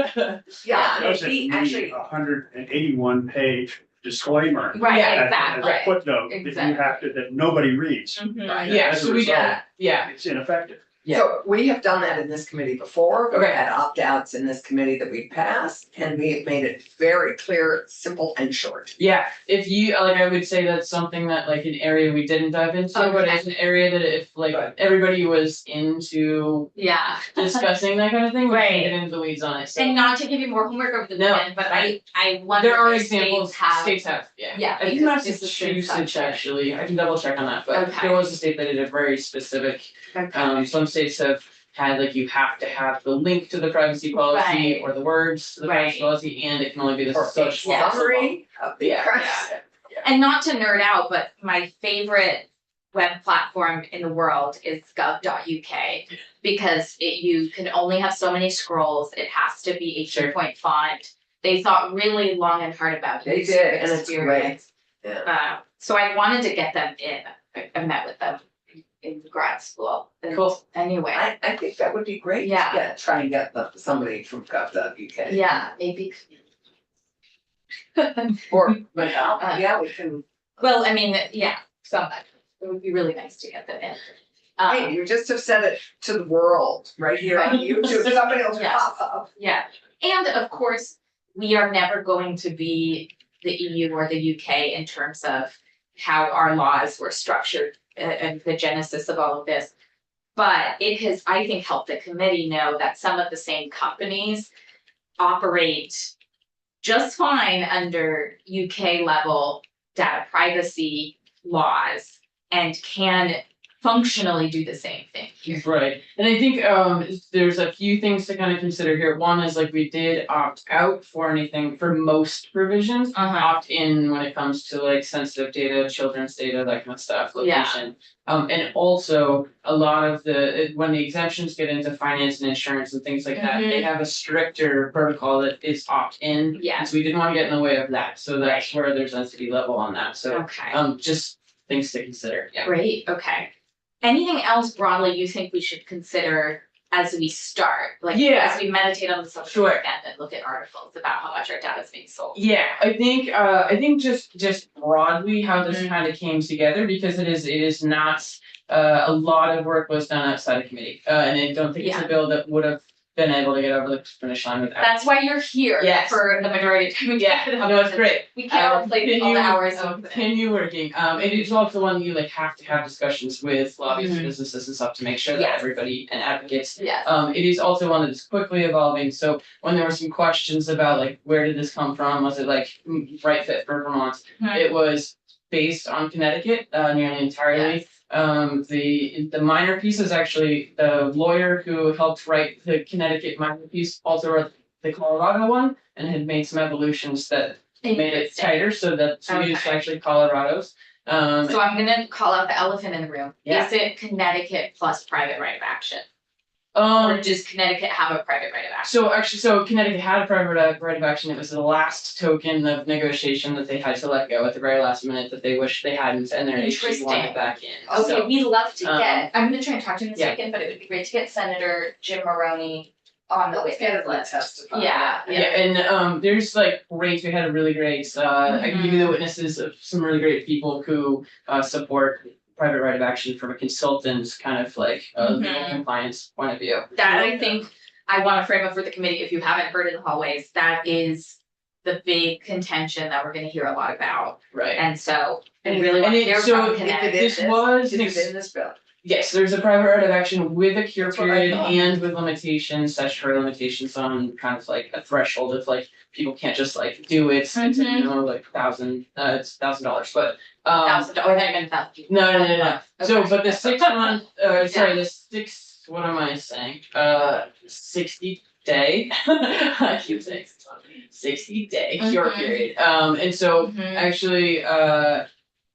S4: Yeah,
S7: Those are
S4: actually,
S7: 181 page disclaimer.
S1: Right,
S11: Yeah,
S1: exactly.
S7: As a footnote that you have to, that nobody reads.
S1: Mhm.
S11: Yeah,
S7: As a
S11: so we
S7: result,
S11: did, yeah.
S7: It's ineffective.
S4: so we have done that in this committee before. We've
S11: Okay.
S4: had opt-outs in this committee that we passed, and we have made it very clear, simple and short.
S11: Yeah, if you, like, I would say that's something that like an area we didn't dive into, but
S1: Okay.
S11: it's an area that if like everybody was into
S1: Yeah.
S11: discussing that kind of thing, we
S1: Right.
S11: can get into the weeds on it, so.
S1: And not to give you more homework over the
S11: No,
S1: weekend, but
S11: right.
S1: I wonder
S11: There are
S1: if
S11: examples, states have, yeah.
S1: Yeah,
S11: I think
S1: because this is been
S11: Massachusetts
S1: such a-
S11: actually, I can double check on that, but
S1: Okay.
S11: there was a state that did a very specific.
S1: Okay.
S11: Some states have had like, you have to have the link to the privacy policy
S1: Right.
S11: or the words to the privacy policy, and it can only be the
S4: Or a
S11: such.
S1: Yeah.
S4: summary of the
S11: Yeah,
S4: press.
S1: And not to nerd out, but my favorite web platform in the world is gov.uk because you can only have so many scrolls. It has to be 18-point font. They thought really long and hard about
S4: They
S1: user
S4: did, and it's
S1: experience.
S4: great. Yeah.
S1: So I wanted to get them in. I met with them in grad school. And
S11: Cool.
S1: Anyway,
S4: I think that would be great.
S1: Yeah.
S4: Try and get somebody from gov.uk.
S1: yeah, maybe.
S4: Or, but, yeah, we can,
S1: Well, I mean, yeah, somebody. It would be really nice to get them in.
S4: hey, you just have said it to the world, right here on YouTube, somebody else
S1: Yes.
S4: pop up.
S1: Yeah, and of course, we are never going to be the EU or the UK in terms of how our laws were structured and the genesis of all of this. But it has, I think, helped the committee know that some of the same companies operate just fine under UK level data privacy laws and can functionally do the same thing here.
S11: Right, and I think there's a few things to kind of consider here. One is like we did opt out for anything for most provisions, opt in when it comes to like sensitive data, children's data, that kind of stuff,
S1: Yeah.
S11: location. And also a lot of when the exemptions get into finance and insurance and things like that, they have a stricter protocol that is opt in.
S1: Yeah.
S11: So we didn't want to get in the way of that, so that's where there's entity level on that, so
S1: Okay.
S11: just things to consider, yeah.
S1: Great, okay. Anything else broadly you think we should consider as we start? Like,
S11: Yeah.
S1: as we meditate on the subject
S11: Sure.
S1: again and look at articles about how much our data is being sold?
S11: Yeah, I think just broadly how this kind of came together, because it is not, a lot of work was done outside of committee. And I don't think it's a bill that would have been able to get over the finish line without.
S1: That's why you're here
S11: Yes.
S1: for the majority of time.
S11: Yeah, no, it's great.
S1: We can't replace all the hours of.
S11: Continue working, and it's also one that you like have to have discussions with lobbyists, businesses and stuff to make sure that
S1: Yes.
S11: everybody and advocates.
S1: Yes.
S11: It is also one that is quickly evolving, so when there were some questions about like, where did this come from, was it like right fit for Vermont?
S1: Mhm.
S11: It was based on Connecticut, nearly entirely.
S1: Yes.
S11: The minor piece is actually the lawyer who helped write the Connecticut minor piece, also wrote the Colorado one, and had made some evolutions that made it tighter, so that we used
S1: Okay.
S11: actually Colorado's.
S1: So I'm gonna call out the elephant in the room.
S11: Yeah.
S1: Is it Connecticut plus private right of action? Or does Connecticut have a private right of action?
S11: So actually, so Connecticut had a private right of action. It was the last token of negotiation that they had to let go at the very last minute that they wished they hadn't, and their HG wanted it back in.
S1: Okay,
S11: So,
S1: we'd love to
S11: um,
S1: get, I'm gonna try and talk to him this
S11: yeah.
S1: weekend, but it would be great to get Senator Jim Maroney on the
S4: Let's get
S1: witness
S4: her to
S1: list.
S4: testify.
S1: Yeah,
S11: yeah, and there's like great. We had a really great. I can give you the witnesses of some really great people who support private right of action from a consultant's kind of like legal
S1: Mhm.
S11: compliance point of view.
S1: That I think I wanna frame up for the committee, if you haven't heard in the hallways, that is the big contention that we're gonna hear a lot about.
S11: Right.
S1: And so I
S4: And
S1: really
S11: and
S1: want to
S11: it-
S1: hear
S11: so
S1: from
S11: if it
S1: Connecticut.
S11: This was
S4: Is
S11: an
S4: it in this bill?
S11: Yes, there's a private right of action with a cure
S4: That's what I
S11: period
S4: thought.
S11: and with limitations, statutory limitations on kind of like a threshold of like, people can't just like do it, it's like,
S1: Mhm.
S11: like it's $1,000, but.
S1: $1,000, or not even $1,000.
S11: No. So,
S1: Okay.
S11: but the 6 month, the 6, what am I saying? 60 day, I keep saying 60-day cure
S1: Mhm.
S11: period. And so
S1: Mhm.
S11: actually,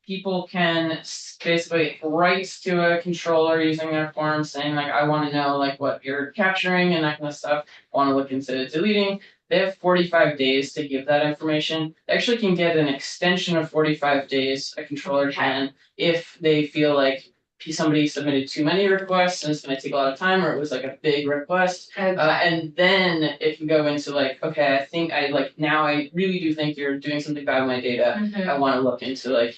S11: people can basically write to a controller using their form saying like, I wanna know like what you're capturing and that kind of stuff, wanna look into deleting. They have 45 days to give that information. They actually can get an extension of 45 days, a controller
S1: Okay.
S11: can, if they feel like somebody submitted too many requests and it's gonna take a lot of time, or it was like a big request.
S1: Okay.
S11: And then it can go into like, okay, I think I really do think you're doing something bad with my data.
S1: Mhm.
S11: I wanna look into like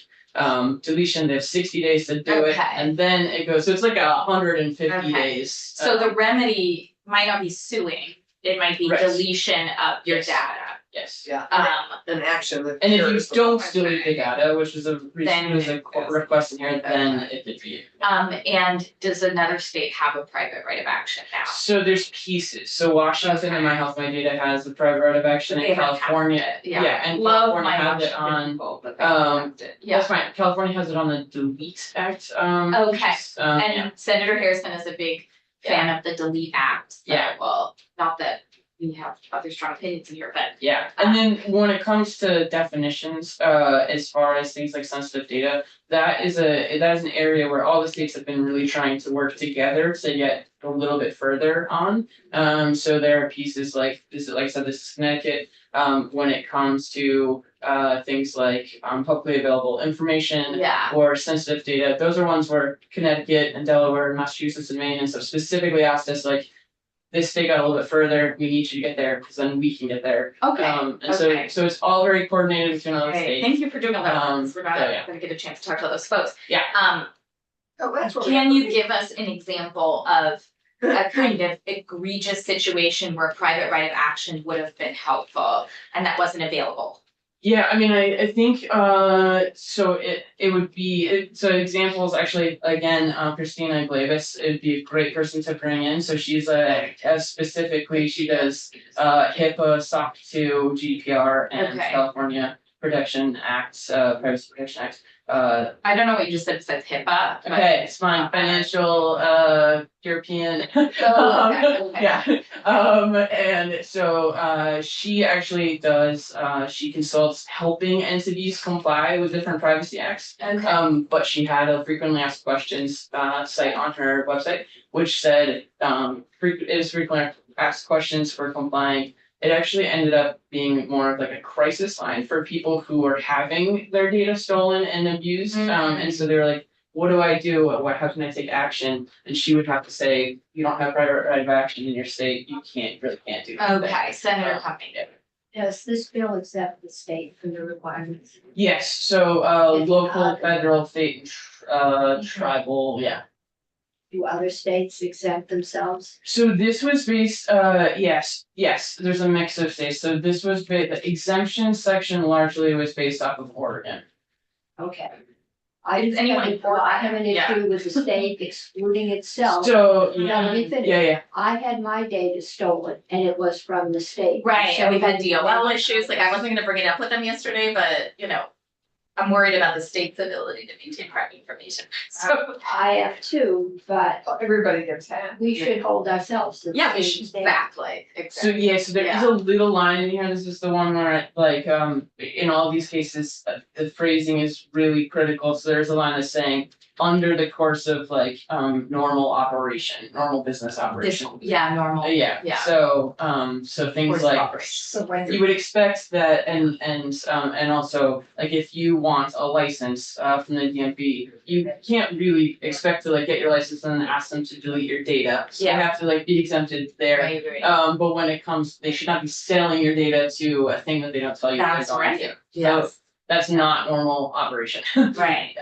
S11: deletion. They have 60 days to do it,
S1: Okay.
S11: and then it goes. So it's like 150
S1: Okay.
S11: days.
S1: So the remedy might not be suing, it might be
S11: Right.
S1: deletion of your
S11: Yes.
S1: data.
S11: Yes.
S4: Yeah,
S1: Um,
S4: an action that.
S11: And if you
S4: cures the
S11: don't
S4: problem.
S11: delete the data, which is
S1: Then-
S11: was a request in here, then it could be.
S1: and does another state have a private right of action now?
S11: So there's pieces. So Washington and My Health My Data has the private right of action,
S1: They
S11: and
S1: haven't
S11: California,
S1: passed it,
S11: and
S1: Love
S11: California
S1: my
S11: has it
S1: Washington
S11: on.
S1: people, but they haven't passed it.
S11: That's fine. California has it on the Delete Act.
S1: Okay.
S11: Yeah.
S1: And Senator Harrison is a big fan of the Delete Act. So,
S11: Yeah.
S1: well, not that we have other strong opinions in here, but
S11: Yeah, and then when it comes to definitions, as far as things like sensitive data, that is an area where all the states have been really trying to work together to get a little bit further on. So there are pieces like this, like I said, this is Connecticut, when it comes to things like publicly available information
S1: yeah.
S11: or sensitive data. Those are ones where Connecticut and Delaware and Massachusetts and Maine and stuff specifically asked us like, this state got a little bit further, we need you to get there, because then we can get there.
S1: Okay.
S11: And
S1: Okay.
S11: so it's all very coordinated between all the
S1: Okay,
S11: states.
S1: thank you for doing all that. We're not
S11: so, yeah.
S1: gonna get a chance to talk to those folks.
S11: Yeah.
S4: Oh, that's what we
S1: Can
S4: have
S1: you
S4: to
S1: give us an example of a kind of egregious situation where private right of action would have been helpful and that wasn't available?
S11: Yeah, I mean, I think, so it would be, so examples, actually, again, Christina Glavis, it'd be a great person to bring in, so she's specifically, she does, HIPAA, SOC 2, GDPR, and
S1: Okay.
S11: California Protection Acts, Privacy Protection Act.
S1: I don't know what you just said besides HIPAA. but-
S11: Okay, it's fine, financial, European.
S1: Oh, okay, okay.
S11: Yeah, and so, she actually does, she consults helping entities comply with different privacy acts.
S1: Okay.
S11: But she had a frequently asked questions, site on her website, which said, it is frequently asked questions for complying. It actually ended up being more of like a crisis line for people who are having their data stolen and abused. And so they were like, what do I do? How can I take action? And she would have to say, you don't have private right of action in your state, you really can't do that.
S1: Okay, Senator Huffington.
S10: Does this bill accept the state for the requirements?
S11: Yes, so
S10: If
S11: local,
S10: not-
S11: federal, state, tribal, yeah.
S10: Do other states exempt themselves?
S11: So this was based, yes, there's a mix of states. So this was the exemption section largely was based off of Oregon.
S10: Okay. I
S1: Is anyone
S10: just
S1: for
S10: I have an
S1: that?
S10: issue with the state excluding itself.
S11: So,
S10: Now, let me finish.
S11: yeah.
S10: I had my data stolen and it was from the state.
S1: Right,
S10: So
S1: and we've had
S10: you-
S1: DOL issues, like I wasn't gonna bring it up with them yesterday, but you know, I'm worried about the state's ability to maintain private information. So,
S10: I have too, but
S4: Everybody gives hand.
S10: we should hold ourselves to the
S1: yeah, we
S10: same
S1: should,
S10: standard.
S1: exactly,
S11: So
S1: exactly.
S11: yeah, so there is a little line in here, this is the one where like, in all these cases, the phrasing is really critical, so there's a line that's saying. Under the course of like, normal operation, normal business
S1: This,
S11: operation.
S1: yeah, normal.
S11: Yeah,
S1: Yeah.
S11: so things
S1: Course of
S11: like.
S1: operation.
S10: So when
S11: You would expect that and also, like, if you want a license from the DMV, you can't really expect to like get your license and then ask them to delete your data. So you
S1: Yeah.
S11: have to like be exempted there.
S1: I agree.
S11: But when it comes, they should not be selling your data to a thing that they don't tell you.
S1: That's
S11: they're going
S1: right.
S11: to.
S1: Yes,
S11: That's not normal operation.
S1: right.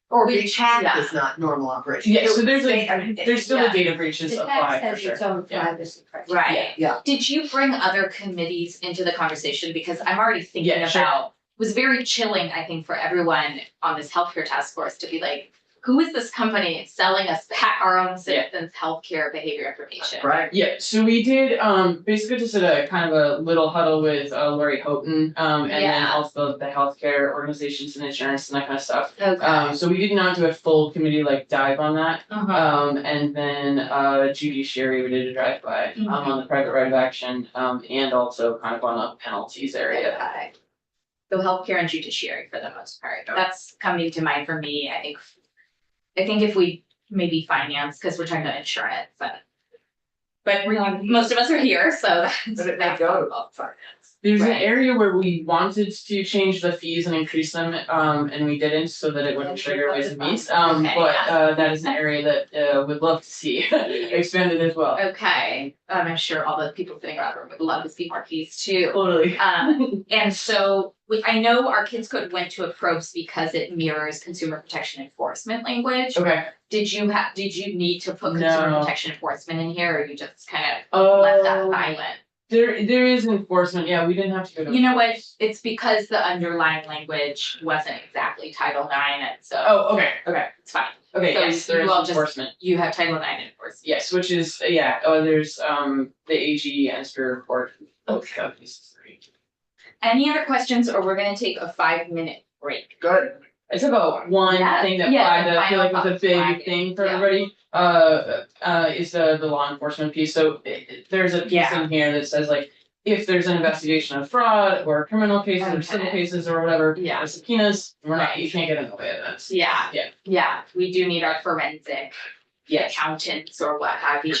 S4: Or
S1: We-
S4: being hacked
S1: yeah.
S4: is not normal operation.
S11: Yeah,
S4: It
S11: so
S4: would
S11: there's
S4: say-
S11: like,
S4: I mean,
S11: there's still
S1: yeah.
S11: the data breaches
S10: the
S11: apply
S10: tax
S11: for
S10: has
S11: sure.
S10: its own
S11: Yeah.
S10: privacy. criteria.
S1: Right.
S4: Yeah.
S1: Did you bring other committees into the conversation? Because I'm already thinking
S11: Yeah, sure.
S1: about, it was very chilling, I think, for everyone on this healthcare task force to be like, who is this company selling us our own citizens' healthcare behavior information?
S4: Right.
S11: Yeah, so we did basically just did a kind of a little huddle with Lori Houghton and then
S1: Yeah.
S11: also the healthcare organizations and insurance and that kind of stuff.
S1: Okay.
S11: So we did not do a full committee like dive on that.
S1: Uh-huh.
S11: And then Judy Sherry, we did a drive by on the private right of action and also kind of on the penalties area.
S1: Okay. So healthcare and judiciary for the most part. That's coming to mind for me. I think if we maybe finance, because we're talking about insurance, but most of us are here, so that's.
S4: But it may go up finance.
S11: There's an
S1: Right.
S11: area where we wanted to change the fees and increase them, and we didn't, so that it wouldn't trigger ways and means.
S1: Okay,
S11: But that is an area that would love to see expanded as well.
S1: Okay, I'm sure all the people sitting around would love to see more fees too.
S11: Totally.
S1: And so I know our kids code went to a PROS because it mirrors consumer protection enforcement language.
S11: Okay.
S1: Did you need to put consumer
S11: No.
S1: protection enforcement in here, or you just kind of left that
S11: Oh,
S1: silent?
S11: there is enforcement. Yeah, we didn't have to go to.
S1: You know what? It's because the underlying language wasn't exactly Title IX, and so
S11: Oh, okay.
S1: it's fine.
S11: Okay.
S1: So
S11: Yes, there
S1: you
S11: is
S1: all just-
S11: enforcement.
S1: You have Title IX enforcement.
S11: Yes, which is there's the AG and Superior Court. Okay.
S1: Any other questions, or we're gonna take a 5-minute break?
S4: Good.
S11: It's about one
S1: Yeah,
S11: thing that
S1: yeah,
S11: that I feel like was a
S1: final
S11: big
S1: thoughts,
S11: thing for
S1: yeah.
S11: everybody. Is the law enforcement piece. So there's a piece
S1: Yeah.
S11: in here that says like, if there's an investigation of fraud or criminal cases or civil
S1: Okay.
S11: cases or whatever,
S1: Yeah.
S11: or subpoenas, you
S1: Right.
S11: can't get in the way of that.
S1: Yeah.
S11: Yeah.
S1: Yeah, we do need our forensic
S11: Yes.
S1: accountants or what have you.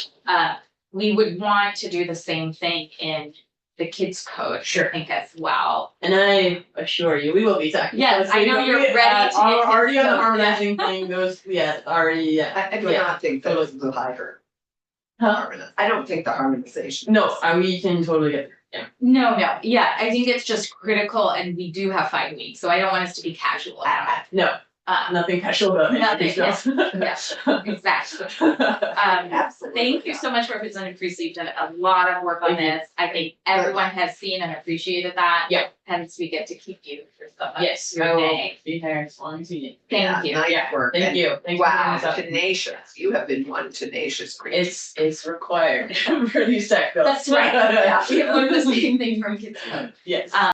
S1: We would want to do the same thing in the kids code,
S11: Sure.
S1: I think, as well.
S11: And I assure you, we will be talking.
S1: Yes, I know you're ready to get
S11: Already on the
S1: this done,
S11: harmonizing thing, already.
S4: I do
S11: Yeah.
S4: not think that is the higher.
S11: Huh?
S4: I don't think the harmonization.
S11: No, we can totally get there. Yeah.
S1: No, yeah, I think it's just critical, and we do have 5 weeks, so I don't want us to be casual about it.
S11: No, nothing casual about it.
S1: Nothing,
S11: Yourself.
S1: yes, exactly.
S4: Absolutely.
S1: Thank you so much, Representative Priestley. You've done a lot of work on
S11: Thank you.
S1: this. I think everyone has seen and appreciated that.
S11: Yep.
S1: Hence, we get to keep you for some of
S11: Yes,
S1: your
S11: I will
S1: day.
S11: be here as long as you need.
S1: Thank you.
S4: Nice
S11: Yeah,
S4: work.
S11: Thank
S4: And
S11: you. Thanks for
S4: Wow,
S11: bringing this up.
S4: tenacious. You have been one tenacious creature.
S11: It's required for these tech bills.
S1: That's right. Yeah, we have learned the same thing from kids.
S11: Yes.